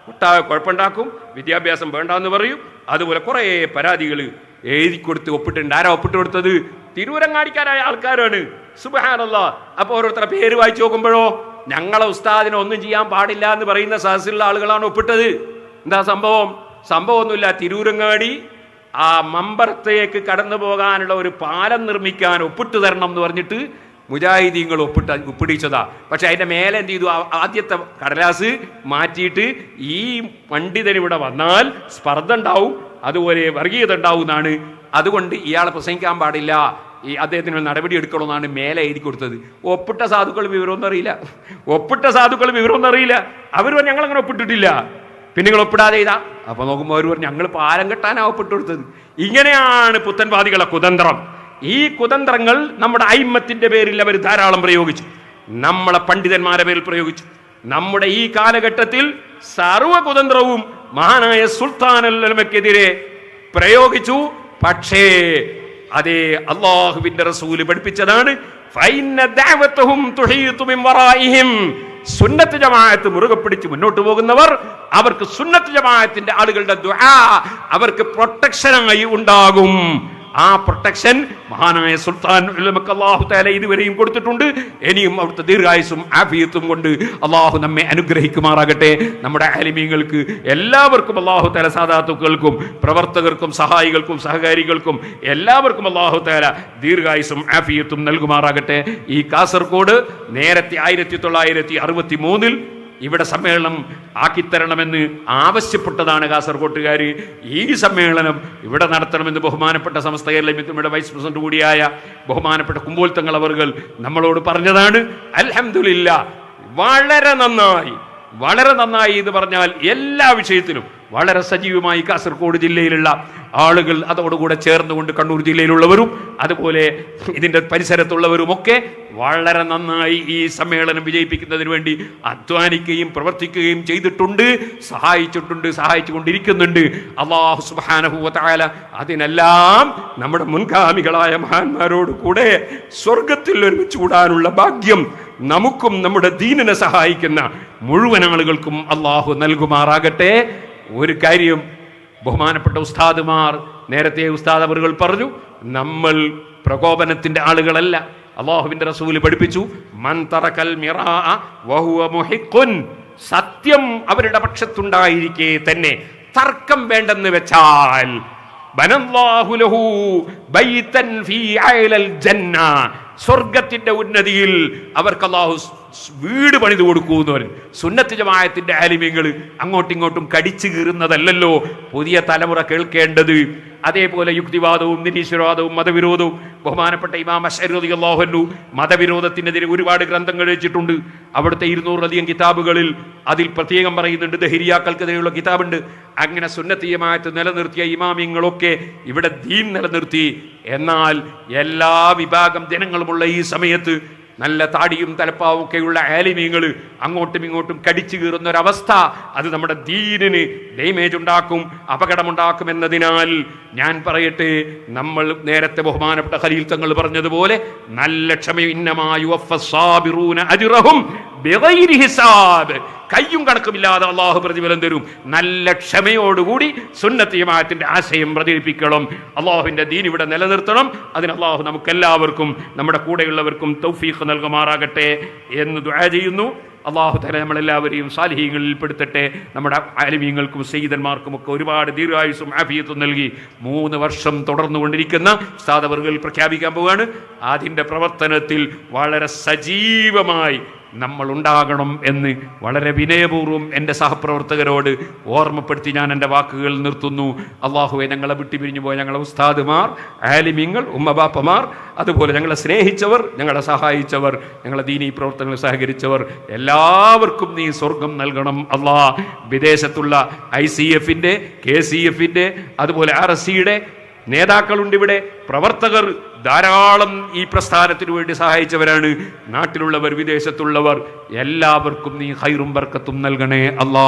ഒട്ടാകെ കുഴപ്പമുണ്ടാക്കും, വിദ്യാഭ്യാസം വേണ്ടെന്ന് പറയും. അതുപോലെ കുറേ പരാതികൾ എഴുതി കൊടുത്ത് ഒപ്പിട്ടുണ്ട്. ആരാ ഒപ്പിട്ട് കൊടുത്തത്? തിരൂരങ്ങാടിക്കാരായ ആൾക്കാരാണ്. സുബ്ഹാനല്ലാഹ്. അപ്പൊ ഓരോരുത്തരുടെ പേര് വായിച്ചു നോക്കുമ്പോഴോ ഞങ്ങളെ ഉസ്താദിനെ ഒന്നും ചെയ്യാൻ പാടില്ല എന്ന് പറയുന്ന സദസ്സിലുള്ള ആളുകളാണ് ഒപ്പിട്ടത്. എന്താ സംഭവം? സംഭവമൊന്നുമില്ല. തിരൂരങ്ങാടി ആ മമ്പറത്തേക്ക് കടന്നു പോകാനുള്ള ഒരു പാലം നിർമ്മിക്കാൻ ഒപ്പിട്ട് തരണം എന്ന് പറഞ്ഞിട്ട് മുജാഹിദീങ്ങൾ ഒപ്പിടിച്ചതാ. പക്ഷെ അതിന്റെ മേലെ എന്ത് ചെയ്തു? ആദ്യത്തെ കടലാസ് മാറ്റിയിട്ട് ഈ പണ്ഡിതൻ ഇവിടെ വന്നാൽ സ്പർദ്ധ ഉണ്ടാവും, അതുപോലെ വർഗീയത ഉണ്ടാവും എന്നാണ്. അതുകൊണ്ട് ഇയാളെ പ്രസംഗിക്കാൻ പാടില്ല, ഈ അദ്ദേഹത്തിന് നടപടി എടുക്കണമെന്നാണ് മേലെ എഴുതി കൊടുത്തത്. ഒപ്പിട്ട സാധുക്കൾ വിവരമൊന്നും അറിയില്ല. അവർ പറഞ്ഞു ഞങ്ങളങ്ങനെ ഒപ്പിട്ടിട്ടില്ല. പിന്നെ നിങ്ങൾ ഒപ്പിടാതെ ചെയ്താ? അപ്പൊ നോക്കുമ്പോൾ അവർ പറഞ്ഞു ഞങ്ങൾ പാലം കെട്ടാനാ ഒപ്പിട്ട് കൊടുത്തത്. ഇങ്ങനെയാണ് പുത്തൻവാദികളെ കുതന്ത്രം. ഈ കുതന്ത്രങ്ങൾ നമ്മുടെ അയിമ്മത്തിന്റെ പേരിൽ അവർ ധാരാളം പ്രയോഗിച്ചു, നമ്മളെ പണ്ഡിതന്മാരുടെ പേരിൽ പ്രയോഗിച്ചു. നമ്മുടെ ഈ കാലഘട്ടത്തിൽ സർവ്വ കുതന്ത്രവും മഹാനായ സുൽത്താനുൽ ഉലമക്കെതിരെ പ്രയോഗിച്ചു. പക്ഷേ അതേ അല്ലാഹുവിന്റെ റസൂല് പഠിപ്പിച്ചതാണ്. സുന്നത്ത് ജമാഅത്ത് മുറുകെ പിടിച്ച് മുന്നോട്ട് പോകുന്നവർ, അവർക്ക് സുന്നത്ത് ജമാഅത്തിന്റെ ആളുകളുടെ ദുആ അവർക്ക് പ്രൊട്ടക്ഷനായി ഉണ്ടാകും. ആ പ്രൊട്ടക്ഷൻ മഹാനായ സുൽത്താൻ ഉലമക്ക് അല്ലാഹു തആല ഇതുവരെയും കൊടുത്തിട്ടുണ്ട്. ഇനിയും അവിടുത്തെ ദീർഘായുസ്സും ആഫിയത്തും കൊണ്ട് അല്ലാഹു നമ്മെ അനുഗ്രഹിക്കുമാറാകട്ടെ. നമ്മുടെ ആലിമീങ്ങൾക്ക് എല്ലാവർക്കും അല്ലാഹു തആല സാദാത്തുക്കൾക്കും പ്രവർത്തകർക്കും സഹായികൾക്കും സഹകാരികൾക്കും എല്ലാവർക്കും അല്ലാഹു തആല ദീർഘായുസ്സും ആഫിയത്തും നൽകുമാറാകട്ടെ. ഈ കാസർഗോഡ് നേരത്തെ 1963 ഇവിടെ സമ്മേളനം ആക്കിത്തരണമെന്ന് ആവശ്യപ്പെട്ടതാണ് കാസർഗോട്ടുകാർ. ഈ സമ്മേളനം ഇവിടെ നടത്തണമെന്ന് ബഹുമാനപ്പെട്ട സമസ്ത കേരള മിത്തുമയുടെ വൈസ് പ്രസിഡന്റ് കൂടിയായ ബഹുമാനപ്പെട്ട കുമ്പോൾ തങ്ങൾ അവർകൾ നമ്മളോട് പറഞ്ഞതാണ്. അൽഹംദുലില്ലാഹ്. വളരെ നന്നായി എന്ന് പറഞ്ഞാൽ എല്ലാ വിഷയത്തിലും വളരെ സജീവമായി കാസർഗോഡ് ജില്ലയിലുള്ള ആളുകൾ, അതോടുകൂടെ ചേർന്നുകൊണ്ട് കണ്ണൂർ ജില്ലയിലുള്ളവരും അതുപോലെ ഇതിൻ്റെ പരിസരത്തുള്ളവരുമൊക്കെ വളരെ നന്നായി ഈ സമ്മേളനം വിജയിപ്പിക്കുന്നതിന് വേണ്ടി അധ്വാനിക്കുകയും പ്രവർത്തിക്കുകയും ചെയ്തിട്ടുണ്ട്, സഹായിച്ചുകൊണ്ടിരിക്കുന്നുണ്ട്. അല്ലാഹു സുബ്ഹാനഹു വ തആല അതിനെല്ലാം നമ്മുടെ മുൻഗാമികളായ മഹാന്മാരോട് കൂടെ സ്വർഗത്തിൽ ഒരുമിച്ച് കൂടാനുള്ള ഭാഗ്യം നമുക്കും നമ്മുടെ ദീനിനെ സഹായിക്കുന്ന മുഴുവൻ ആളുകൾക്കും അല്ലാഹു നൽകുമാറാകട്ടെ. ഒരു കാര്യം ബഹുമാനപ്പെട്ട ഉസ്താദുമാർ നേരത്തെ ഉസ്താദ് അവറുകൾ പറഞ്ഞു, നമ്മൾ പ്രകോപനത്തിന്റെ ആളുകളല്ല. അല്ലാഹുവിന്റെ റസൂൽ പഠിപ്പിച്ചു, മൻ തറകൽ മിറാഅ വഹുവ മുഹിഖുൻ. സത്യം അവരുടെ പക്ഷത്തുണ്ടായിരിക്കെ തന്നെ തർക്കം വേണ്ടെന്ന് വെച്ചാൽ ബനല്ലാഹു ലഹു ബൈതൻ ഫീ അയലൽ ജന്ന, സ്വർഗത്തിന്റെ ഉന്നതിയിൽ അവർക്ക് അല്ലാഹു വീട് പണിത് കൊടുക്കൂന്ന് പറയും. സുന്നത്ത് ജമാഅത്തിന്റെ ആലിമീങ്ങൾ അങ്ങോട്ടും ഇങ്ങോട്ടും കടിച്ചു കീറുന്നതല്ലല്ലോ പുതിയ തലമുറ കേൾക്കേണ്ടത്. അതേപോലെ യുക്തിവാദവും നിരീശ്വരവാദവും മതവിരോധവും ബഹുമാനപ്പെട്ട ഇമാം അശ്അരി റളിയല്ലാഹു അൻഹു മതവിരോധത്തിനെതിരെ ഒരുപാട് ഗ്രന്ഥങ്ങൾ രചിച്ചിട്ടുണ്ട്. അവിടുത്തെ 200-ലധികം കിതാബുകളിൽ അതിൽ പ്രത്യേകം പറയുന്നുണ്ട്, ദഹരിയാക്കൾക്കെതിരെയുള്ള കിതാബുണ്ട്. അങ്ങനെ സുന്നത്ത് ജമാഅത്ത് നിലനിർത്തിയ ഇമാമിങ്ങളൊക്കെ ഇവിടെ ദീൻ നിലനിർത്തി. എന്നാൽ എല്ലാ വിഭാഗം ജനങ്ങളുമുള്ള ഈ സമയത്ത് നല്ല താടിയും തലപ്പാവും ഒക്കെയുള്ള ആലിമീങ്ങൾ അങ്ങോട്ടും ഇങ്ങോട്ടും കടിച്ചു കീറുന്ന ഒരവസ്ഥ, അത് നമ്മുടെ ദീനിന് ഡാമേജ് ഉണ്ടാക്കും, അപകടമുണ്ടാക്കും. എന്നതിനാൽ ഞാൻ പറയട്ടെ, നമ്മൾ നേരത്തെ ബഹുമാനപ്പെട്ട ഖലീൽ തങ്ങൾ പറഞ്ഞതുപോലെ നല്ല ക്ഷമ, ഇന്നമാ യുവഫ്ഫ സ്സാബിറൂന അജ്റഹും ബിഗൈരി ഹിസാബ്, കയ്യും കണക്കുമില്ലാതെ അള്ളാഹു പ്രതിഫലം തരും. നല്ല ക്ഷമയോടുകൂടി സുന്നത്ത് ജമാഅത്തിന്റെ ആശയം പ്രചരിപ്പിക്കണം. അള്ളാഹുവിന്റെ ദീൻ ഇവിടെ നിലനിർത്തണം. അതിന് അള്ളാഹു നമുക്കെല്ലാവർക്കും നമ്മുടെ കൂടെയുള്ളവർക്കും തൗഫീഖ് നൽകുമാറാകട്ടെ എന്ന് ദുആ ചെയ്യുന്നു. അള്ളാഹു തആല നമ്മളെല്ലാവരെയും സാലിഹീങ്ങളിൽ പെടുത്തട്ടെ. നമ്മുടെ ആലിമീങ്ങൾക്കും സയ്യിദന്മാർക്കും ഒക്കെ ഒരുപാട് ദീർഘായുസ്സും ആഫിയത്തും നൽകി 3 വർഷം തുടർന്നുകൊണ്ടിരിക്കുന്ന ഉസ്താദ് അവറുകൾ പ്രഖ്യാപിക്കാൻ പോവുകയാണ്. അതിൻ്റെ പ്രവർത്തനത്തിൽ വളരെ സജീവമായി നമ്മൾ ഉണ്ടാകണം എന്ന് വളരെ വിനയപൂർവ്വം എൻ്റെ സഹപ്രവർത്തകരോട് ഓർമ്മപ്പെടുത്തി ഞാൻ എൻ്റെ വാക്കുകൾ നിർത്തുന്നു. അള്ളാഹുവെ, ഞങ്ങളെ വിട്ടുപിരിഞ്ഞു പോയ ഞങ്ങളെ ഉസ്താദുമാർ, ആലിമീങ്ങൾ, ഉമ്മബാപ്പമാർ, അതുപോലെ ഞങ്ങളെ സ്നേഹിച്ചവർ, ഞങ്ങളെ സഹായിച്ചവർ, ഞങ്ങളെ ദീനീ പ്രവർത്തനങ്ങൾ സഹകരിച്ചവർ എല്ലാവർക്കും നീ സ്വർഗം നൽകണം അല്ലാ. വിദേശത്തുള്ള ICF-ന്റെ, KCF-ന്റെ, അതുപോലെ RSC-യുടെ നേതാക്കളുണ്ട്, ഇവിടെ പ്രവർത്തകർ ധാരാളം ഈ പ്രസ്ഥാനത്തിനു വേണ്ടി സഹായിച്ചവരാണ്. നാട്ടിലുള്ളവർ, വിദേശത്തുള്ളവർ, എല്ലാവർക്കും നീ ഖൈറും ബർക്കത്തും നൽകണേ അല്ലാ.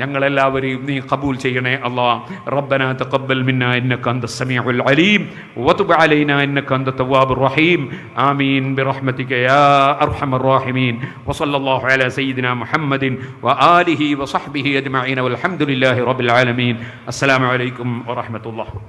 ഞങ്ങളെല്ലാവരെയും നീ ഖബൂൽ ചെയ്യണേ അല്ലാ. റബ്ബനാ തഖബ്ബൽ മിന്നാ ഇന്നക അൻതസ് സമീഉൽ അലീം വതുബ് അലൈനാ ഇന്നക അൻത തവ്വാബുർ റഹീം. ആമീൻ ബിറഹ്മതിക യാ അർഹമർ റഹീമീൻ. വസല്ലല്ലാഹു അലാ സയ്യിദിനാ മുഹമ്മദിൻ വആലിഹി വസഹ്ബിഹി അജ്മഈൻ വൽഹംദുലില്ലാഹി റബ്ബിൽ ആലമീൻ. അസ്സലാമു അലൈക്കും വറഹ്മത്തുള്ളാഹി.